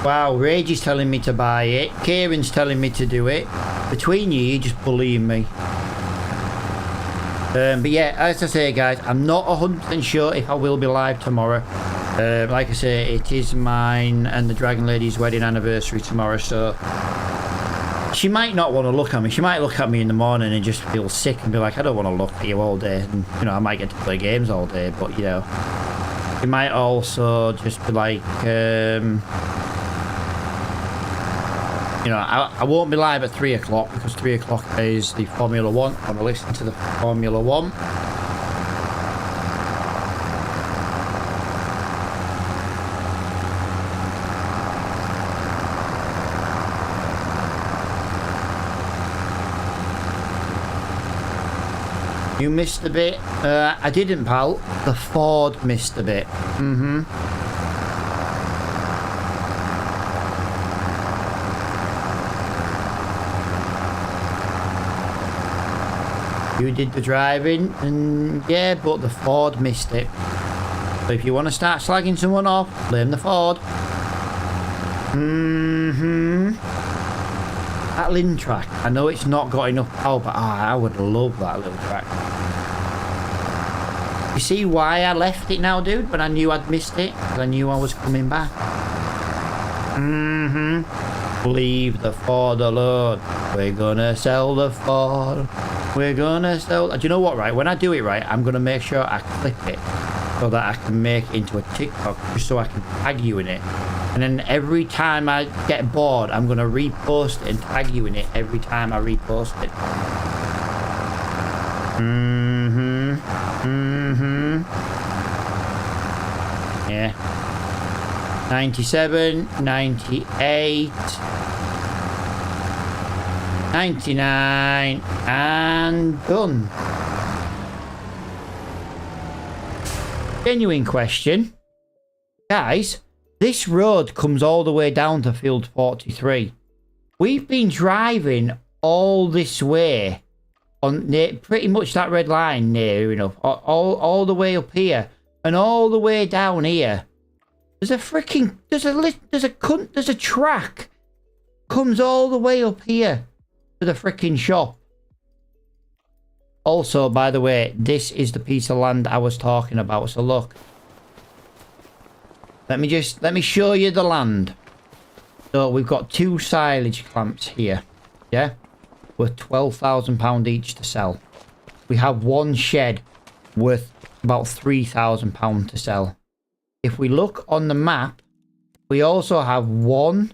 Speaker 1: Wow, Rage is telling me to buy it. Kieran's telling me to do it. Between you just believe me. But yeah, as I say guys, I'm not 100% sure if I will be live tomorrow. Like I say, it is mine and the Dragon Lady's wedding anniversary tomorrow, so she might not want to look at me. She might look at me in the morning and just feel sick and be like, I don't want to look at you all day. And, you know, I might get to play games all day, but, you know, she might also just be like, you know, I won't be live at 3 o'clock because 3 o'clock is the Formula 1. I'm going to listen to the Formula 1. You missed a bit. I didn't, pal. The Ford missed a bit. You did the driving, and yeah, but the Ford missed it. So if you want to start slagging someone off, blame the Ford. That Lynn track, I know it's not got enough power, but I would love that little track. You see why I left it now, dude, when I knew I'd missed it? Because I knew I was coming back. Leave the Ford alone. We're gonna sell the Ford. We're gonna sell... Do you know what, right? When I do it right, I'm gonna make sure I clip it so that I can make it into a TikTok just so I can tag you in it. And then every time I get bored, I'm gonna repost it and tag you in it every time I repost it. Yeah. 97, 98, 99, and done. Genuine question. Guys, this road comes all the way down to field 43. We've been driving all this way on near, pretty much that red line near enough. All the way up here and all the way down here. There's a freaking there's a track comes all the way up here to the freaking shop. Also, by the way, this is the piece of land I was talking about. So look. Let me show you the land. So we've got 2 silage clamps here. Yeah? Worth £12,000 each to sell. We have 1 shed worth about £3,000 to sell. If we look on the map, we also have 1,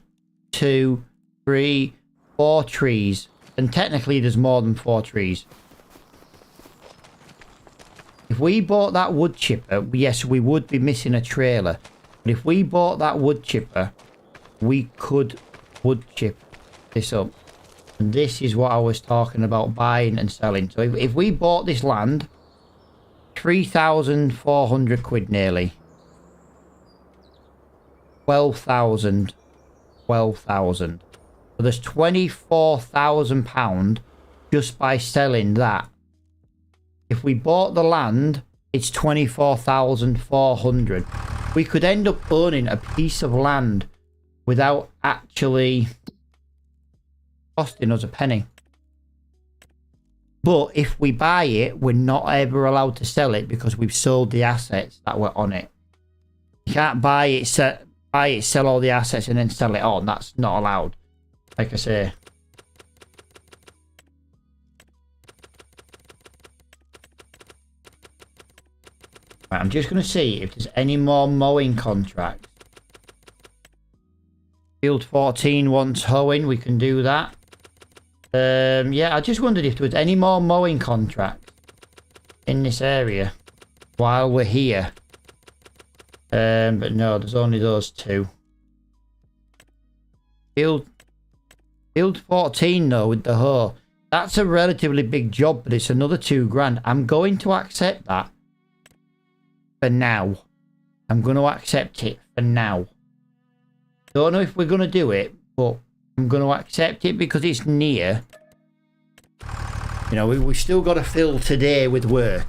Speaker 1: 2, 3, 4 trees. And technically there's more than 4 trees. If we bought that wood chipper, yes, we would be missing a trailer. But if we bought that wood chipper, we could wood chip this up. And this is what I was talking about buying and selling. So if we bought this land, 3,400 quid nearly. 12,000. 12,000. So there's £24,000 just by selling that. If we bought the land, it's 24,400. We could end up owning a piece of land without actually costing us a penny. But if we buy it, we're not ever allowed to sell it because we've sold the assets that were on it. You can't buy it, sell all the assets and then sell it on. That's not allowed. Like I say. Right, I'm just going to see if there's any more mowing contracts. Field 14 wants hoeing. We can do that. Yeah, I just wondered if there was any more mowing contracts in this area while we're here. But no, there's only those 2. Field 14 though with the hoe. That's a relatively big job, but it's another 2 grand. I'm going to accept that. For now. I'm going to accept it for now. Don't know if we're going to do it, but I'm going to accept it because it's near. You know, we still got to fill today with work.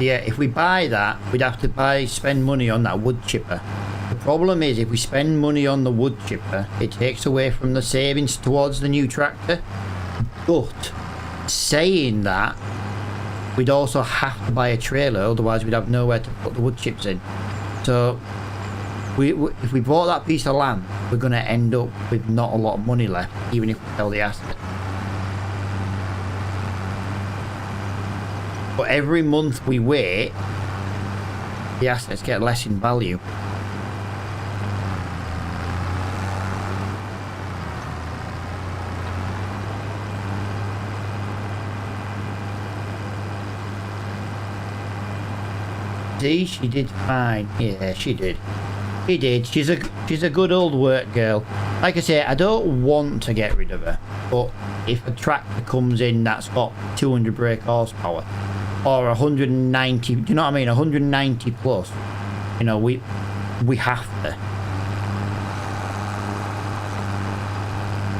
Speaker 1: Yeah, if we buy that, we'd have to spend money on that wood chipper. The problem is, if we spend money on the wood chipper, it takes away from the savings towards the new tractor. But, saying that, we'd also have to buy a trailer, otherwise we'd have nowhere to put the wood chips in. So, if we bought that piece of land, we're going to end up with not a lot of money left, even if we sell the asset. But every month we wait, the assets get less in value. See, she did fine. Yeah, she did. She did. She's a good old work girl. Like I say, I don't want to get rid of her. But if a tractor comes in that's got 200 brake horsepower, or 190, do you know what I mean? 190 plus. You know, we have to.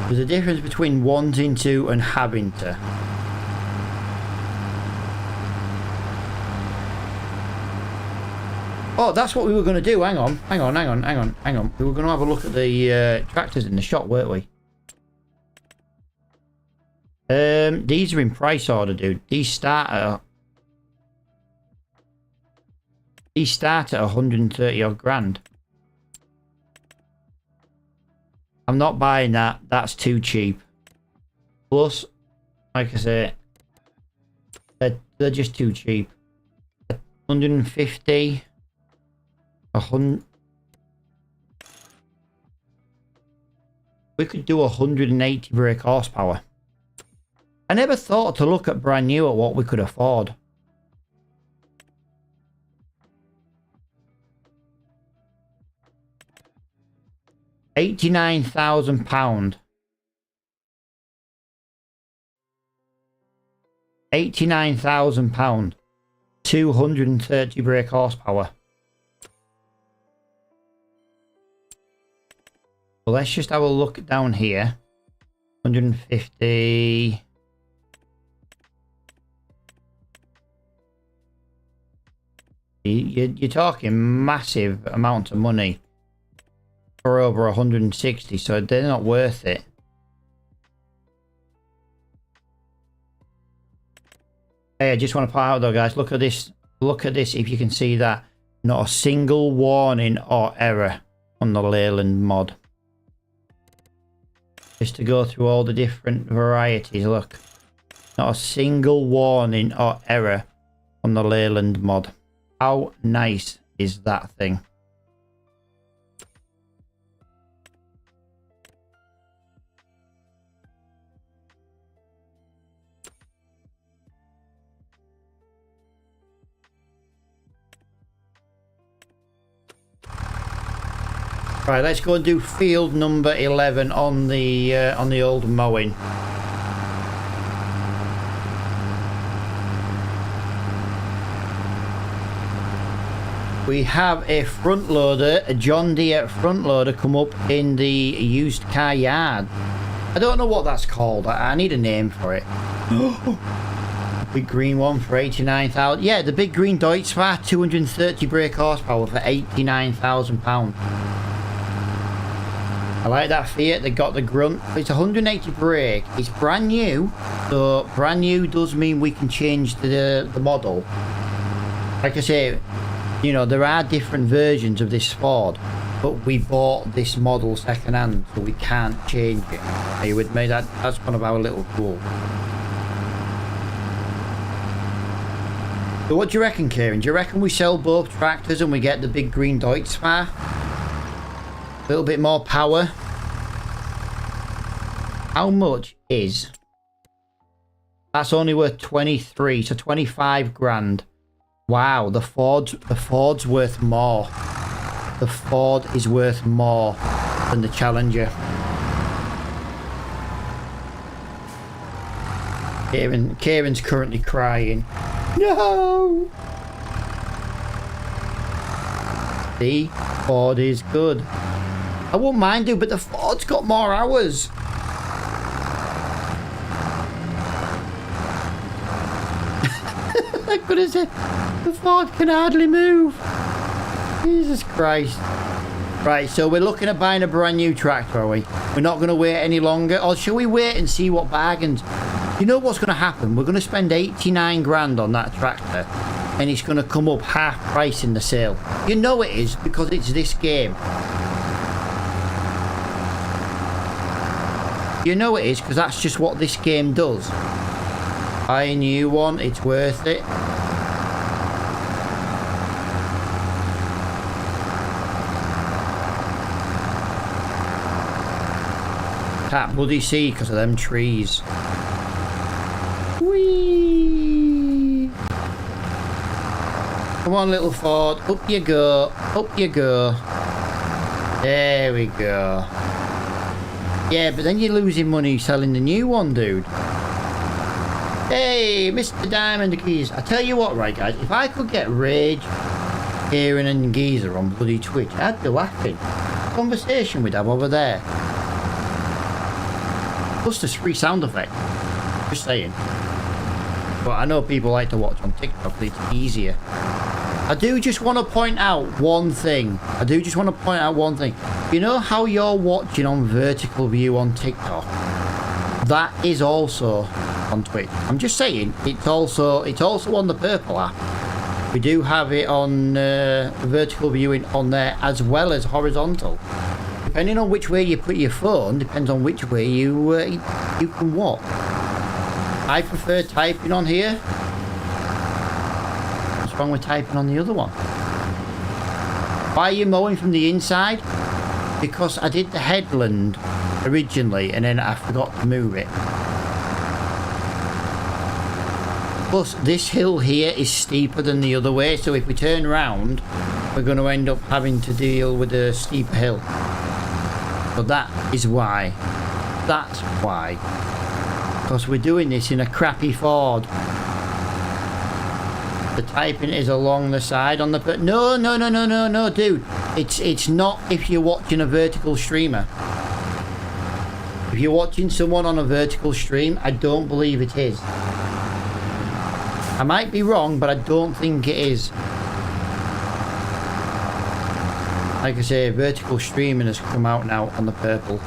Speaker 1: There's a difference between wanting to and having to. Oh, that's what we were going to do. Hang on. We were going to have a look at the tractors in the shop, weren't we? These are in price order, dude. These start at 130 odd grand. I'm not buying that. That's too cheap. Plus, like I say, they're just too cheap. 150, 100. We could do 180 brake horsepower. I never thought to look at brand new at what we could afford. £89,000 £89,000. 230 brake horsepower. Well, let's just have a look down here. 150. You're talking massive amount of money for over 160, so they're not worth it. Hey, I just want to point out though, guys, look at this. Look at this, if you can see that. Not a single warning or error on the Leyland mod. Just to go through all the different varieties, look. Not a single warning or error on the Leyland mod. How nice is that thing? Right, let's go and do field number 11 on the old mowing. We have a front loader, a John Deere front loader, come up in the used car yard. I don't know what that's called. I need a name for it. Big green one for 89,000. Yeah, the big green Deutz-Fahr, 230 brake horsepower for £89,000. I like that Fiat. They got the grunt. It's 180 brake. It's brand new. So brand new does mean we can change the model. Like I say, you know, there are different versions of this Ford, but we bought this model second hand, so we can't change it. Are you with me? That's one of our little rules. So what do you reckon, Kieran? Do you reckon we sell both tractors and we get the big green Deutz-Fahr? A little bit more power. How much is... That's only worth 23, so 25 grand. Wow, the Ford's worth more. The Ford is worth more than the Challenger. Kieran's currently crying. No! The Ford is good. I won't mind you, but the Ford's got more hours. How good is it? The Ford can hardly move. Jesus Christ. Right, so we're looking at buying a brand new tractor, are we? We're not going to wait any longer. Or shall we wait and see what bargains? You know what's going to happen? We're going to spend 89 grand on that tractor, and it's going to come up half price in the sale. You know it is, because it's this game. You know it is, because that's just what this game does. Buy a new one, it's worth it. Can't bloody see because of them trees. Whee! Come on, little Ford, up you go, up you go. There we go. Yeah, but then you're losing money selling the new one, dude. Hey, Mr. Diamond Keys. I tell you what, right, guys, if I could get Rage, Kieran and Geezer on bloody Twitch, I'd be laughing. Conversation we'd have over there. Plus this free sound effect. Just saying. But I know people like to watch on TikTok, it's easier. I do just want to point out one thing. You know how you're watching on vertical view on TikTok? That is also on Twitch. I'm just saying, it's also on the Purple app. We do have it on vertical viewing on there as well as horizontal. Depending on which way you put your phone, depends on which way you can watch. I prefer typing on here. What's wrong with typing on the other one? Why are you mowing from the inside? Because I did the headland originally and then I forgot to move it. Plus this hill here is steeper than the other way, so if we turn round we're going to end up having to deal with a steeper hill. So that is why. That's why. Because we're doing this in a crappy Ford. The typing is along the side on the... No, dude. It's not if you're watching a vertical streamer. If you're watching someone on a vertical stream, I don't believe it is. I might be wrong, but I don't think it is. Like I say, vertical streaming has come out now on the purple.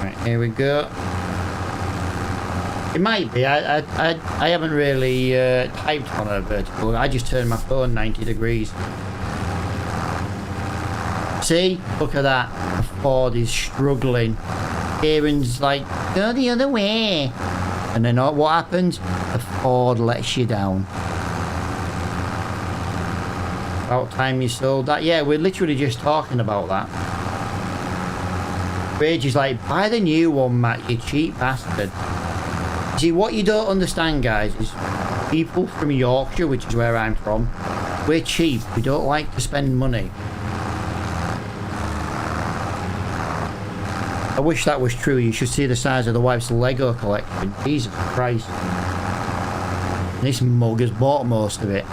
Speaker 1: Right, here we go. It might be. I haven't really typed on a vertical. I just turned my phone 90 degrees. See? Look at that. The Ford is struggling. Kieran's like, go the other way. And then what happens? The Ford lets you down. About time you sold that. Yeah, we're literally just talking about that. Rage is like, buy the new one, Matt, you cheap bastard. See, what you don't understand, guys, is people from Yorkshire, which is where I'm from, we're cheap. We don't like to spend money. I wish that was true. You should see the size of the wife's Lego collection. Jesus Christ. This mug has bought most of it.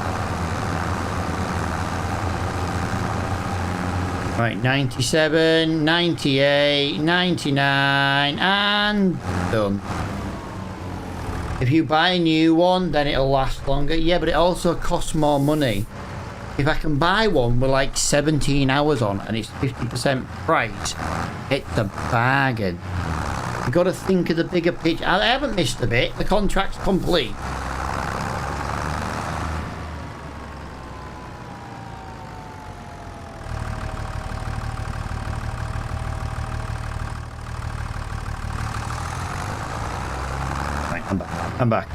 Speaker 1: Right, 97, 98, 99, and done. If you buy a new one, then it'll last longer. Yeah, but it also costs more money. If I can buy one with like 17 hours on and it's 50% price, it's a bargain. You've got to think of the bigger picture. I haven't missed a bit. The contract's complete. Right, I'm back. I'm back.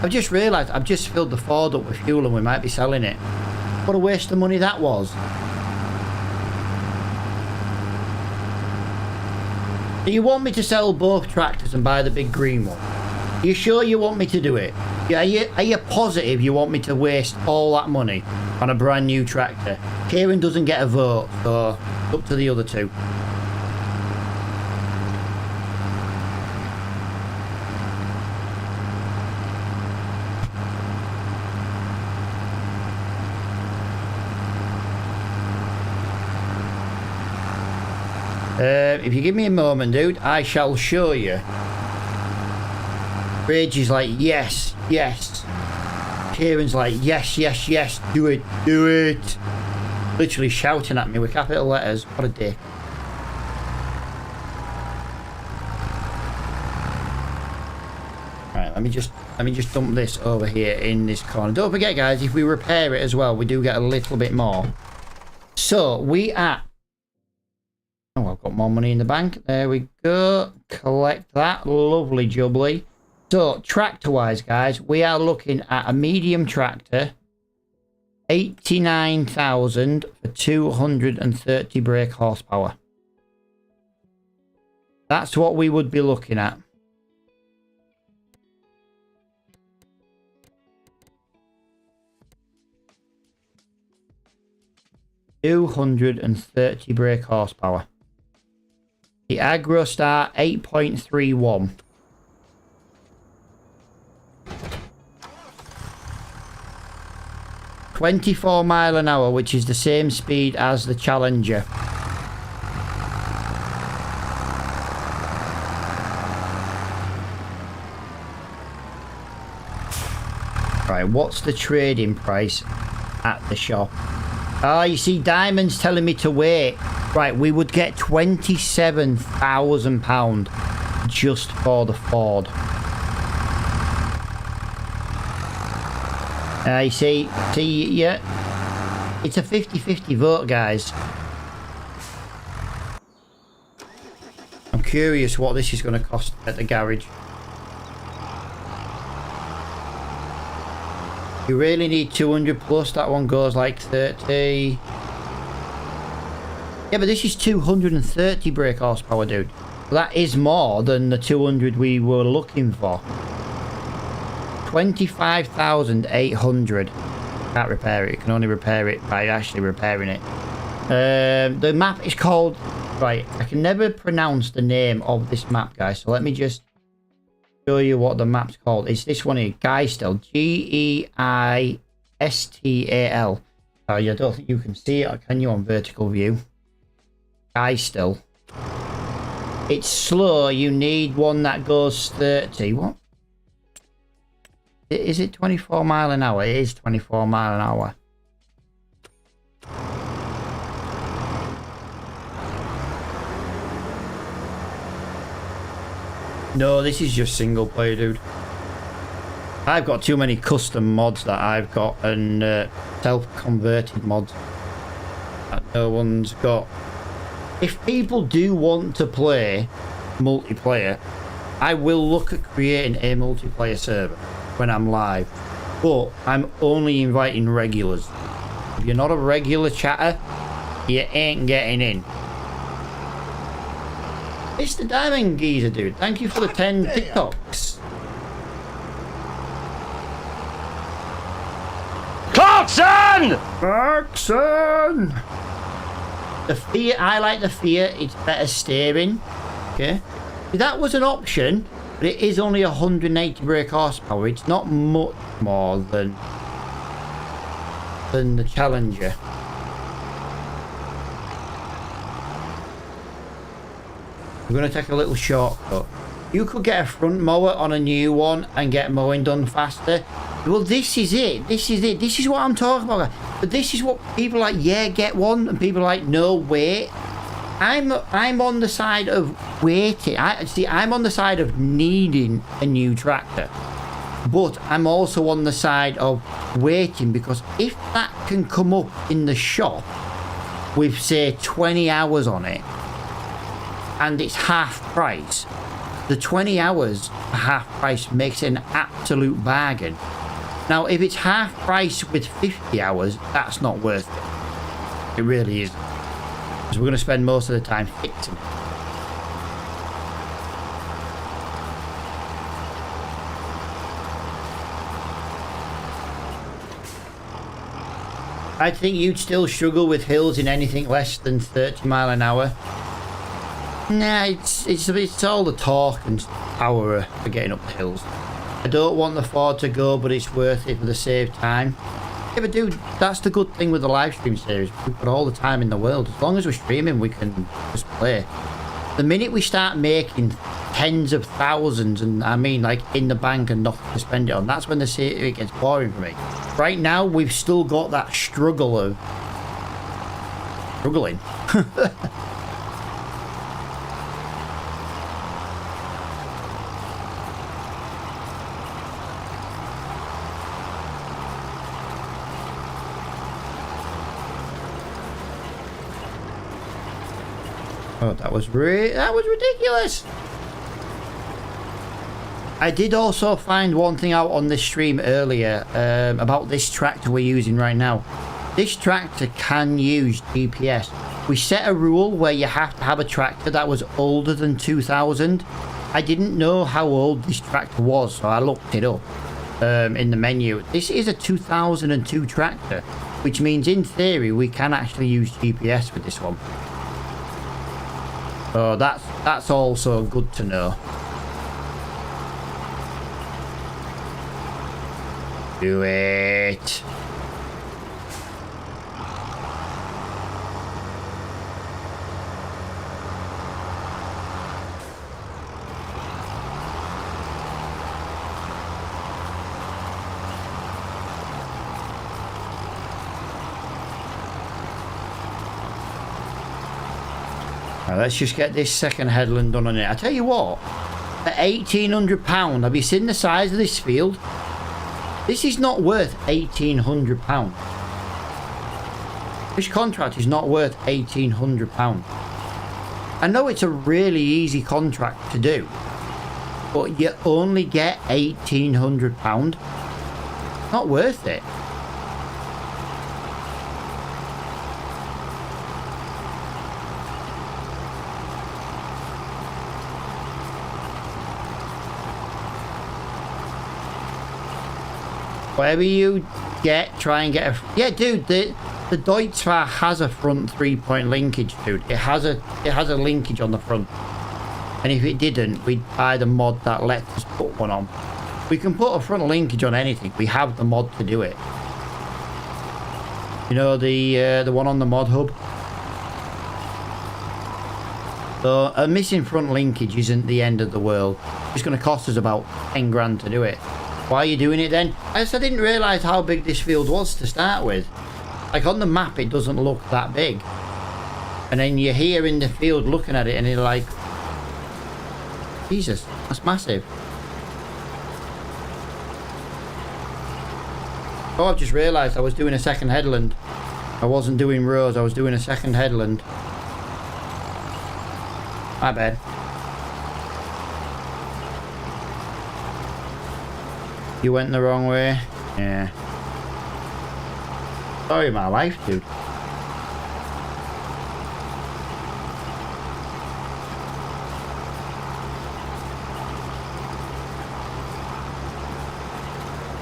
Speaker 1: I've just realised I've just filled the Ford up with fuel and we might be selling it. What a waste of money that was. Do you want me to sell both tractors and buy the big green one? Are you sure you want me to do it? Yeah, are you positive you want me to waste all that money on a brand new tractor? Kieran doesn't get a vote, so it's up to the other two. If you give me a moment, dude, I shall show you. Rage is like, yes, yes. Kieran's like, yes, yes, yes, do it, do it. Literally shouting at me with capital letters. What a dick. Right, let me just dump this over here in this corner. Don't forget, guys, if we repair it as well, we do get a little bit more. So we are... Oh, I've got more money in the bank. There we go. Collect that. Lovely jubbly. So, tractor-wise, guys, we are looking at a medium tractor. 89,000 for 230 brake horsepower. That's what we would be looking at. $230 brake horsepower. The AgroStar 8.31. $24 miles an hour, which is the same speed as the Challenger. Right, what's the trading price at the shop? Ah, you see, Diamond's telling me to wait. Right, we would get £27,000 just for the Ford. You see, yeah, it's a 50-50 vote, guys. I'm curious what this is going to cost at the garage. You really need 200 plus. That one goes like 30. Yeah, but this is 230 brake horsepower, dude. That is more than the 200 we were looking for. 25,800. Can't repair it. You can only repair it by actually repairing it. The map is called... Right, I can never pronounce the name of this map, guys. So let me just show you what the map's called. It's this one here, Geistal. Geistal. Oh, I don't think you can see it, can you, on vertical view? Geistal. It's slow. You need one that goes 30. What? Is it 24 mile an hour? It is 24 mile an hour. No, this is just single player, dude. I've got too many custom mods that I've got and self-converted mods that no one's got. If people do want to play multiplayer, I will look at creating a multiplayer server when I'm live, but I'm only inviting regulars. If you're not a regular chatter, you ain't getting in. It's the Diamond Geezer, dude. Thank you for the 10 TikToks.
Speaker 2: Clarkson!
Speaker 1: Clarkson! The Fiat, I like the Fiat. It's better steering. Okay. That was an option, but it is only 180 brake horsepower. It's not much more than the Challenger. We're going to take a little shortcut. You could get a front mower on a new one and get mowing done faster. Well, this is it. This is it. This is what I'm talking about. But this is what people are like, yeah, get one. And people are like, no, wait. I'm on the side of waiting. I'm on the side of needing a new tractor. But I'm also on the side of waiting, because if that can come up in the shop with, say, 20 hours on it, and it's half price, the 20 hours for half price makes it an absolute bargain. Now, if it's half price with 50 hours, that's not worth it. It really isn't. Because we're going to spend most of the time fixing it. I think you'd still struggle with hills in anything less than 30 mile an hour. Nah, it's all the torque and power for getting up the hills. I don't want the Ford to go, but it's worth it for the save time. Yeah, but dude, that's the good thing with the live stream series. We've got all the time in the world. As long as we're streaming, we can just play. The minute we start making tens of thousands, and I mean like in the bank and nothing to spend it on, that's when it gets boring for me. Right now, we've still got that struggle of struggling. Oh, that was ridiculous. I did also find one thing out on this stream earlier about this tractor we're using right now. This tractor can use GPS. We set a rule where you have to have a tractor that was older than 2000. I didn't know how old this tractor was, so I looked it up in the menu. This is a 2002 tractor, which means in theory we can actually use GPS with this one. So that's also good to know. Do it. Now let's just get this second headland done on it. I tell you what, at £1,800, have you seen the size of this field? This is not worth £1,800. This contract is not worth £1,800. I know it's a really easy contract to do, but you only get £1,800. Not worth it. Whatever you get, try and get a... Yeah, dude, the Deutz-Fahr has a front 3-point linkage, dude. It has a linkage on the front. And if it didn't, we'd buy the mod that lets us put one on. We can put a front linkage on anything. We have the mod to do it. You know, the one on the mod hub? So a missing front linkage isn't the end of the world. It's going to cost us about 10 grand to do it. Why are you doing it then? I didn't realise how big this field was to start with. Like on the map it doesn't look that big. And then you're here in the field looking at it and you're like, Jesus, that's massive. Oh, I've just realised I was doing a second headland. I wasn't doing rows, I was doing a second headland. My bad. You went the wrong way? Yeah. Sorry, my life, dude.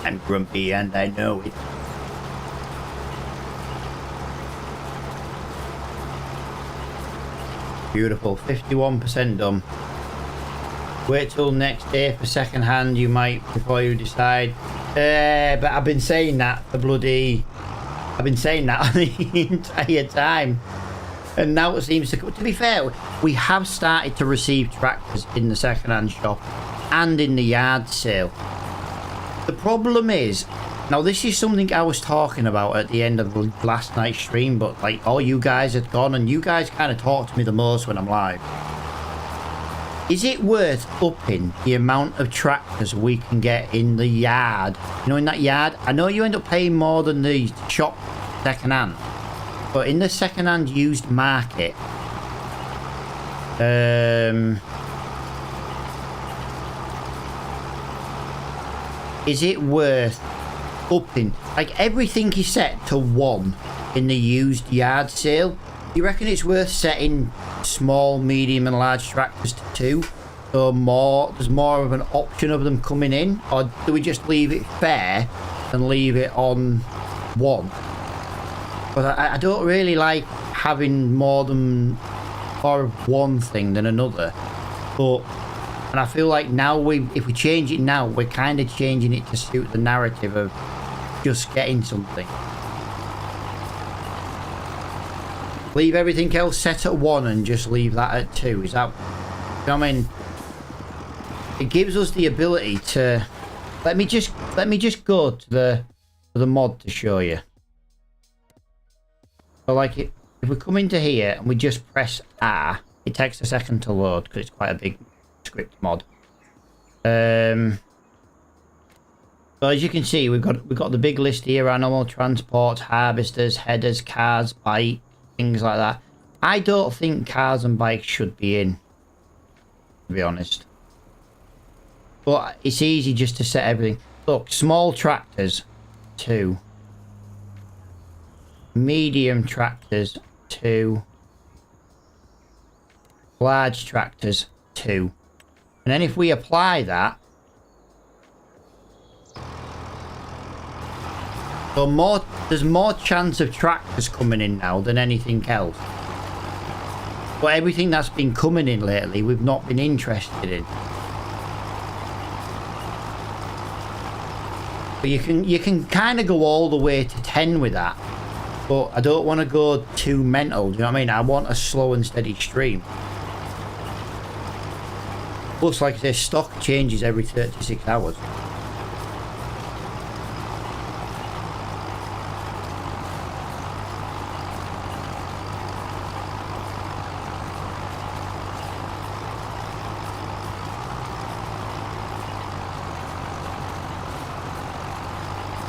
Speaker 1: I'm grumpy and I know it. Beautiful, 51% done. Wait till next day for second hand, you might, before you decide. But I've been saying that for bloody... I've been saying that the entire time. And now it seems to be fair, we have started to receive tractors in the second hand shop and in the yard sale. The problem is, now this is something I was talking about at the end of the last night's stream, but like all you guys had gone and you guys kind of talk to me the most when I'm live. Is it worth upping the amount of tractors we can get in the yard? You know, in that yard, I know you end up paying more than the shop second hand, but in the second hand used market, is it worth upping? Like everything is set to 1 in the used yard sale. You reckon it's worth setting small, medium and large tractors to 2? So there's more of an option of them coming in? Or do we just leave it fair and leave it on 1? But I don't really like having more of one thing than another. And I feel like now if we change it now, we're kind of changing it to suit the narrative of just getting something. Leave everything else set at 1 and just leave that at 2. Is that... You know what I mean? It gives us the ability to... Let me just go to the mod to show you. So like if we come into here and we just press R, it takes a second to load because it's quite a big script mod. So as you can see, we've got the big list here: animal transport, harvesters, headers, cars, bike, things like that. I don't think cars and bikes should be in, to be honest. But it's easy just to set everything. Look, small tractors, 2. Medium tractors, 2. Large tractors, 2. And then if we apply that, so there's more chance of tractors coming in now than anything else. But everything that's been coming in lately, we've not been interested in. But you can kind of go all the way to 10 with that. But I don't want to go too mental, do you know what I mean? I want a slow and steady stream. Plus, like I say, stock changes every 36 hours.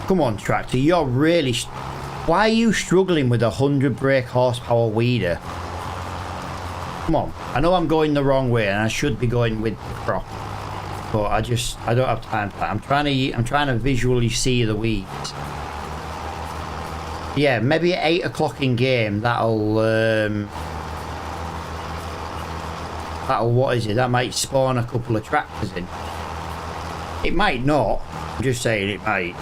Speaker 1: Come on, tractor, you're really... Why are you struggling with a 100 brake horsepower weeder? Come on, I know I'm going the wrong way and I should be going with the crop, but I don't have time for that. I'm trying to visually see the weeds. Yeah, maybe at 8 o'clock in game, that'll what is it? That might spawn a couple of tractors in. It might not. I'm just saying it might.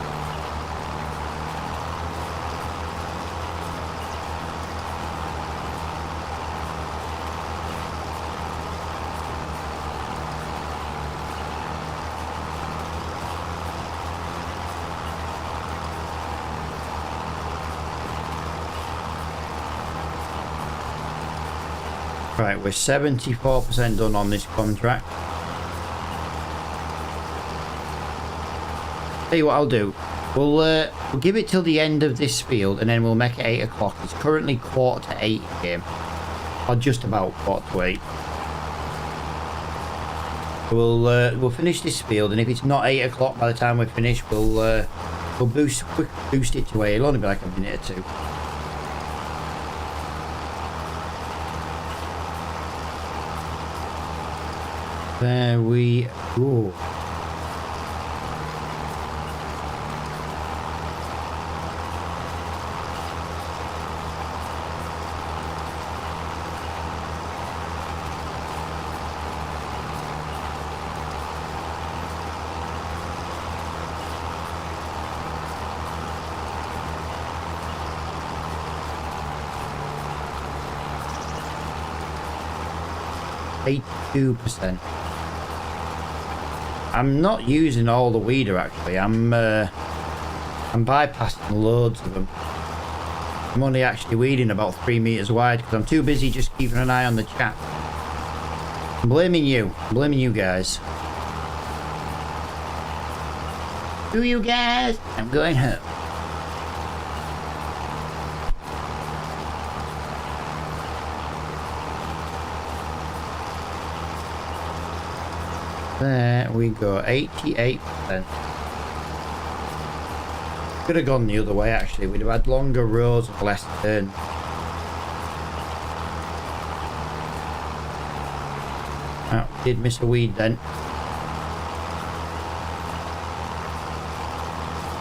Speaker 1: Right, we're 74% done on this contract. Tell you what I'll do. We'll give it till the end of this field and then we'll make it 8 o'clock. It's currently 7:45 game. Or just about 7:45. We'll finish this field, and if it's not 8 o'clock by the time we're finished, we'll boost it to 8. It'll only be like a minute or two. There we go. %. I'm not using all the weeder actually. I'm bypassing loads of them. I'm only actually weeding about 3 meters wide because I'm too busy just keeping an eye on the chat. I'm blaming you. I'm blaming you guys. Screw you guys. I'm going home. There we go, 88%. Could have gone the other way actually, we'd have had longer rows and less turn. Oh, did miss a weed then.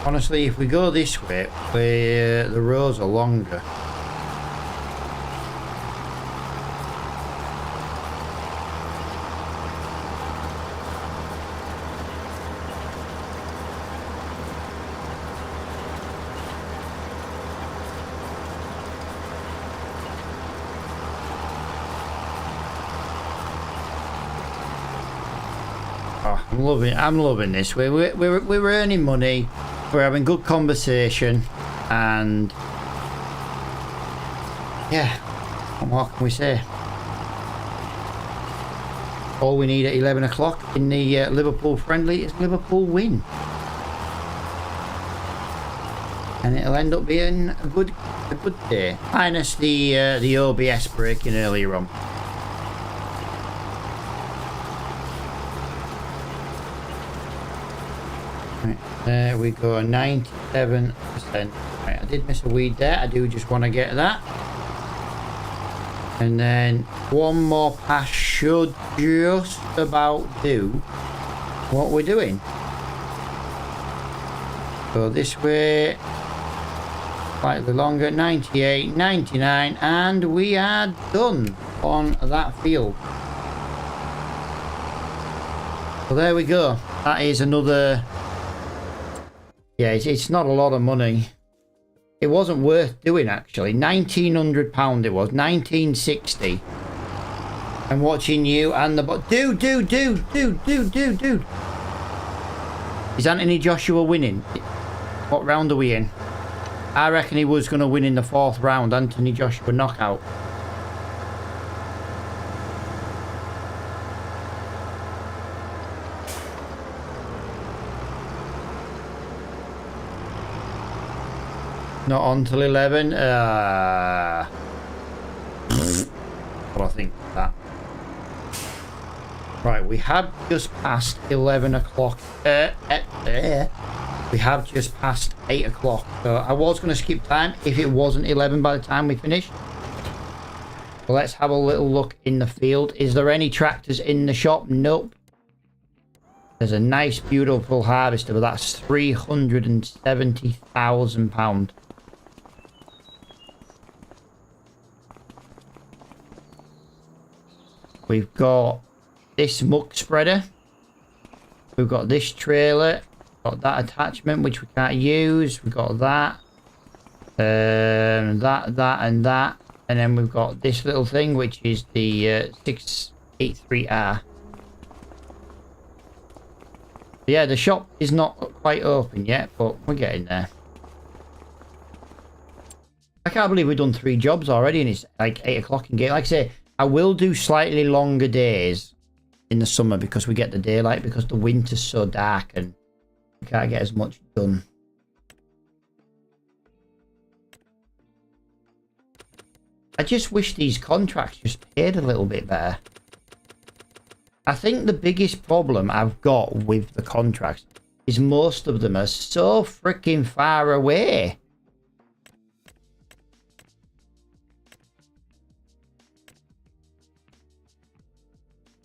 Speaker 1: Honestly, if we go this way, the rows are longer. I'm loving this. We're earning money. We're having good conversation, and yeah, what can we say? All we need at 11 o'clock in the Liverpool friendly is Liverpool win, and it'll end up being a good day. Minus the OBS breaking earlier on. There we go, 97%. Right, I did miss a weed there. I do just want to get that. And then one more pass should just about do what we're doing. Go this way. Slightly longer, 98, 99, and we are done on that field. So there we go. That is another... Yeah, it's not a lot of money. It wasn't worth doing actually. £1,900 it was, 1960. I'm watching you and the dude. Is Anthony Joshua winning? What round are we in? I reckon he was going to win in the 4th round. Anthony Joshua knockout. Not on till 11. What I think of that. Right, we have just passed 11 o'clock. We have just passed 8 o'clock. So I was going to skip time if it wasn't 11 by the time we finished. So let's have a little look in the field. Is there any tractors in the shop? Nope. There's a nice, beautiful harvester, but that's £370,000. We've got this muck spreader. We've got this trailer. Got that attachment which we can't use. We've got that. That and that. And then we've got this little thing which is the 683R. Yeah, the shop is not quite open yet, but we're getting there. I can't believe we've done 3 jobs already and it's like 8 o'clock in game. Like I say, I will do slightly longer days in the summer because we get the daylight, because the winter's so dark and we can't get as much done. I just wish these contracts just paid a little bit better. I think the biggest problem I've got with the contracts is most of them are so freaking far away.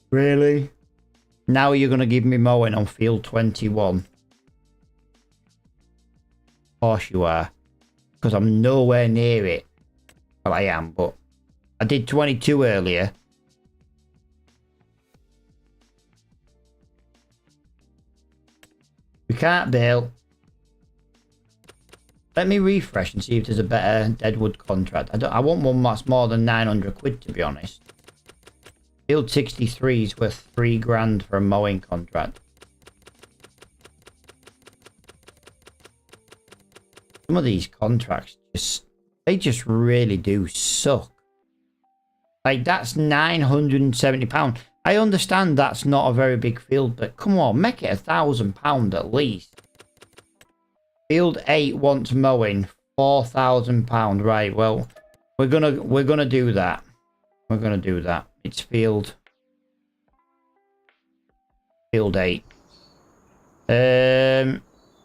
Speaker 1: Really? Now you're going to give me mowing on field 21? Of course you are. Because I'm nowhere near it. Well, I am, but I did 22 earlier. We can't bail. Let me refresh and see if there's a better Deadwood contract. I want one that's more than 900 quid, to be honest. Field 63 is worth 3 grand for a mowing contract. Some of these contracts they just really do suck. Like, that's £970. I understand that's not a very big field, but come on, make it £1,000 at least. Field 8 wants mowing, £4,000. Right, well, we're gonna do that. We're gonna do that. It's field 8.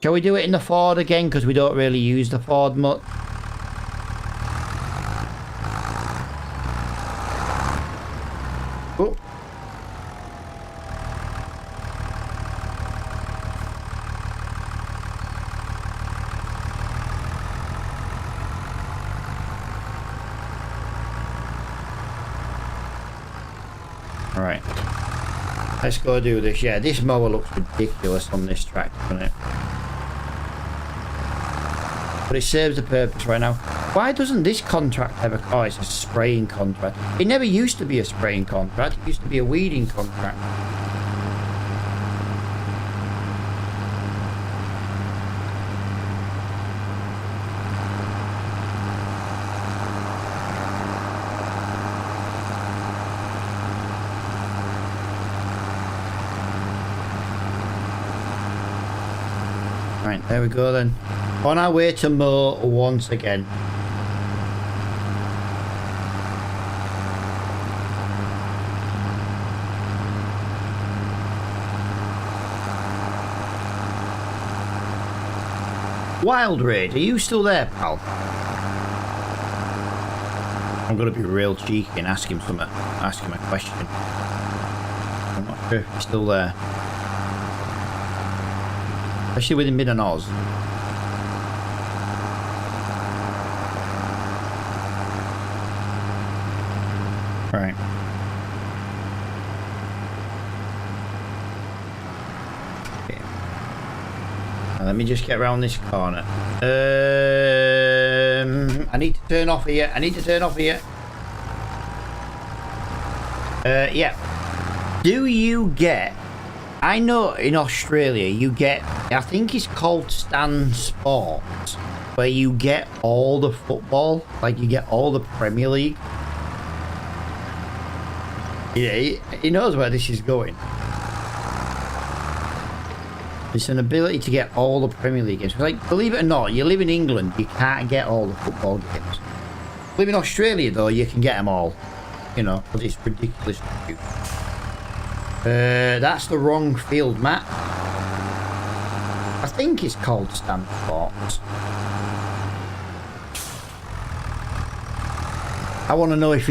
Speaker 1: Shall we do it in the Ford again? Because we don't really use the Ford much. Oh. All right. Let's go do this. Yeah, this mower looks ridiculous on this track, doesn't it? But it serves the purpose right now. Why doesn't this contract ever... Oh, it's a spraying contract. It never used to be a spraying contract. It used to be a weeding contract. Right, there we go then. On our way to mow once again. Wild Raid, are you still there, pal? I'm gonna be real cheeky and ask him something. Ask him a question. I'm not sure if he's still there. Especially with him being an Oz. Right. Okay. Now let me just get around this corner. I need to turn off here. Yeah. Do you get... I know in Australia you get... I think it's called Stan Sports, where you get all the football. Like, you get all the Premier League. Yeah, he knows where this is going. It's an ability to get all the Premier League games. Like, believe it or not, you live in England, you can't get all the football games. Live in Australia, though, you can get them all. You know, because it's ridiculous. That's the wrong field, Matt. I think it's called Stan Sports. I want to know if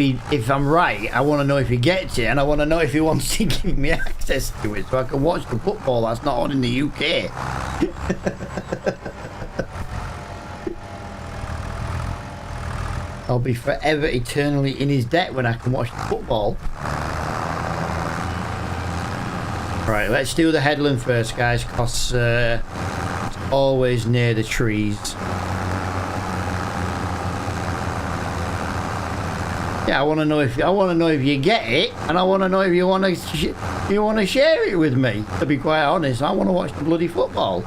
Speaker 1: I'm right. I want to know if he gets it, and I want to know if he wants to give me access to it so I can watch the football that's not on in the UK. I'll be forever eternally in his debt when I can watch the football. Right, let's do the headland first, guys, because it's always near the trees. Yeah, I want to know if you get it, and I want to know if you want to share it with me. To be quite honest, I want to watch the bloody football.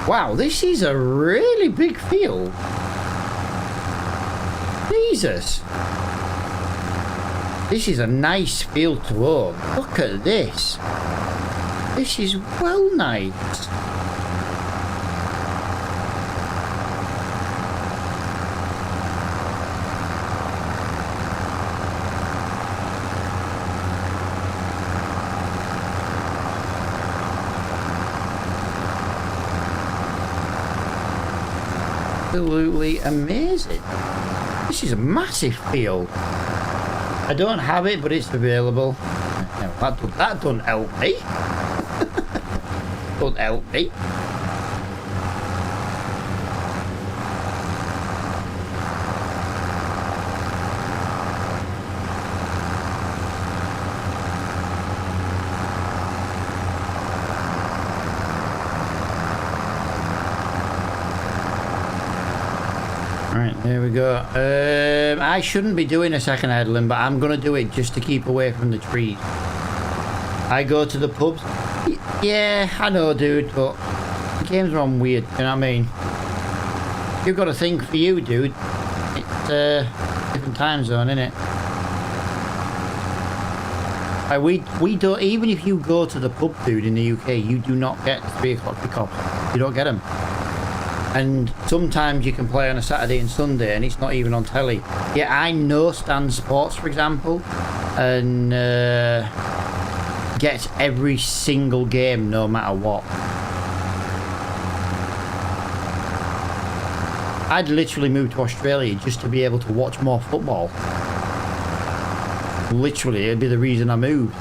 Speaker 1: Wow, this is a really big field. Jesus. This is a nice field to own. Look at this. This is well nice. Absolutely amazing. This is a massive field. I don't have it, but it's available. Now, that don't help me. Don't help me. Right, there we go. I shouldn't be doing a second headland, but I'm going to do it just to keep away from the trees. I go to the pubs. Yeah, I know, dude, but the games are on weird, you know what I mean? You've got to think for you, dude. It's a different time zone, innit? We don't, even if you go to the pub, dude, in the UK, you do not get 3 o'clock pickups. You don't get them. And sometimes you can play on a Saturday and Sunday and it's not even on telly. Yeah, I know Stan Sports, for example, and gets every single game no matter what. I'd literally move to Australia just to be able to watch more football. Literally, it'd be the reason I moved.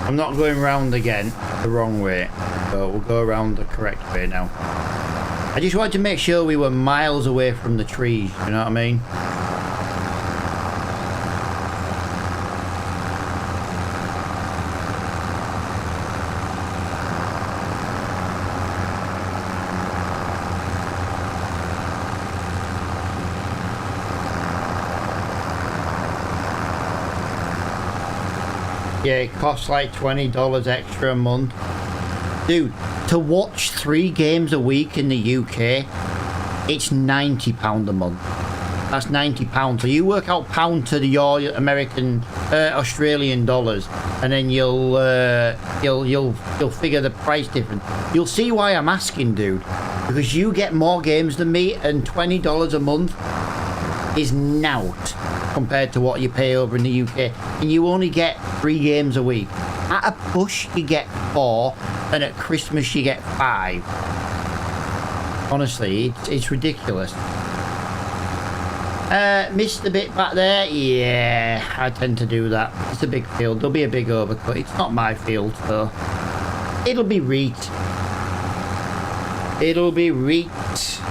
Speaker 1: I'm not going round again the wrong way, so we'll go around the correct way now. I just wanted to make sure we were miles away from the trees, you know what I mean? Yeah, it costs like $20 extra a month. Dude, to watch 3 games a week in the UK, it's £90 a month. That's £90. So you work out pound to your American, Australian dollars, and then you'll figure the price difference. You'll see why I'm asking, dude, because you get more games than me, and $20 a month is nout compared to what you pay over in the UK, and you only get 3 games a week. At a push you get 4, and at Christmas you get 5. Honestly, it's ridiculous. Missed a bit back there. Yeah, I tend to do that. It's a big field. There'll be a big overcut. It's not my field, so it'll be reeked. It'll be reeked.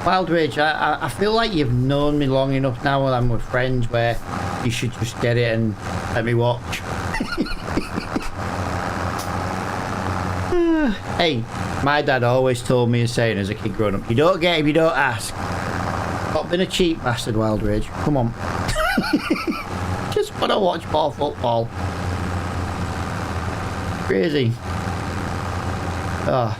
Speaker 1: Wild Rage, I feel like you've known me long enough now when I'm with friends where you should just get it and let me watch. Hey, my dad always told me a saying as a kid growing up: you don't get if you don't ask. Stop being a cheap bastard, Wild Rage. Come on. Just want to watch more football. Crazy. Oh.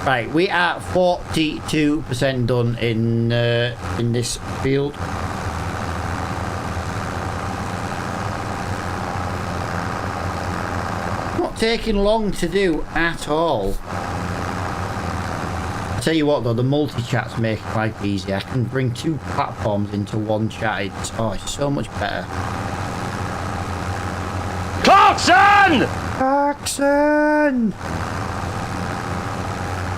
Speaker 1: Right, we are 42% done in this field. Not taking long to do at all. I tell you what though, the multi-chats make life easy. I can bring 2 platforms into one chat. It's so much better.
Speaker 2: Clarkson!
Speaker 1: Clarkson!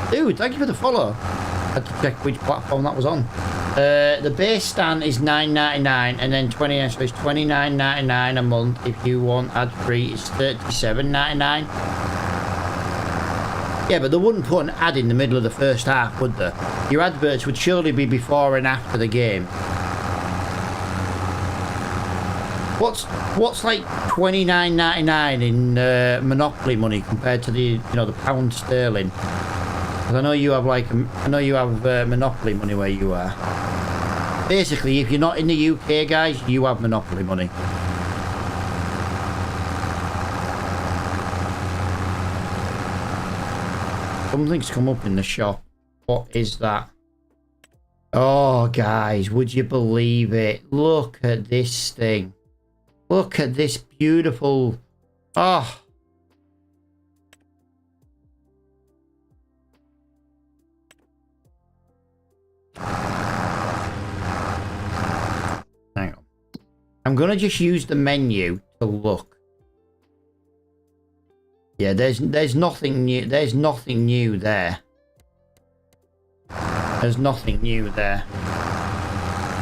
Speaker 1: Dude, thank you for the follow. I had to check which platform that was on. The base stand is $9.99 and then 29, so it's $29.99 a month. If you want ad free, it's $37.99. Yeah, but they wouldn't put an ad in the middle of the first half, would they? Your adverts would surely be before and after the game. What's like $29.99 in Monopoly money compared to the the pound sterling? Because I know you have Monopoly money where you are. Basically, if you're not in the UK, guys, you have Monopoly money. Something's come up in the shop. What is that? Oh, guys, would you believe it? Look at this thing. Look at this beautiful... Oh. Hang on. I'm going to just use the menu to look. Yeah, there's nothing new. There's nothing new there. There's nothing new there.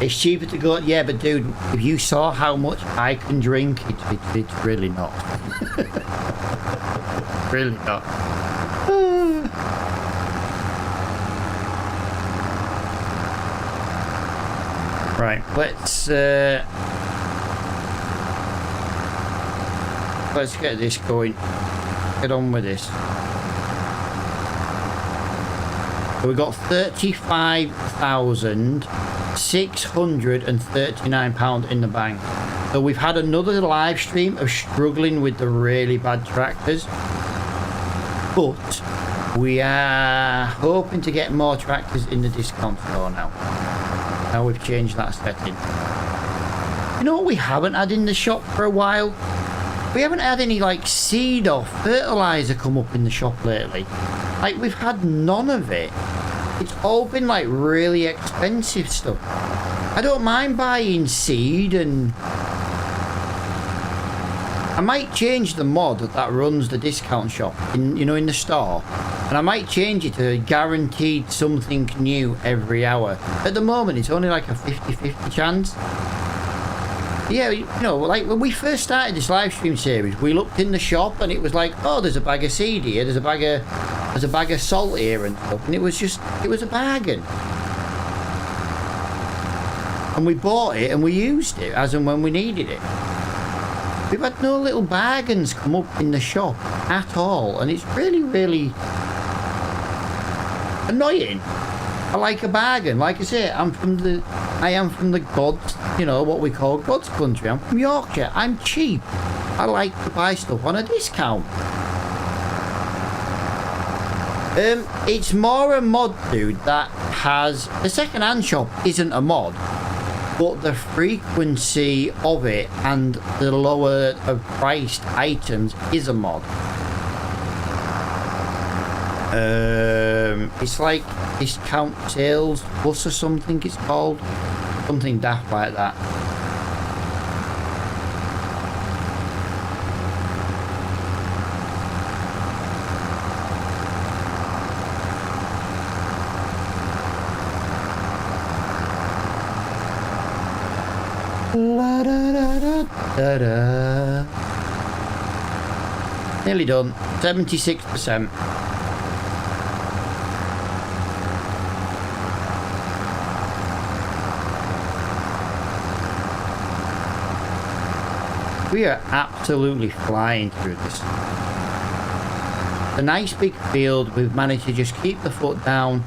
Speaker 1: It's cheaper to go... Yeah, but dude, if you saw how much I can drink, it's really not. Really not. Right, let's get this going. Get on with this. So we've got £35,639 in the bank. So we've had another live stream of struggling with the really bad tractors. But we are hoping to get more tractors in the discount store now. Now we've changed that setting. You know what we haven't had in the shop for a while? We haven't had any like seed or fertilizer come up in the shop lately. Like we've had none of it. It's all been like really expensive stuff. I don't mind buying seed, and I might change the mod that runs the discount shop in the store, and I might change it to guaranteed something new every hour. At the moment it's only like a 50-50 chance. Yeah, like when we first started this live stream series, we looked in the shop and it was like, oh, there's a bag of seed here, there's a bag of salt here and stuff, and it was a bargain. And we bought it and we used it as and when we needed it. We've had no little bargains come up in the shop at all, and it's really, really annoying. I like a bargain. Like I say, I am from the gods, what we call God's country. I'm from Yorkshire. I'm cheap. I like to buy stuff on a discount. It's more a mod, dude, that has... The second-hand shop isn't a mod, but the frequency of it and the lower of priced items is a mod. It's like discount sales plus or something it's called. Something daft like that. La da da da da da. Nearly done. 76%. We are absolutely flying through this. A nice big field. We've managed to just keep the foot down.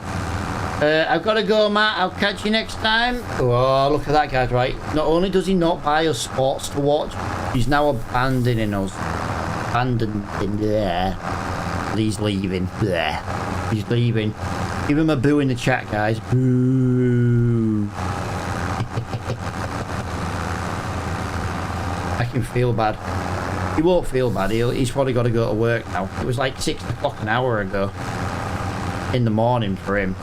Speaker 1: I've got to go, Matt. I'll catch you next time. Oh, look at that, guys, right? Not only does he not buy us sports to watch, he's now abandoning us. Abandoning there. He's leaving. There. He's leaving. Give him a boo in the chat, guys. Boo. I can feel bad. He won't feel bad. He's probably got to go to work now. It was like 6 o'clock an hour ago. In the morning for him.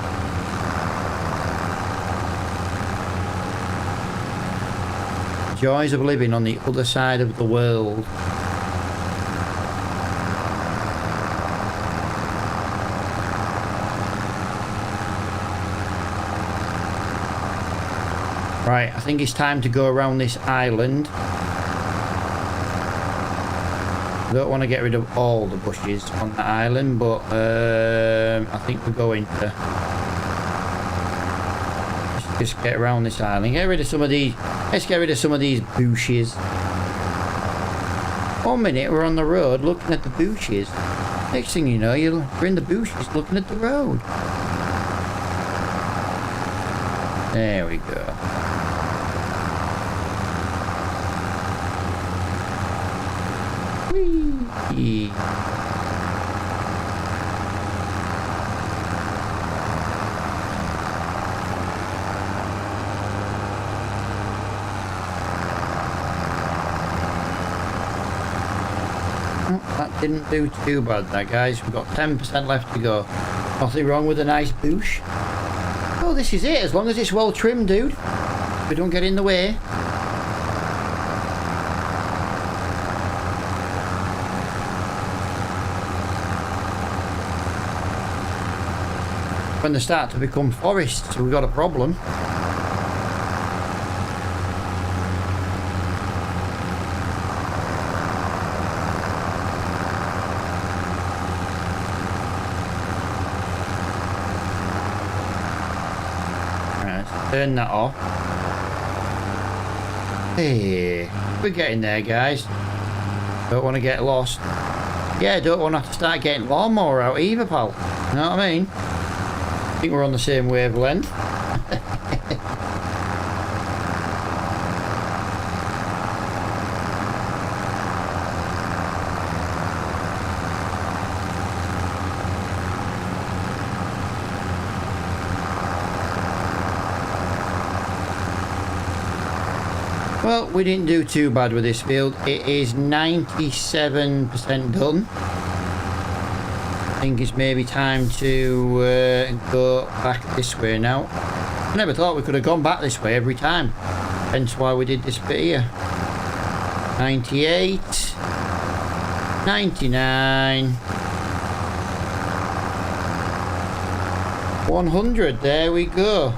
Speaker 1: Joys of living on the other side of the world. Right, I think it's time to go around this island. Don't want to get rid of all the bushes on the island, but I think we're going to just get around this island. Get rid of some of these. Let's get rid of some of these bushes. 1 minute we're on the road looking at the bushes. Next thing you know, you're in the bushes looking at the road. There we go. Whee! That didn't do too bad there, guys. We've got 10% left to go. Nothing wrong with a nice bush. Oh, this is it. As long as it's well trimmed, dude. We don't get in the way. When they start to become forests, we've got a problem. Turn that off. Hey, we're getting there, guys. Don't want to get lost. Yeah, don't want to have to start getting lawnmower out either, pal. You know what I mean? I think we're on the same wavelength. Well, we didn't do too bad with this field. It is 97% done. I think it's maybe time to go back this way now. I never thought we could have gone back this way every time. Hence why we did this bit here. 98. 99. 100. There we go.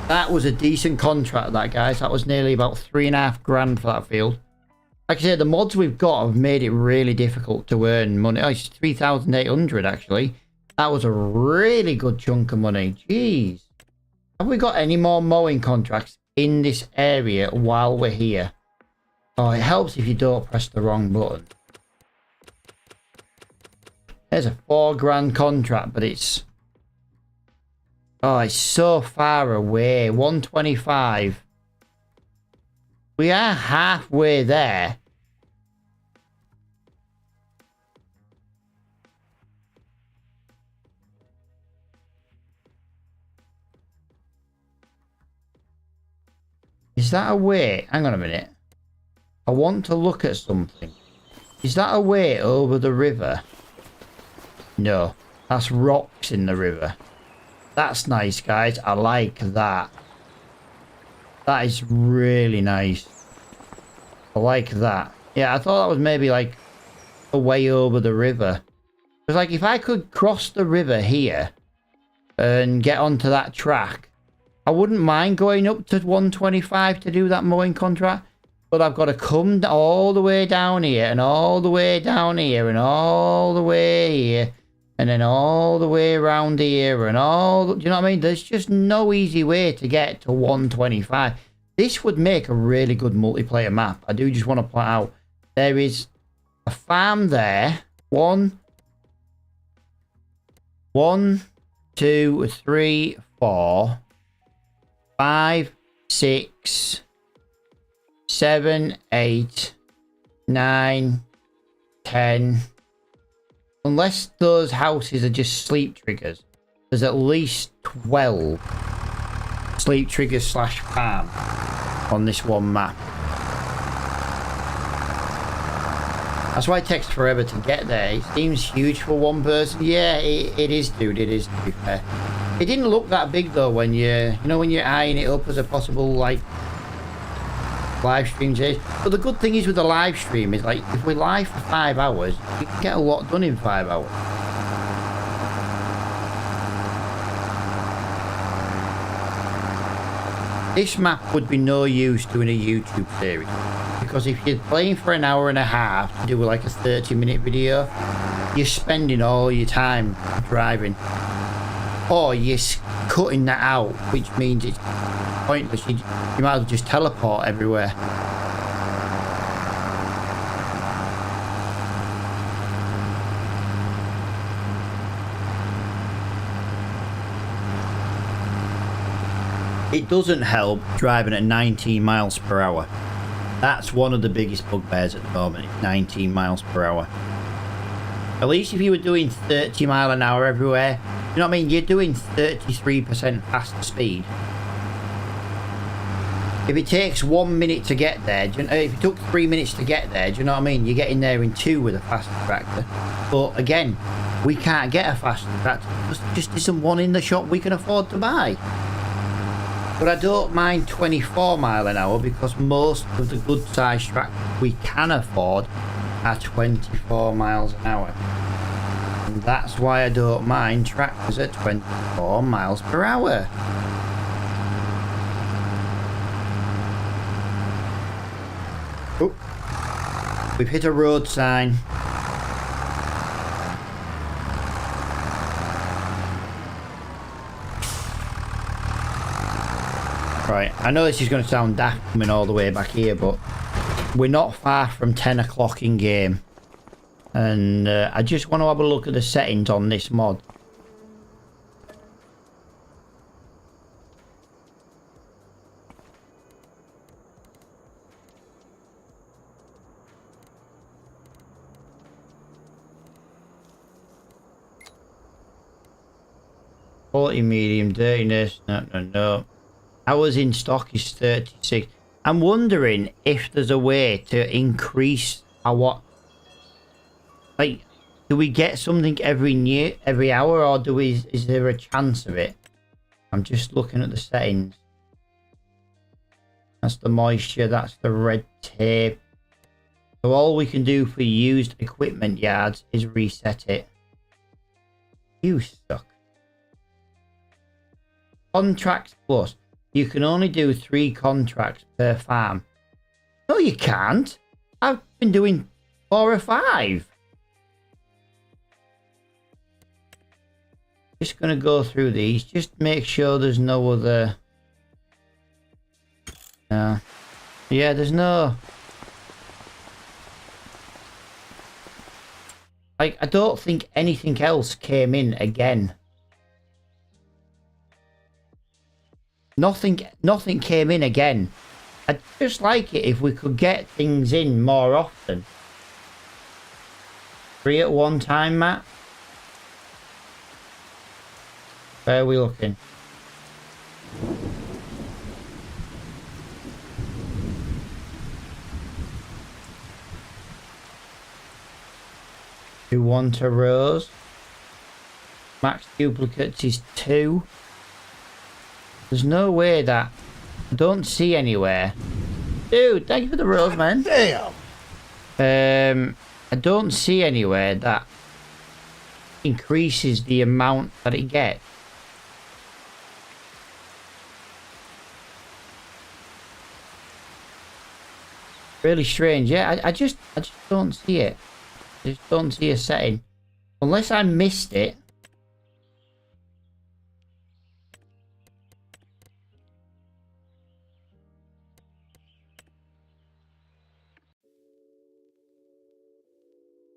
Speaker 1: That was a decent contract, that, guys. That was nearly about 3.5 grand for that field. Like I said, the mods we've got have made it really difficult to earn money. Oh, it's 3,800 actually. That was a really good chunk of money. Jeez. Have we got any more mowing contracts in this area while we're here? Oh, it helps if you don't press the wrong button. There's a 4 grand contract, but it's... Oh, it's so far away. 125. We are halfway there. Is that a way? Hang on a minute. I want to look at something. Is that a way over the river? No. That's rocks in the river. That's nice, guys. I like that. That is really nice. I like that. Yeah, I thought that was maybe like a way over the river. It's like if I could cross the river here and get onto that track, I wouldn't mind going up to 125 to do that mowing contract. But I've got to come all the way down here and all the way down here and all the way here. And then all the way around here and all... Do you know what I mean? There's just no easy way to get to 125. This would make a really good multiplayer map. I do just want to point out. There is a farm there. 1, 2, 3, 4, 5, 6, 7, 8, 9, 10... Unless those houses are just sleep triggers, there's at least 12 sleep triggers / farm on this one map. That's why it takes forever to get there. It seems huge for one person. Yeah, it is, dude. It is, to be fair. It didn't look that big though when you know, when you're eyeing it up as a possible like live stream days. But the good thing is with the live stream is like if we live for 5 hours, you can get a lot done in 5 hours. This map would be no use doing a YouTube series. Because if you're playing for an hour and a half to do like a 30-minute video, you're spending all your time driving. Or you're cutting that out, which means it's pointless. You might as well just teleport everywhere. It doesn't help driving at 19 miles per hour. That's one of the biggest bugbears at the moment, 19 miles per hour. At least if you were doing 30 mile an hour everywhere, you know what I mean? You're doing 33% faster speed. If it takes 1 minute to get there, if it took 3 minutes to get there, do you know what I mean? You're getting there in 2 with a faster tractor. But again, we can't get a faster tractor because there just isn't one in the shop we can afford to buy. But I don't mind 24 mile an hour because most of the good sized tractors we can afford are 24 miles an hour. And that's why I don't mind tractors at 24 miles per hour. Oh, we've hit a road sign. Right, I know this is going to sound daft coming all the way back here, but we're not far from 10 o'clock in game. And I just want to have a look at the settings on this mod. Quality medium, dirtiness, no. Hours in stock is 36. I'm wondering if there's a way to increase our like, do we get something every hour, or is there a chance of it? I'm just looking at the settings. That's the moisture, that's the red tape. So all we can do for used equipment yards is reset it. You suck. Contracts plus. You can only do 3 contracts per farm. No, you can't. I've been doing 4 or 5. Just going to go through these. Just make sure there's no other... Yeah, there's no... Like, I don't think anything else came in again. Nothing came in again. I'd just like it if we could get things in more often. 3 at one time, Matt? Where are we looking? You want a rose? Max duplicates is 2. There's no way that... I don't see anywhere. Dude, thank you for the rose, man. Damn! I don't see anywhere that increases the amount that it gets. Really strange. Yeah, I just don't see it. I just don't see a setting. Unless I missed it.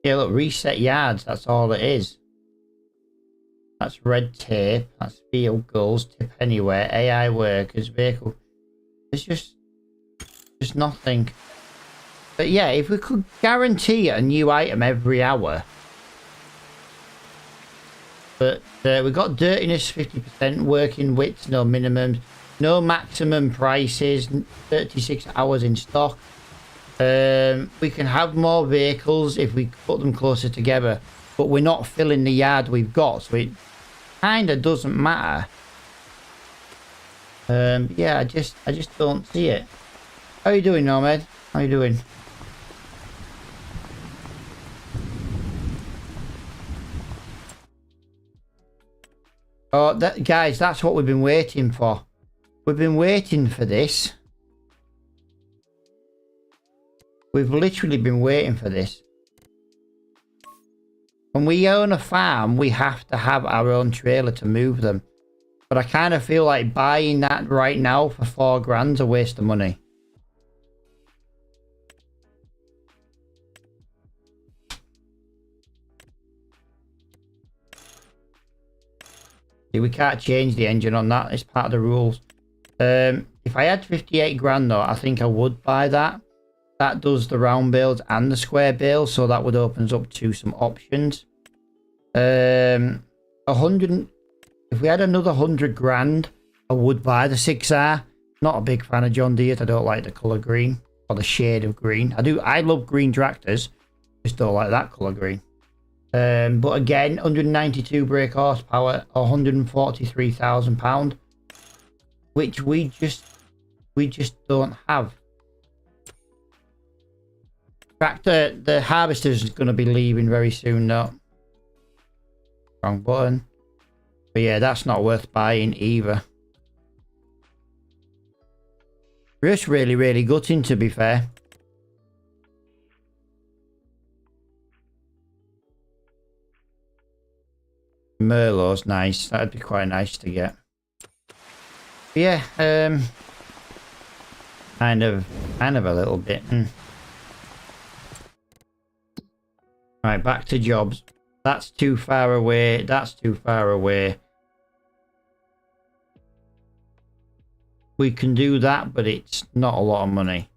Speaker 1: Yeah, look, reset yards, that's all it is. That's red tape, that's field goals, tip anywhere, AI workers, vehicle. There's just nothing. But yeah, if we could guarantee a new item every hour. But we got dirtiness 50%, working widths, no minimums, no maximum prices, 36 hours in stock. We can have more vehicles if we put them closer together, but we're not filling the yard we've got, so it kind of doesn't matter. Yeah, I just don't see it. How you doing, Nomad? How you doing? Oh, guys, that's what we've been waiting for. We've been waiting for this. We've literally been waiting for this. When we own a farm, we have to have our own trailer to move them. But I kind of feel like buying that right now for £4 a waste of money. See, we can't change the engine on that. It's part of the rules. If I had 58 grand though, I think I would buy that. That does the round builds and the square builds, so that would open us up to some options. 100. If we had another 100 grand, I would buy the 6R. Not a big fan of John Deere. I don't like the colour green or the shade of green. I love green tractors, just don't like that colour green. But again, 192 brake horsepower, £143,000, which we just don't have. Tractor, the harvester is going to be leaving very soon though. Wrong button. But yeah, that's not worth buying either. Just really, really gutting, to be fair. Merlot's nice. That'd be quite nice to get. But yeah, kind of a little bit. Right, back to jobs. That's too far away. That's too far away. We can do that, but it's not a lot of money.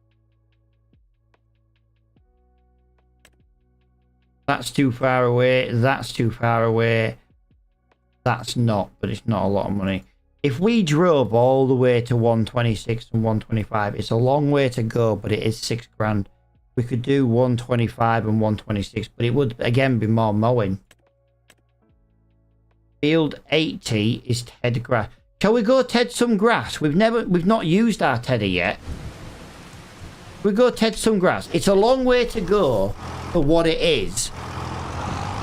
Speaker 1: That's too far away. That's too far away. That's not, but it's not a lot of money. If we drove all the way to 126 and 125, it's a long way to go, but it is £6 We could do 125 and 126, but it would again be more mowing. Field 80 is Ted grass. Shall we go Ted some grass? We've not used our Teddy yet. We go Ted some grass. It's a long way to go for what it is,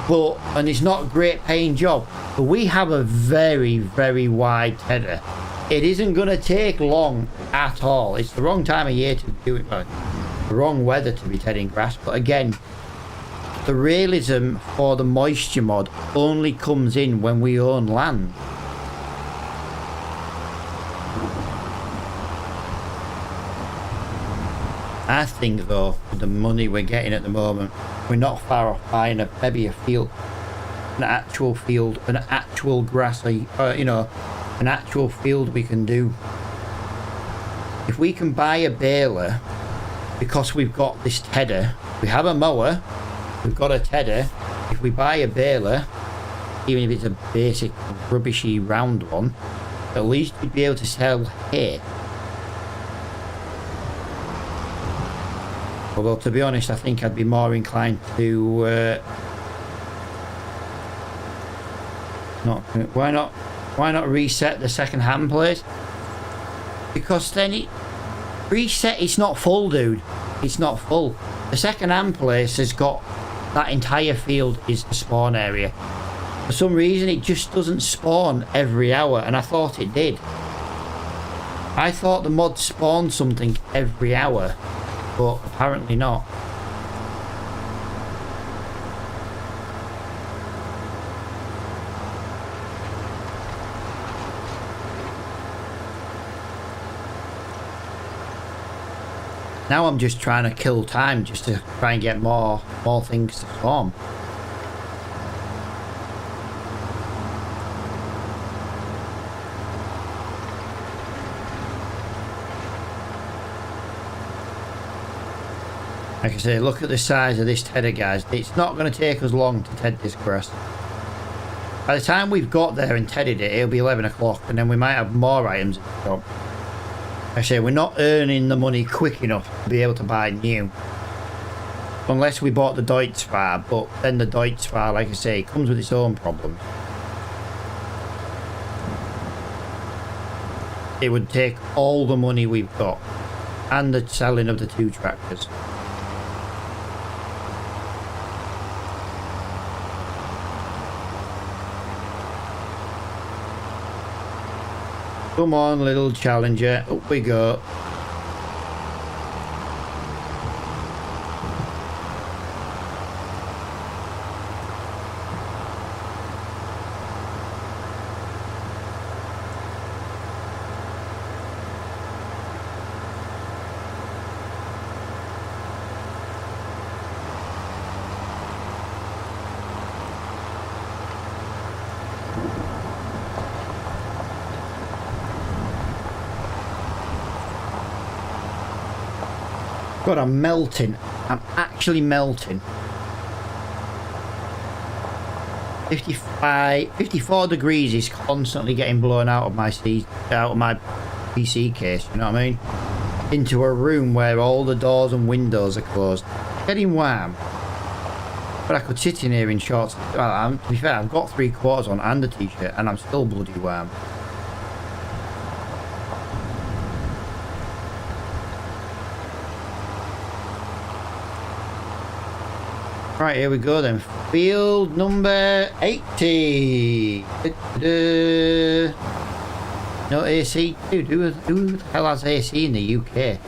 Speaker 1: and it's not a great paying job. But we have a very, very wide Tedder. It isn't going to take long at all. It's the wrong time of year to do it, but the wrong weather to be tedding grass. But again, the realism for the moisture mod only comes in when we own land. I think though, with the money we're getting at the moment, we're not far off buying maybe a field, an actual field, an actual grass, an actual field we can do. If we can buy a baler, because we've got this Tedder, we have a mower, we've got a Tedder. If we buy a baler, even if it's a basic rubbishy round one, at least we'd be able to sell hay. Although, to be honest, I think I'd be more inclined to why not reset the second hand place? Because then it's not full, dude. It's not full. The second hand place has got that entire field is the spawn area. For some reason it just doesn't spawn every hour, and I thought it did. I thought the mod spawned something every hour, but apparently not. Now I'm just trying to kill time just to try and get more things to spawn. Like I say, look at the size of this Tedder, guys. It's not going to take us long to ted this grass. By the time we've got there and tedded it, it'll be 11 o'clock, and then we might have more items in the shop. Like I say, we're not earning the money quick enough to be able to buy new. Unless we bought the Deutz-Fahr, but then the Deutz-Fahr, like I say, comes with its own problems. It would take all the money we've got, and the selling of the 2 tractors. Come on, little challenger. Up we go. God, I'm melting. I'm actually melting. 54 degrees is constantly getting blown out of my PC case, you know what I mean? Into a room where all the doors and windows are closed. Getting warm. But I could sit in here in shorts. Well, to be fair, I've got 3/4 on and a t-shirt and I'm still bloody warm. Right, here we go then. Field number 80. No AC. Dude, who the hell has AC in the UK?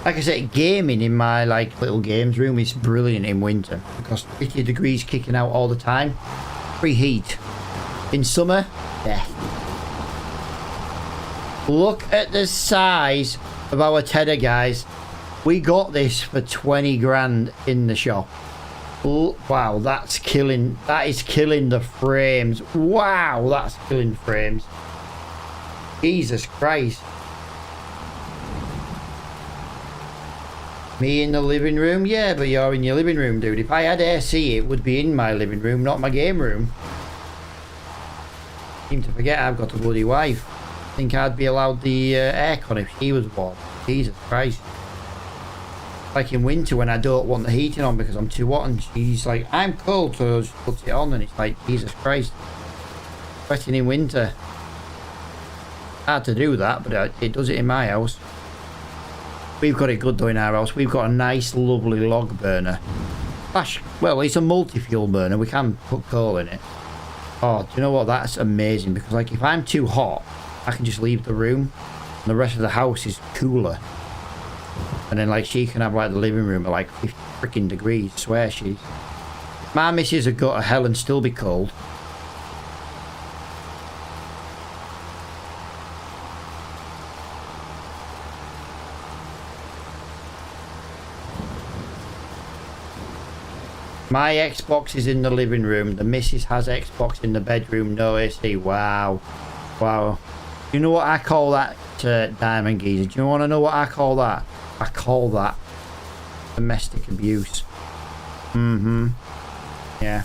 Speaker 1: Like I said, gaming in my little games room is brilliant in winter because 50 degrees kicking out all the time. Free heat. In summer, death. Look at the size of our Tedder, guys. We got this for 20 grand in the shop. Wow, that's killing. That is killing the frames. Wow, that's killing frames. Jesus Christ. Me in the living room? Yeah, but you're in your living room, dude. If I had AC, it would be in my living room, not my game room. Seem to forget I've got a bloody wife. Think I'd be allowed the aircon if she was warm. Jesus Christ. Like in winter when I don't want the heating on because I'm too hot and she's like, I'm cold, so she puts it on and it's like, Jesus Christ. Sweating in winter. Hard to do that, but it does it in my house. We've got it good though in our house. We've got a nice lovely log burner. Well, it's a multi-fuel burner. We can put coal in it. Oh, do you know what? That's amazing because if I'm too hot, I can just leave the room and the rest of the house is cooler. And then she can have the living room at 50 freaking degrees. I swear she's... My missus would go to hell and still be cold. My Xbox is in the living room. The missus has Xbox in the bedroom. No AC. Wow. Wow. You know what I call that, Diamond Geezer? Do you want to know what I call that? I call that domestic abuse. Yeah.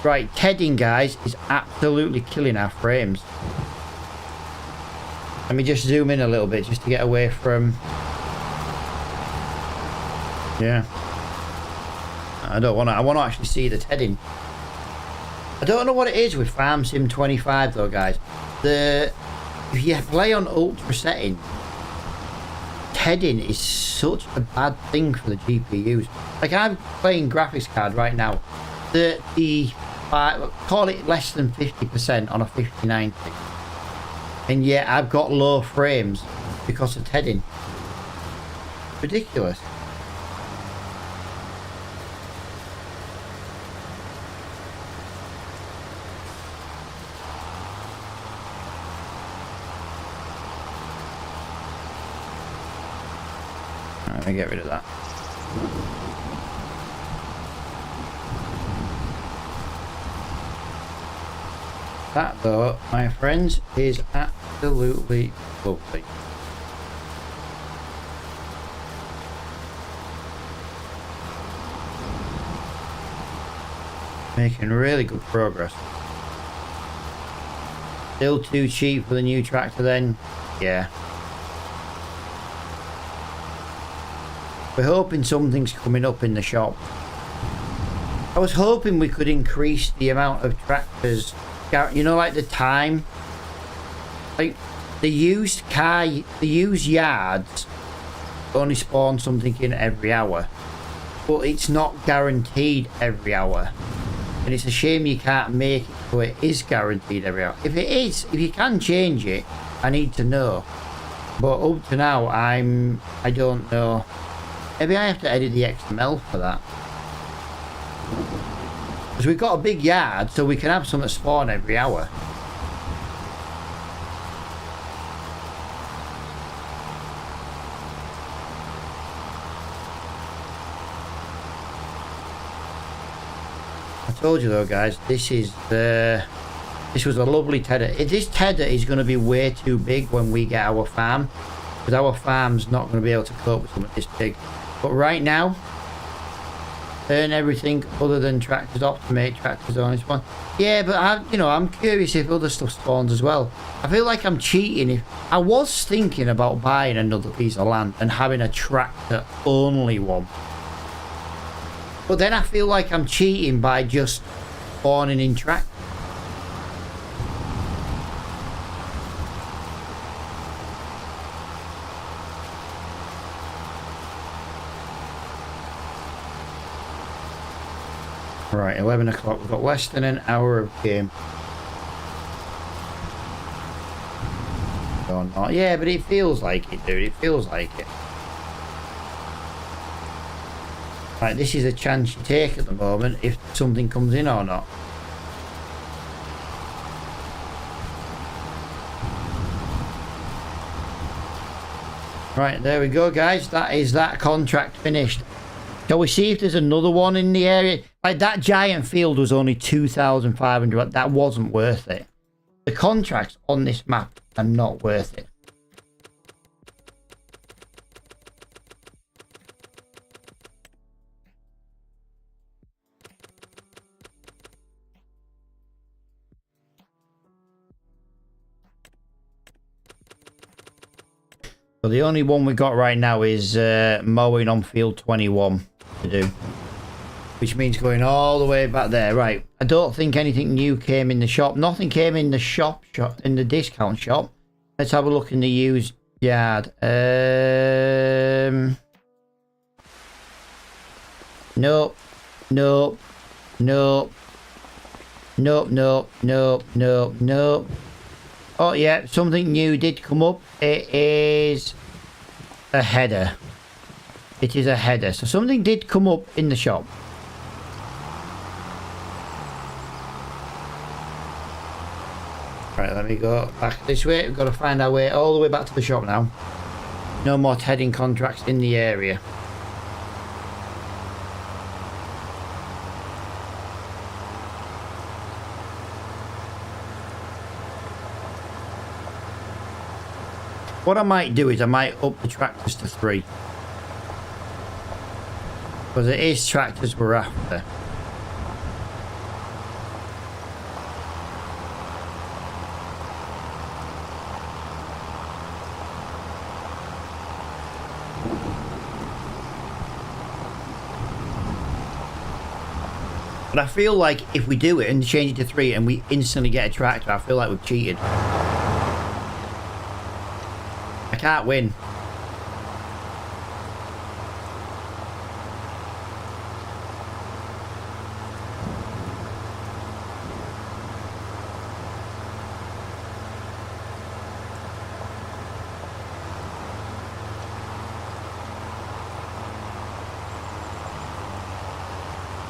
Speaker 1: Right, tedding, guys, is absolutely killing our frames. Let me just zoom in a little bit just to get away from... Yeah. I want to actually see the tedding. I don't know what it is with Farm Sim 25 though, guys. If you play on ultra setting, tedding is such a bad thing for the GPUs. I'm playing graphics card right now. Call it less than 50% on a 5090. And yet I've got low frames because of tedding. Ridiculous. Let me get rid of that. That though, my friends, is absolutely lovely. Making really good progress. Still too cheap for the new tractor then? Yeah. We're hoping something's coming up in the shop. I was hoping we could increase the amount of tractors, you know, the time. The used yards only spawn something in every hour, but it's not guaranteed every hour. And it's a shame you can't make it so it is guaranteed every hour. If it is, if you can change it, I need to know. But up to now, I don't know. Maybe I have to edit the XML for that. Because we've got a big yard, so we can have something spawn every hour. I told you though, guys, this was a lovely tedder. This tedder is going to be way too big when we get our farm, because our farm's not going to be able to cope with something this big. But right now, turn everything other than tractors off to make tractors only spawn. Yeah, but I'm curious if other stuff spawns as well. I feel like I'm cheating. If I was thinking about buying another piece of land and having a tractor only one, but then I feel like I'm cheating by just spawning in tractors. Right, 11 o'clock. We've got less than an hour of game. Or not. Yeah, but it feels like it, dude. It feels like it. Right, this is a chance you take at the moment if something comes in or not. Right, there we go, guys. That is that contract finished. Shall we see if there's another one in the area? Like, that giant field was only 2,500. That wasn't worth it. The contracts on this map are not worth it. So the only one we got right now is mowing on field 21 to do. Which means going all the way back there. Right, I don't think anything new came in the shop. Nothing came in the shop, in the discount shop. Let's have a look in the used yard. Nope. Nope. Nope. Nope, nope, nope, nope, nope. Oh yeah, something new did come up. It is a header. It is a header. So something did come up in the shop. Right, let me go back this way. We've got to find our way all the way back to the shop now. No more heading contracts in the area. What I might do is I might up the tractors to 3. Because it is tractors we're after. But I feel like if we do it and change it to 3 and we instantly get a tractor, I feel like we've cheated. I can't win.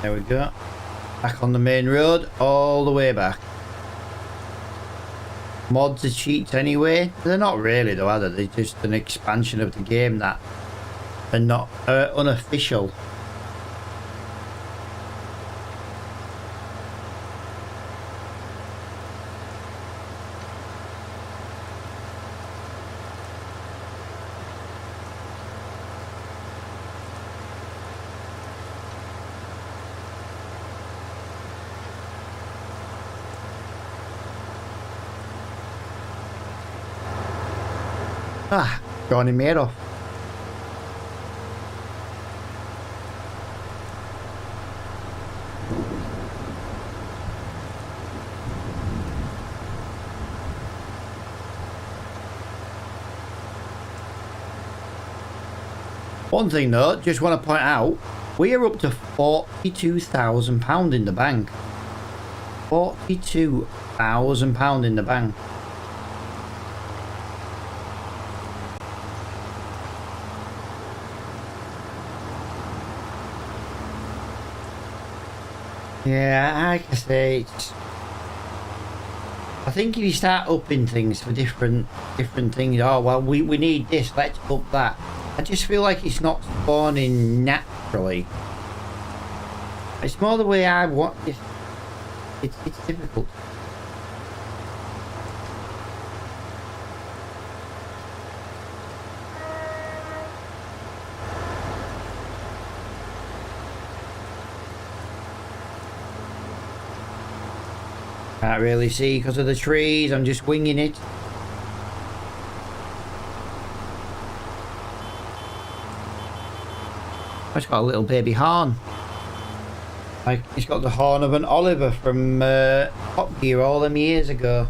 Speaker 1: There we go. Back on the main road, all the way back. Mods are cheats anyway. They're not really though, are they? They're just an expansion of the game that are not unofficial. Ah, Johnny Madoff. One thing though, just want to point out, we are up to £42,000 in the bank. £42,000 in the bank. Yeah, like I say, I think if you start upping things for different things, oh well, we need this, let's up that. I just feel like it's not spawning naturally. It's more the way I want it. It's difficult. Can't really see because of the trees. I'm just winging it. It's got a little baby horn. Like it's got the horn of an Oliver from Top Gear all them years ago.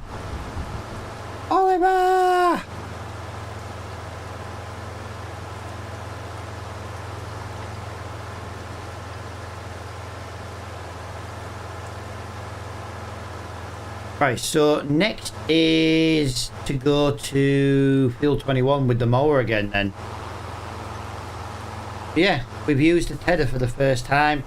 Speaker 1: Oliver! Right, so next is to go to Field 21 with the mower again then. Yeah, we've used the Tedder for the first time.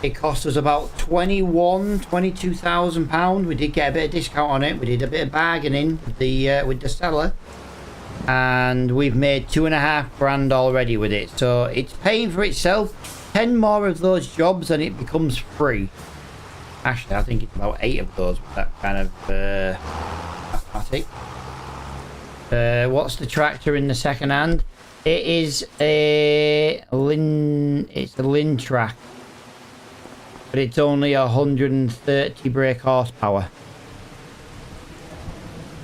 Speaker 1: It cost us about £22,000. We did get a bit of discount on it. We did a bit of bargaining with the seller, and we've made £2,500 already with it. So it's paying for itself. 10 more of those jobs and it becomes free. Actually, I think it's about 8 of those with that kind of mathematic. What's the tractor in the second hand? It is a Lintrac. But it's only 130 brake horsepower.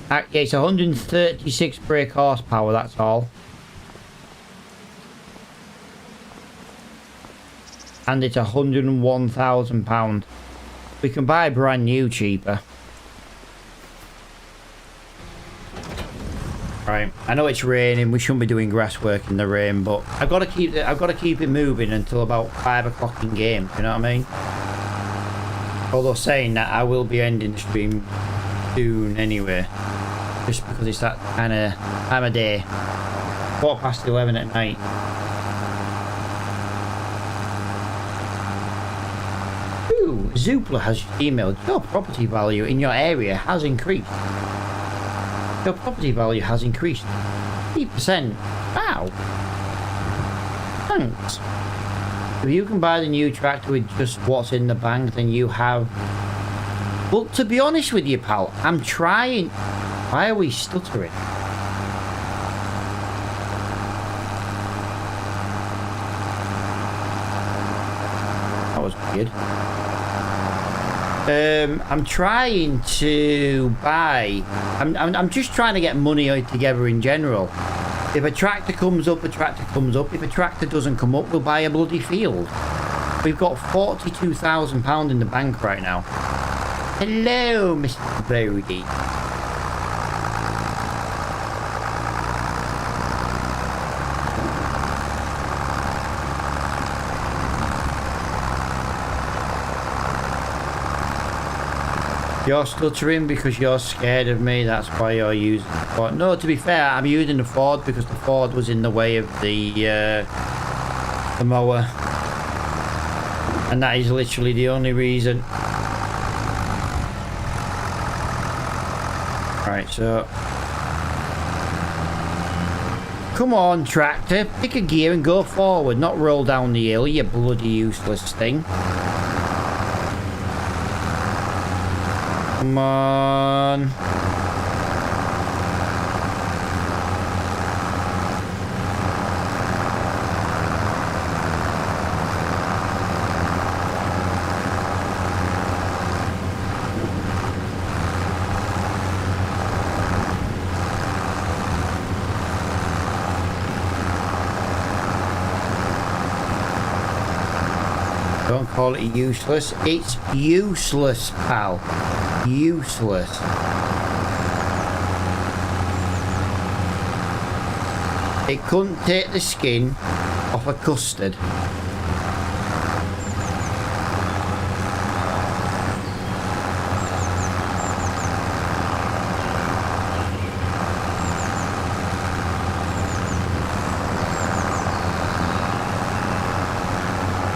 Speaker 1: Yeah, it's 136 brake horsepower, that's all. And it's £101,000. We can buy brand new cheaper. Right, I know it's raining. We shouldn't be doing grass work in the rain, but I've got to keep it moving until about 5 o'clock in game. You know what I mean? Although saying that, I will be ending the stream soon anyway, just because it's that kind of time of day. 11:15 at night. Ooh, Zoopla has emailed. Your property value in your area has increased. Your property value has increased 3%. Wow. Thanks. If you can buy the new tractor with just what's in the bank, then you have... Well, to be honest with you, pal, I'm trying... Why are we stuttering? That was weird. I'm trying to buy... I'm just trying to get money together in general. If a tractor comes up, a tractor comes up. If a tractor doesn't come up, we'll buy a bloody field. We've got £42,000 in the bank right now. Hello, Mr. Brody. You're stuttering because you're scared of me. That's why you're using the Ford. No, to be fair, I'm using the Ford because the Ford was in the way of the mower. And that is literally the only reason. Right, so... Come on, tractor. Pick a gear and go forward, not roll down the hill, you bloody useless thing. Come on. Don't call it useless. It's useless, pal. Useless. It couldn't take the skin off a custard.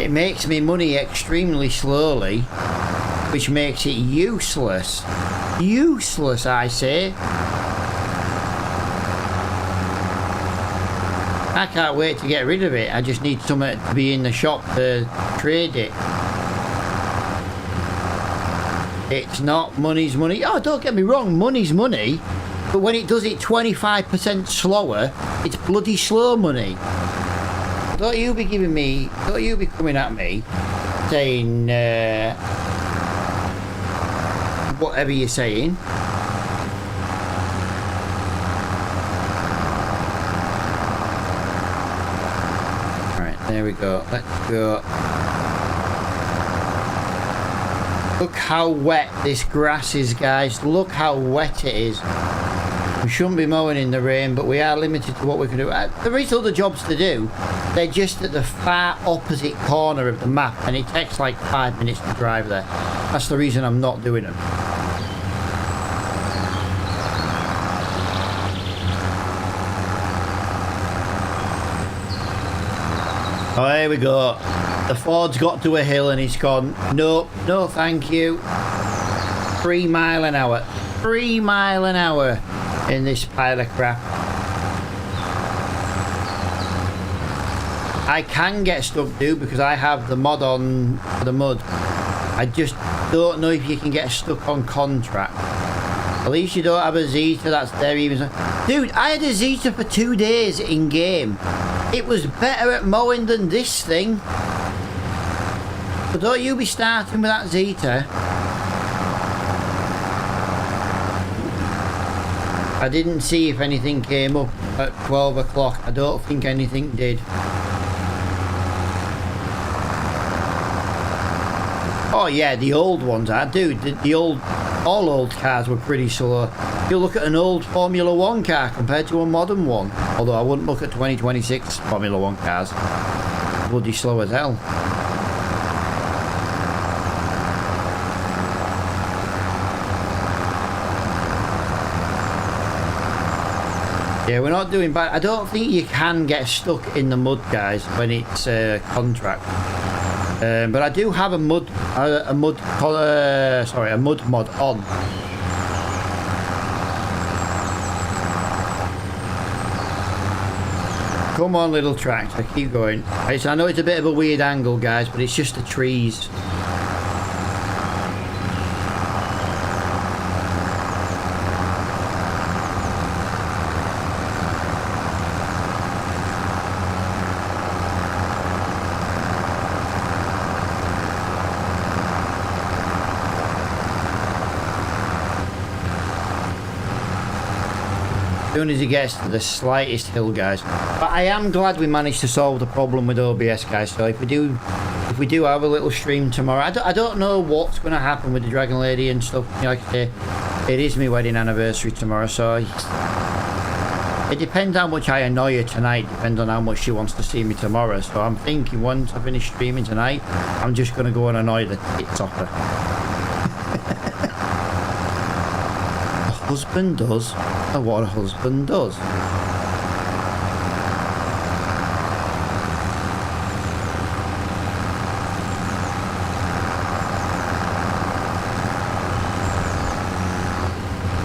Speaker 1: It makes me money extremely slowly, which makes it useless. Useless, I say. I can't wait to get rid of it. I just need something to be in the shop to trade it. It's not money's money. Oh, don't get me wrong, money's money. But when it does it 25% slower, it's bloody slow money. Don't you be coming at me saying whatever you're saying. Right, there we go. Let's go. Look how wet this grass is, guys. Look how wet it is. We shouldn't be mowing in the rain, but we are limited to what we can do. There is other jobs to do. They're just at the far opposite corner of the map, and it takes like 5 minutes to drive there. That's the reason I'm not doing them. Oh, here we go. The Ford's got to a hill and he's gone, nope, no thank you. 3 mile an hour. 3 mile an hour in this pile of crap. I can get stuck, dude, because I have the mod on for the mud. I just don't know if you can get stuck on contract. At least you don't have a Zeta that's there even. Dude, I had a Zeta for 2 days in game. It was better at mowing than this thing. So don't you be starting with that Zeta. I didn't see if anything came up at 12 o'clock. I don't think anything did. Oh yeah, the old ones are. Dude, all old cars were pretty slow. You look at an old Formula 1 car compared to a modern one. Although I wouldn't look at 2026 Formula 1 cars. Bloody slow as hell. Yeah, we're not doing bad. I don't think you can get stuck in the mud, guys, when it's contract. But I do have a mud mod on. Come on, little tractor, keep going. I know it's a bit of a weird angle, guys, but it's just the trees. As soon as he gets to the slightest hill, guys. But I am glad we managed to solve the problem with OBS, guys. So if we do have a little stream tomorrow, I don't know what's going to happen with the Dragon Lady and stuff. You know, like I say, it is my wedding anniversary tomorrow, so it depends how much I annoy her tonight. Depends on how much she wants to see me tomorrow. So I'm thinking once I finish streaming tonight, I'm just going to go and annoy the tits off her. Husband does what a husband does.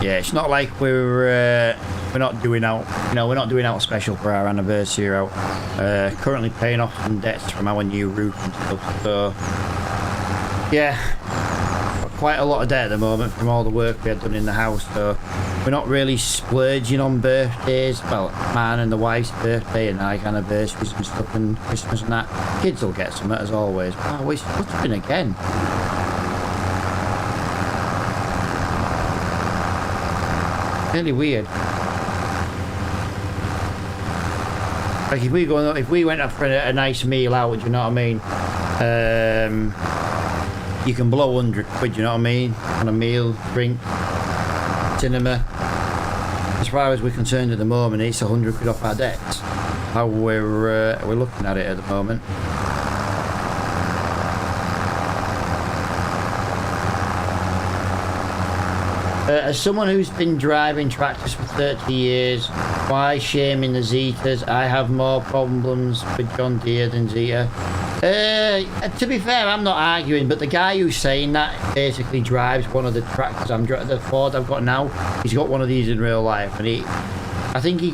Speaker 1: Yeah, it's not like we're not doing out, you know, we're not doing out special for our anniversary out. Currently paying off some debts from our new roof and stuff. So yeah, got quite a lot of debt at the moment from all the work we had done in the house. So we're not really splurging on birthdays. Well, mine and the wife's birthday and like anniversaries and stuff and Christmas and that. Kids will get some as always. Oh, it's flipping again. Really weird. Like if we went up for a nice meal out, do you know what I mean? You can blow 100 quid, you know what I mean? On a meal, drink, cinema. As far as we're concerned at the moment, it's 100 quid off our debts. How we're looking at it at the moment. As someone who's been driving tractors for 30 years, why shaming the Zetas? I have more problems with John Deere than Zeta. To be fair, I'm not arguing, but the guy who's saying that basically drives one of the tractors the Ford I've got now. He's got one of these in real life, and I think he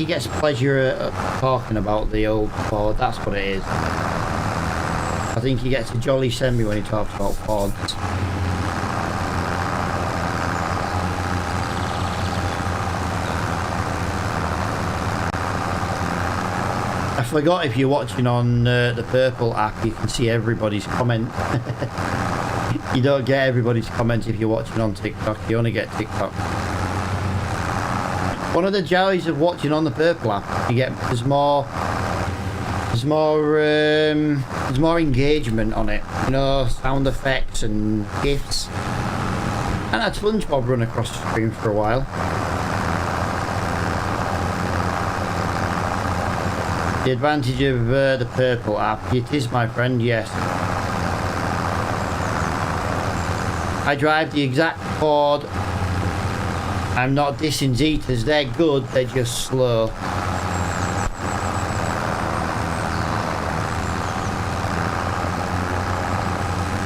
Speaker 1: gets pleasure talking about the old Ford. That's what it is. I think he gets a jolly semi when he talks about Fords. I forgot, if you're watching on the Purple app, you can see everybody's comment. You don't get everybody's comments if you're watching on TikTok. You only get TikTok. One of the joys of watching on the Purple app, you get there's more engagement on it. You know, sound effects and gifs. And had SpongeBob run across the screen for a while. The advantage of the Purple app, it is, my friend, yes. I drive the exact Ford. I'm not dissing Zetas, they're good, they're just slow.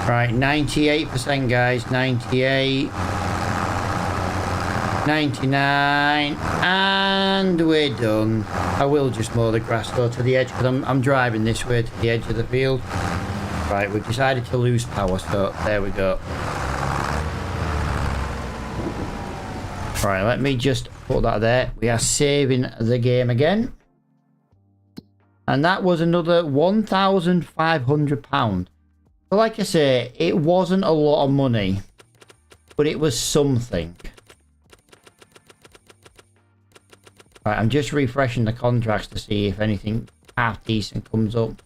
Speaker 1: Right, 98% guys, 98. 99, and we're done. I will just mow the grass though to the edge, because I'm driving this way to the edge of the field. Right, we've decided to lose power, so there we go. Right, let me just put that there. We are saving the game again. And that was another £1,500. So like I say, it wasn't a lot of money, but it was something. Right, I'm just refreshing the contracts to see if anything half decent comes up.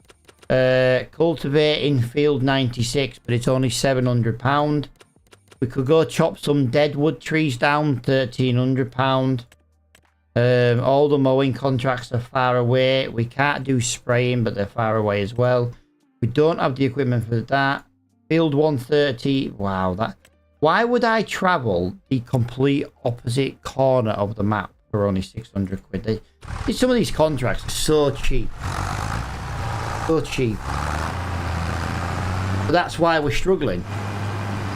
Speaker 1: Cultivating field 96, but it's only £700. We could go chop some deadwood trees down, £1,300. All the mowing contracts are far away. We can't do spraying, but they're far away as well. We don't have the equipment for that. Field 130. Wow, that. Why would I travel the complete opposite corner of the map for only 600 quid? Some of these contracts are so cheap. So cheap. But that's why we're struggling.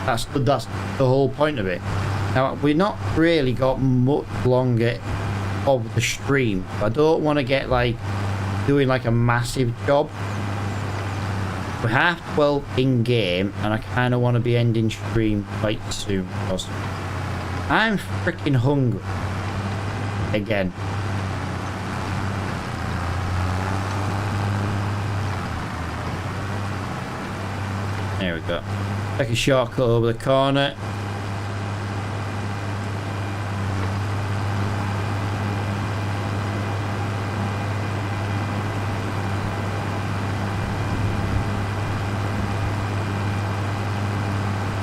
Speaker 1: That's the whole point of it. Now, we've not really got much longer of the stream. I don't want to get like doing like a massive job. We're half 12 in game, and I kind of want to be ending stream quite soon because I'm freaking hungry again. There we go. Take a shortcut over the corner.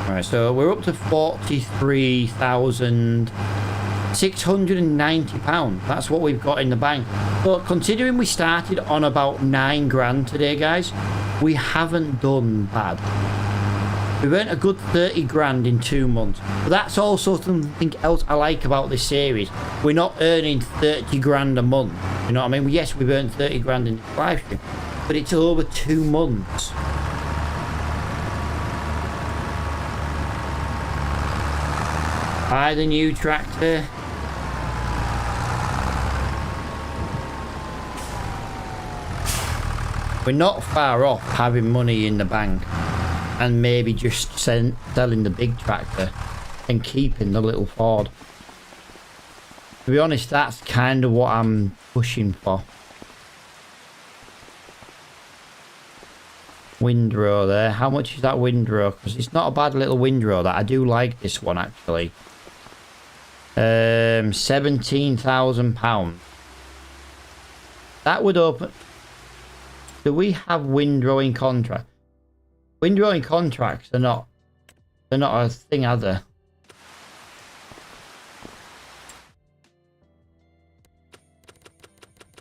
Speaker 1: Right, so we're up to £43,690. That's what we've got in the bank. But considering we started on about 9 grand today, guys, we haven't done bad. We've earned a good 30 grand in 2 months. But that's also something else I like about this series. We're not earning 30 grand a month. You know what I mean? Yes, we've earned 30 grand in this live stream, but it's over 2 months. Buy the new tractor. We're not far off having money in the bank and maybe just selling the big tractor and keeping the little Ford. To be honest, that's kind of what I'm pushing for. Windrow there. How much is that windrow? Because it's not a bad little windrow. That I do like this one actually. £17,000. That would open. Do we have windrowing contract? Windrowing contracts are not. They're not a thing, are they?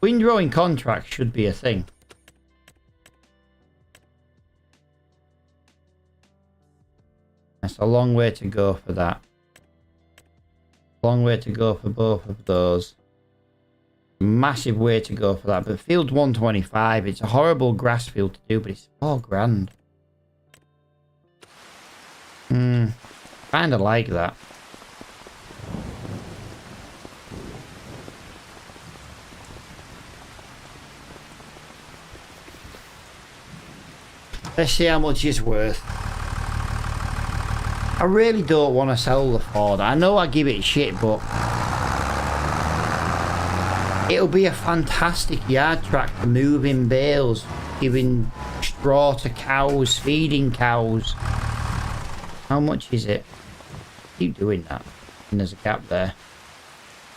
Speaker 1: Windrowing contracts should be a thing. That's a long way to go for that. Long way to go for both of those. Massive way to go for that. But field 125, it's a horrible grass field to do, but it's 4 grand. Kind of like that. Let's see how much it's worth. I really don't want to sell the Ford. I know I give it shit, but it'll be a fantastic yard tractor, moving bales, giving straw to cows, feeding cows. How much is it? Keep doing that. And there's a gap there.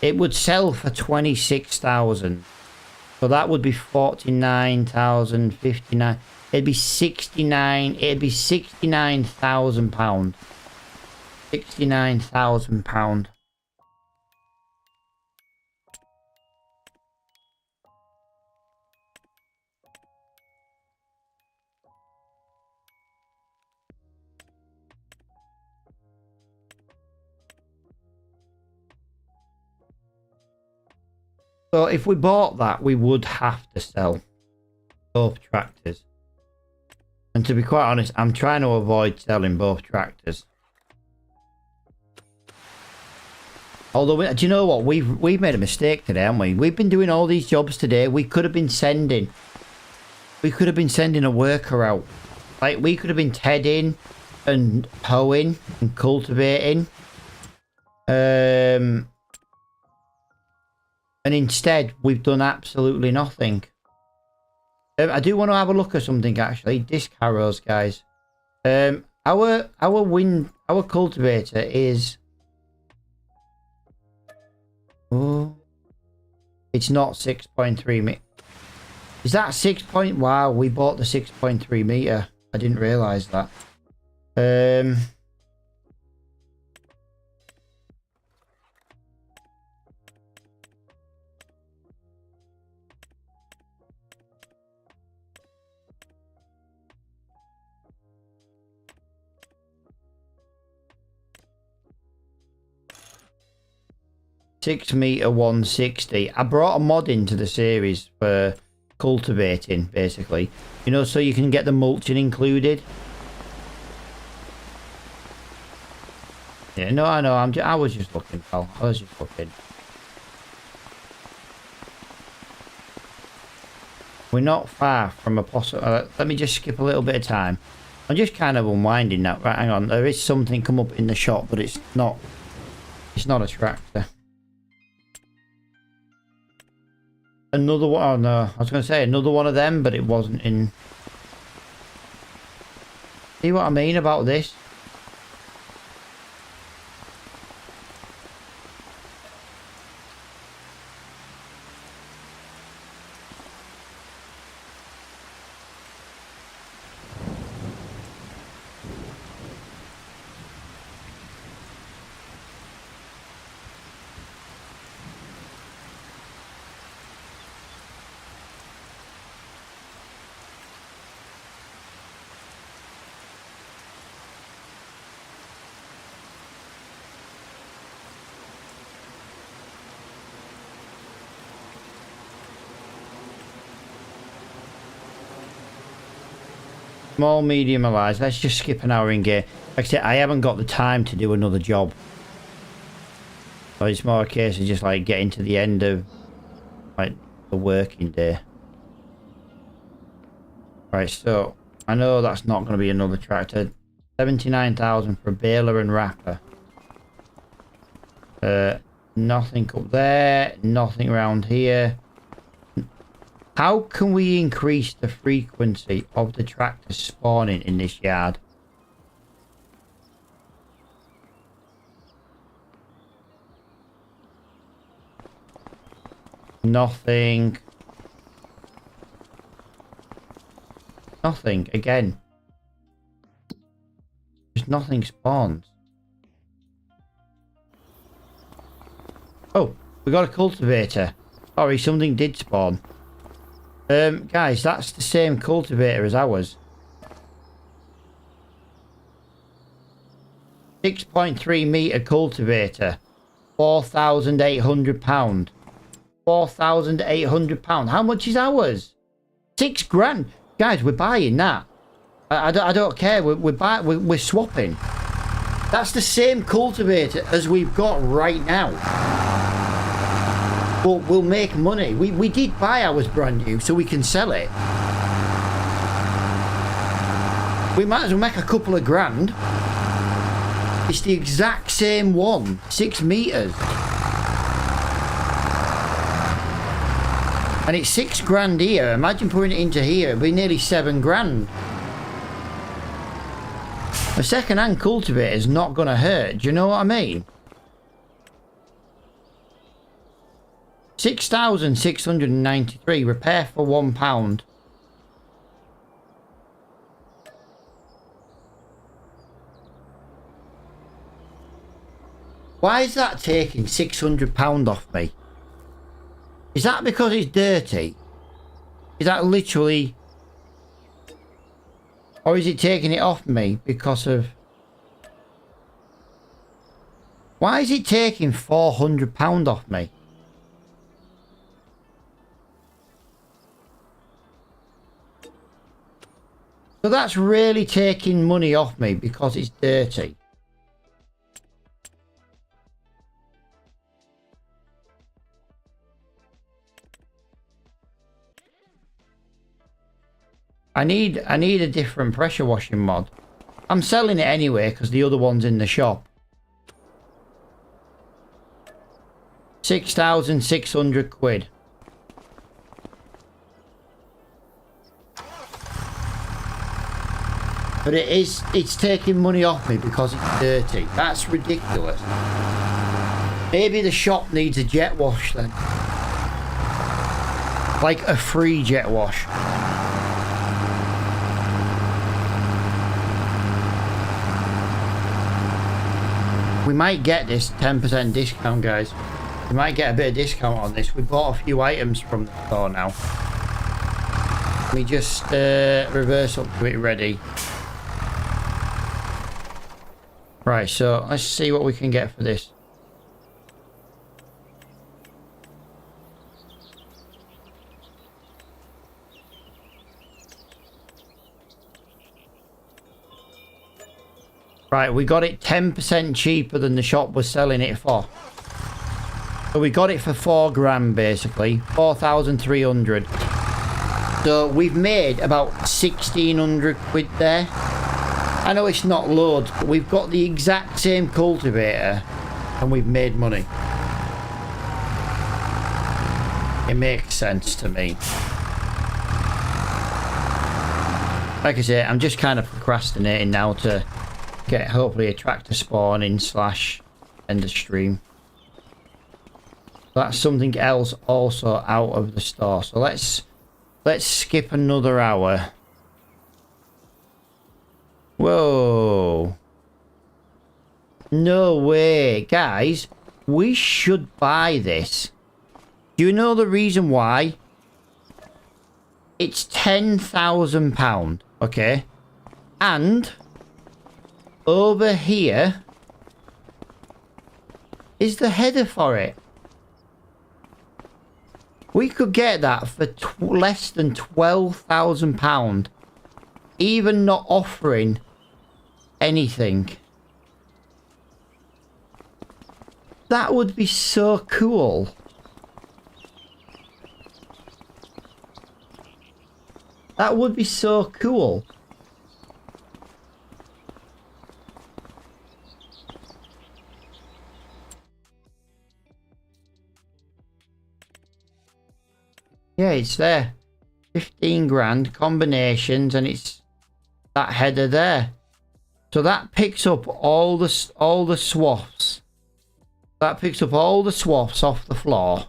Speaker 1: It would sell for 26,000. So that would be 49,000, 59. It'd be 69. It'd be 69,000 pound. 69,000 pound. So if we bought that, we would have to sell both tractors. And to be quite honest, I'm trying to avoid selling both tractors. Although, do you know what? We've made a mistake today, haven't we? We've been doing all these jobs today. We could have been sending a worker out. Like, we could have been tedding and hoeing and cultivating. And instead, we've done absolutely nothing. I do want to have a look at something, actually. Disc harrows, guys. Our cultivator is... Oh, it's not 6.3 meter. Is that 6 point? Wow, we bought the 6.3 meter. I didn't realize that. 6 meter 160. I brought a mod into the series for cultivating, basically. You know, so you can get the mulching included. Yeah, no, I know. I was just looking, pal. I was just looking. We're not far from a possible... let me just skip a little bit of time. I'm just kind of unwinding that. Right, hang on. There is something come up in the shop, but it's not... It's not a tractor. Another one... Oh, no. I was going to say another one of them, but it wasn't in... See what I mean about this? Small, medium, or large. Let's just skip an hour in gear. Like I said, I haven't got the time to do another job. So it's more a case of just like getting to the end of like the working day. Right, so I know that's not going to be another tractor. 79,000 for a baler and wrapper. Nothing up there. Nothing around here. How can we increase the frequency of the tractors spawning in this yard? Nothing. Nothing, again. Just nothing spawns. Oh, we got a cultivator. Sorry, something did spawn. Guys, that's the same cultivator as ours. 6.3 meter cultivator. £4,800. £4,800. How much is ours? 6 grand. Guys, we're buying that. I don't care. We're swapping. That's the same cultivator as we've got right now. But we'll make money. We did buy ours brand new, so we can sell it. We might as well make a couple of grand. It's the exact same one. 6 meters. And it's 6 grand here. Imagine putting it into here. It'd be nearly 7 grand. A second-hand cultivator is not going to hurt. Do you know what I mean? 6,693. Repair for £1. Why is that taking £600 off me? Is that because it's dirty? Is that literally... Or is it taking it off me because of... Why is it taking £400 off me? So that's really taking money off me because it's dirty. I need a different pressure washing mod. I'm selling it anyway because the other one's in the shop. 6,600 quid. But it's taking money off me because it's dirty. That's ridiculous. Maybe the shop needs a jet wash then. Like a free jet wash. We might get this 10% discount, guys. We might get a bit of discount on this. We bought a few items from the store now. We just reverse up to it ready. Right, so let's see what we can get for this. Right, we got it 10% cheaper than the shop was selling it for. So we got it for 4 grand basically, 4,300. So we've made about 1,600 quid there. I know it's not loads, but we've got the exact same cultivator and we've made money. It makes sense to me. Like I say, I'm just kind of procrastinating now to get hopefully a tractor spawn in / end of stream. That's something else also out of the store. So let's skip another hour. Whoa. No way. Guys, we should buy this. Do you know the reason why? It's £10,000, okay? And over here is the header for it. We could get that for less than £12,000, even not offering anything. That would be so cool. That would be so cool. Yeah, it's there. 15 grand combinations, and it's that header there. So that picks up all the swaths. That picks up all the swaths off the floor.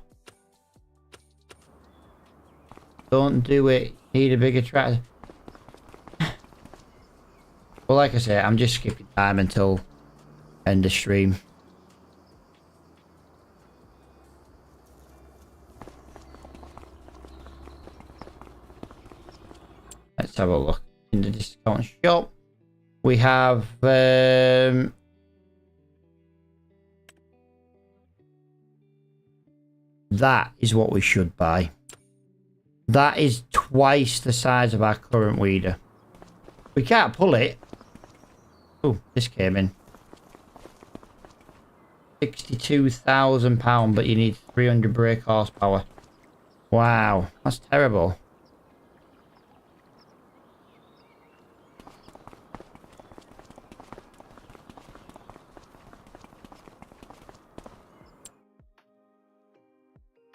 Speaker 1: Don't do it. Need a bigger tractor. Well, like I say, I'm just skipping time until end of stream. Let's have a look in the discount shop. We have That is what we should buy. That is twice the size of our current weeder. We can't pull it. Oh, this came in. £62,000, but you need 300 brake horsepower. Wow, that's terrible.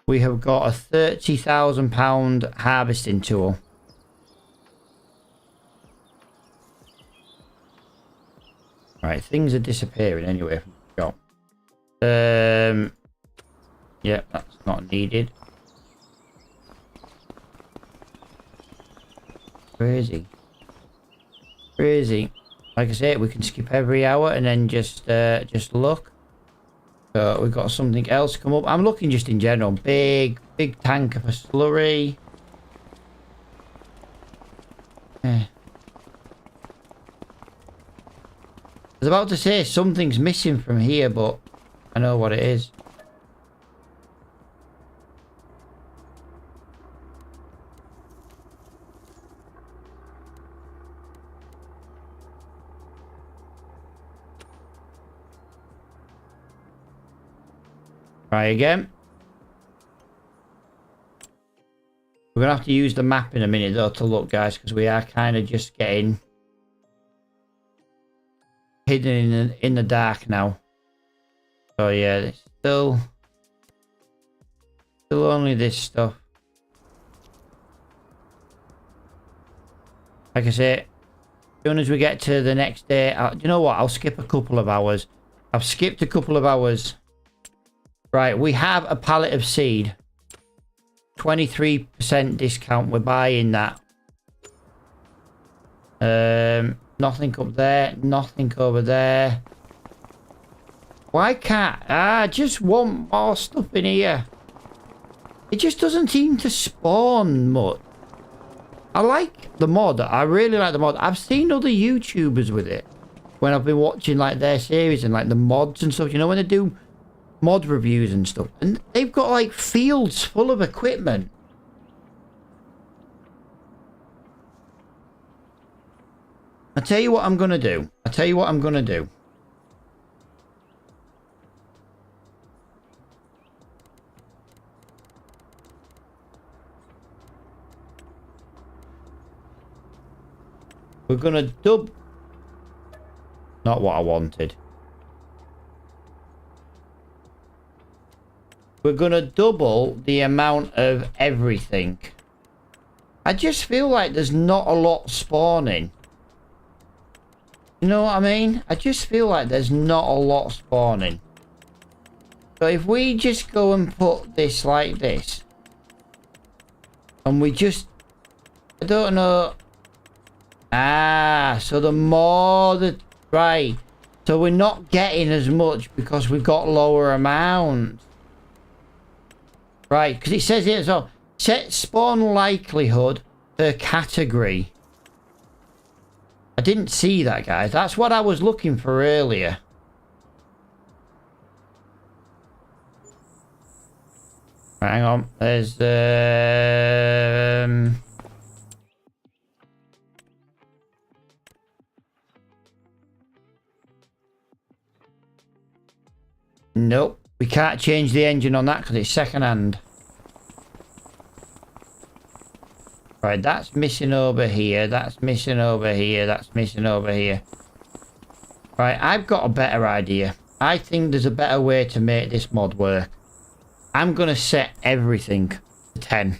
Speaker 1: We have got a £30,000 harvesting tool. Right, things are disappearing anyway from the shop. Yeah, that's not needed. Crazy. Crazy. Like I said, we can skip every hour and then just look. So we've got something else come up. I'm looking just in general. Big tanker for slurry. I was about to say something's missing from here, but I know what it is. Try again. We're going to have to use the map in a minute though to look, guys, because we are kind of just getting hidden in the dark now. So yeah, it's still only this stuff. Like I say, as soon as we get to the next day, do you know what? I'll skip a couple of hours. I've skipped a couple of hours. Right, we have a pallet of seed. 23% discount. We're buying that. Nothing up there. Nothing over there. Why can't... I just want more stuff in here. It just doesn't seem to spawn much. I like the mod. I really like the mod. I've seen other YouTubers with it. When I've been watching like their series and like the mods and stuff. You know when they do mod reviews and stuff, and they've got like fields full of equipment. I tell you what I'm gonna do. We're gonna dub... Not what I wanted. We're going to double the amount of everything. I just feel like there's not a lot spawning. You know what I mean? I just feel like there's not a lot spawning. So if we just go and put this like this. And we just... I don't know. Ah, so the more the... Right. So we're not getting as much because we've got lower amounts. Right, because it says here as well, set spawn likelihood per category. I didn't see that, guys. That's what I was looking for earlier. Right, hang on. There's nope. We can't change the engine on that because it's second hand. Right, that's missing over here. That's missing over here. That's missing over here. Right, I've got a better idea. I think there's a better way to make this mod work. I'm going to set everything to 10.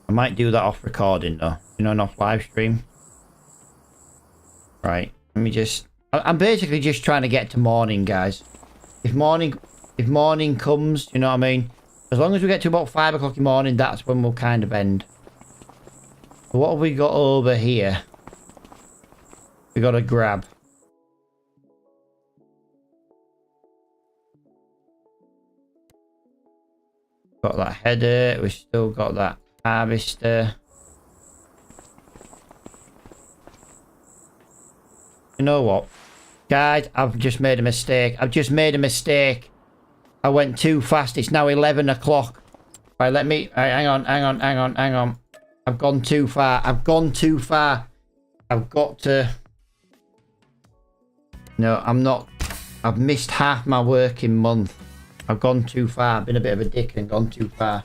Speaker 1: I might do that off recording though. You know, off live stream. Right, let me just... I'm basically just trying to get to morning, guys. If morning comes, you know what I mean? As long as we get to about 5 o'clock in the morning, that's when we'll kind of end. So what have we got over here? We got a grab. Got that header. We've still got that harvester. You know what? Guys, I've just made a mistake. I went too fast. It's now 11 o'clock. Right, let me... Right, hang on. I've gone too far. I've got to... No, I'm not... I've missed half my working month. I've gone too far. I've been a bit of a dick and gone too far.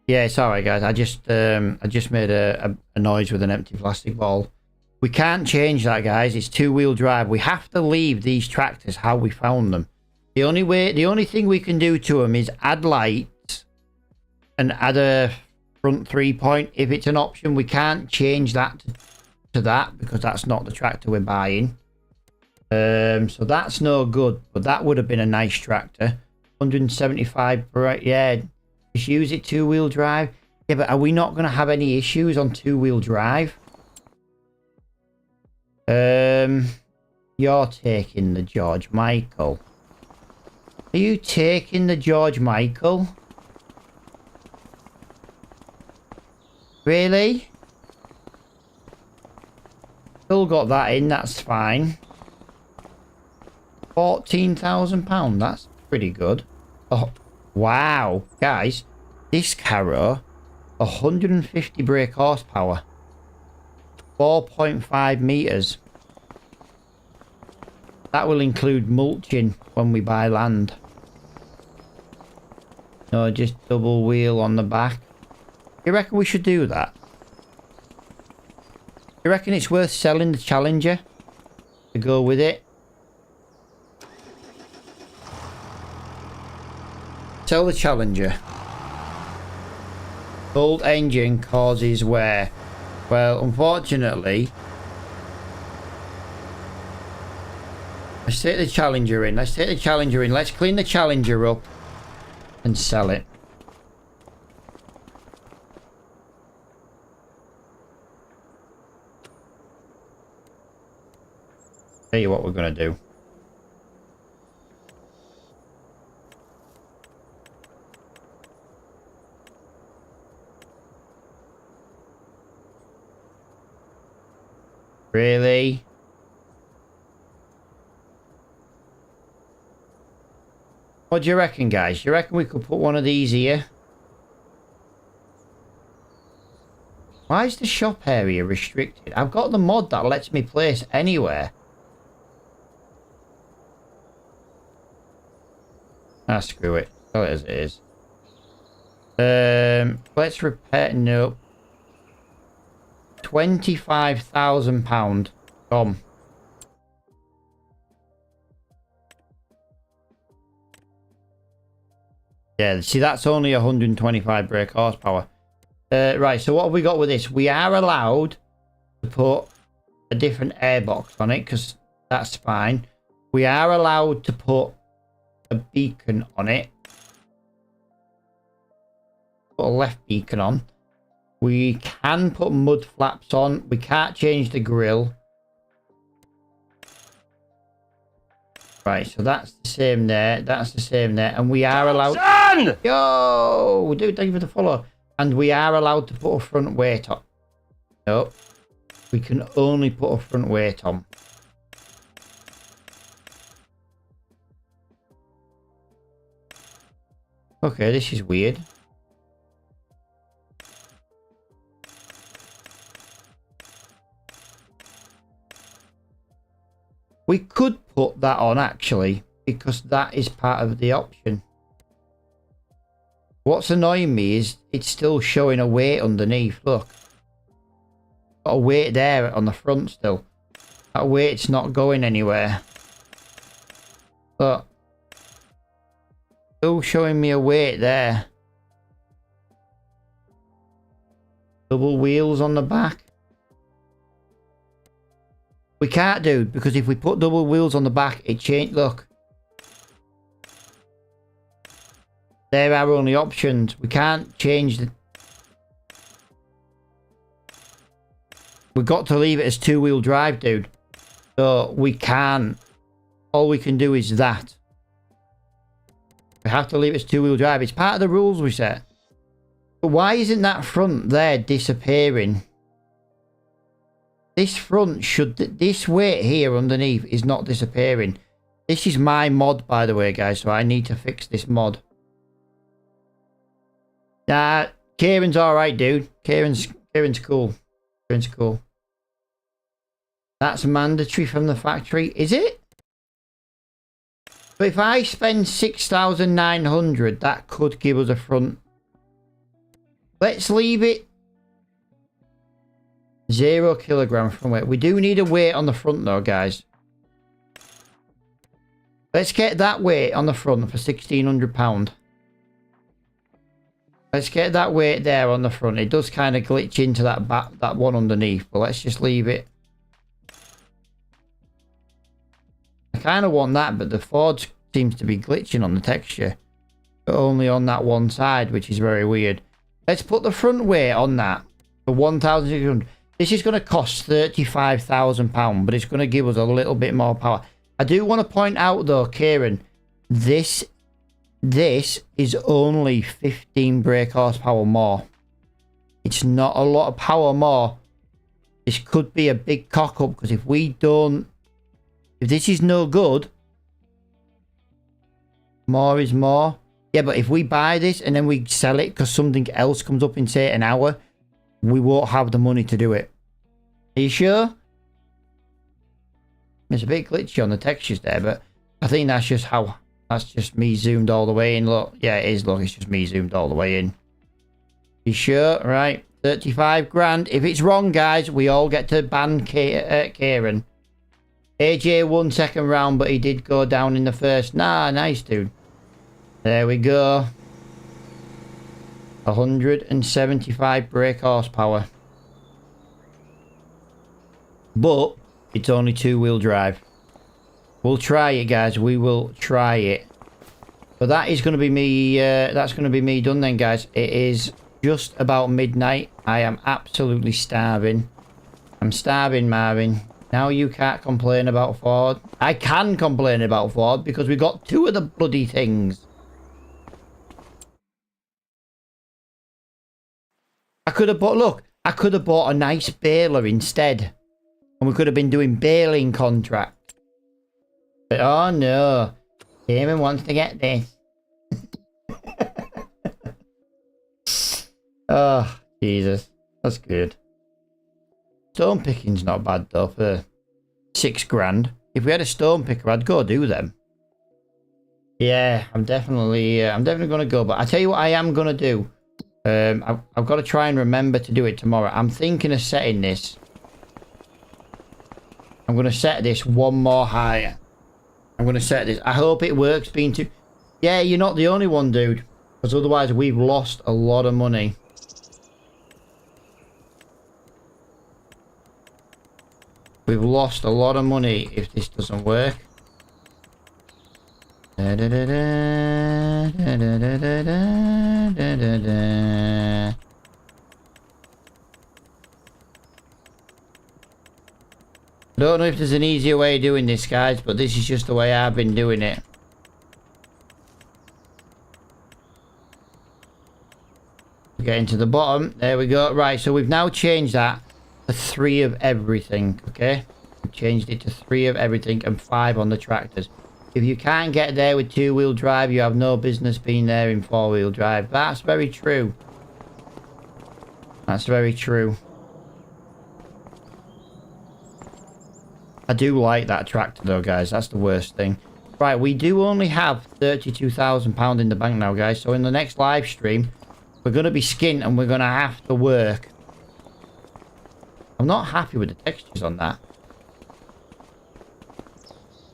Speaker 1: Yeah, it's alright, guys. I just made a noise with an empty plastic ball. We can't change that, guys. It's two-wheel drive. We have to leave these tractors how we found them. The only thing we can do to them is add lights and add a front 3-point. If it's an option, we can't change that to that because that's not the tractor we're buying. So that's no good. But that would have been a nice tractor. 175 per... Yeah. Just use it two-wheel drive. Yeah, but are we not going to have any issues on two-wheel drive? You're taking the George Michael. Are you taking the George Michael? Really? Still got that in, that's fine. £14,000, that's pretty good. Oh. Wow, guys, this Caro, 150 brake horsepower, 4.5 meters. That will include mulching when we buy land. No, just double wheel on the back. You reckon we should do that? You reckon it's worth selling the Challenger to go with it? Sell the Challenger. Old engine causes wear. Well, unfortunately, let's take the Challenger in. Let's clean the Challenger up and sell it. Tell you what we're going to do. Really? What do you reckon, guys? You reckon we could put one of these here? Why is the shop area restricted? I've got the mod that lets me place anywhere. Ah, screw it. Tell it as it is. Let's repair. Nope. £25,000. Come. Yeah, see, that's only 125 brake horsepower. Right, so what have we got with this? We are allowed to put a different airbox on it, because that's fine. We are allowed to put a beacon on it. Put a left beacon on. We can put mud flaps on. We can't change the grill. Right, so that's the same there. That's the same there. And we are allowed...
Speaker 2: Son!
Speaker 1: Yo! Dude, thank you for the follow. And we are allowed to put a front weight on. Nope. We can only put a front weight on. Okay, this is weird. We could put that on, actually, because that is part of the option. What's annoying me is it's still showing a weight underneath. Look. Got a weight there on the front still. That weight's not going anywhere. Look. Still showing me a weight there. Double wheels on the back. We can't, dude, because if we put double wheels on the back, it change. Look. They're our only options. We can't change the... We've got to leave it as two-wheel drive, dude. So we can't. All we can do is that. We have to leave it as two-wheel drive. It's part of the rules we set. But why isn't that front there disappearing? This front should... This weight here underneath is not disappearing. This is my mod, by the way, guys. So I need to fix this mod. Nah, Kieran's alright, dude. Kieran's cool. Kieran's cool. That's mandatory from the factory. Is it? But if I spend 6,900, that could give us a front. Let's leave it 0 kilogram from weight. We do need a weight on the front though, guys. Let's get that weight on the front for £1,600. Let's get that weight there on the front. It does kind of glitch into that one underneath, but let's just leave it. I kind of want that, but the Ford seems to be glitching on the texture. But only on that one side, which is very weird. Let's put the front weight on that for 1,600. This is going to cost £35,000, but it's going to give us a little bit more power. I do want to point out though, Kieran, this is only 15 brake horsepower more. It's not a lot of power more. This could be a big cock up, because if this is no good, more is more. Yeah, but if we buy this and then we sell it because something else comes up in, say, an hour, we won't have the money to do it. Are you sure? It's a bit glitchy on the textures there, but I think that's just how... That's just me zoomed all the way in. Look. Yeah, it is. Look, it's just me zoomed all the way in. You sure? Right. 35 grand. If it's wrong, guys, we all get to ban Kieran. AJ won second round, but he did go down in the first. Nah, nice, dude. There we go. 175 brake horsepower. But it's only two-wheel drive. We'll try it, guys. We will try it. But that is going to be me. That's going to be me done then, guys. It is just about midnight. I am absolutely starving. I'm starving, Marvin. Now you can't complain about Ford. I can complain about Ford because we got two of the bloody things. I could have bought... Look, I could have bought a nice baler instead. And we could have been doing baling contracts. But oh no. Damon wants to get this. Oh, Jesus. That's good. Stone picking's not bad though for 6 grand. If we had a stone picker, I'd go do them. Yeah, I'm definitely gonna go. But I tell you what, I am gonna do. I've got to try and remember to do it tomorrow. I'm thinking of setting this. I'm gonna set this one more higher. I'm gonna set this. I hope it works. Being too. Yeah, you're not the only one, dude. Because otherwise, we've lost a lot of money. We've lost a lot of money if this doesn't work. Da, da, da, da, da, da, da, da, da, da. I don't know if there's an easier way of doing this, guys, but this is just the way I've been doing it. Getting to the bottom. There we go. Right, so we've now changed that to 3 of everything, okay? We've changed it to 3 of everything and 5 on the tractors. If you can't get there with 2-wheel drive, you have no business being there in 4-wheel drive. That's very true. That's very true. I do like that tractor though, guys. That's the worst thing. Right, we do only have £32,000 in the bank now, guys. So in the next live stream, we're going to be skint and we're going to have to work. I'm not happy with the textures on that.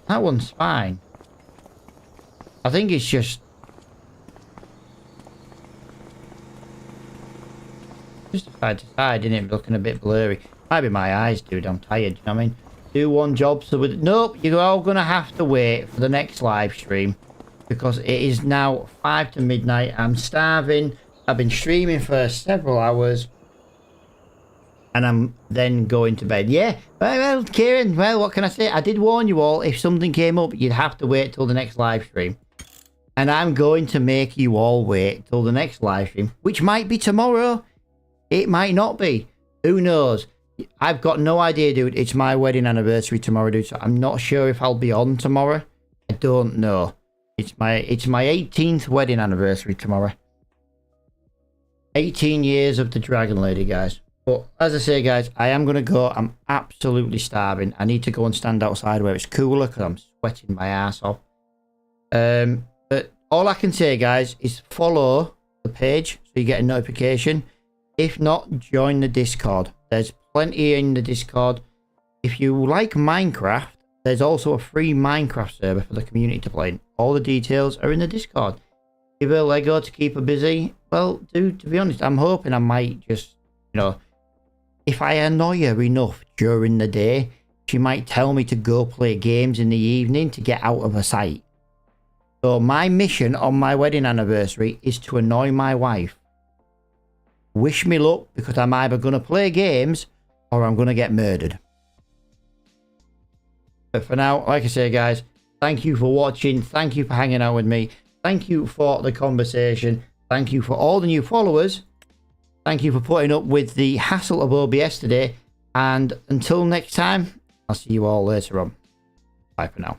Speaker 1: That one's fine. I think it's just side to side, isn't it? Looking a bit blurry. Might be my eyes, dude. I'm tired. You know what I mean? Do one job. So with nope, you're all gonna have to wait for the next live stream because it is now 5 to midnight. I'm starving. I've been streaming for several hours. And I'm then going to bed. Yeah, well, Kieran, well, what can I say? I did warn you all, if something came up, you'd have to wait till the next live stream. And I'm going to make you all wait till the next live stream, which might be tomorrow. It might not be. Who knows? I've got no idea, dude. It's my wedding anniversary tomorrow, dude, so I'm not sure if I'll be on tomorrow. I don't know. It's my 18th wedding anniversary tomorrow. 18 years of the Dragon Lady, guys. But as I say, guys, I am going to go. I'm absolutely starving. I need to go and stand outside where it's cooler because I'm sweating my ass off. But all I can say, guys, is follow the page so you get a notification. If not, join the Discord. There's plenty in the Discord. If you like Minecraft, there's also a free Minecraft server for the community to play in. All the details are in the Discord. Give her Lego to keep her busy. Well, dude, to be honest, I'm hoping I might just, you know, if I annoy her enough during the day, she might tell me to go play games in the evening to get out of her sight. So my mission on my wedding anniversary is to annoy my wife. Wish me luck, because I'm either going to play games or I'm going to get murdered. But for now, like I say, guys, thank you for watching. Thank you for hanging out with me. Thank you for the conversation. Thank you for all the new followers. Thank you for putting up with the hassle of OBS today. And until next time, I'll see you all later on. Bye for now.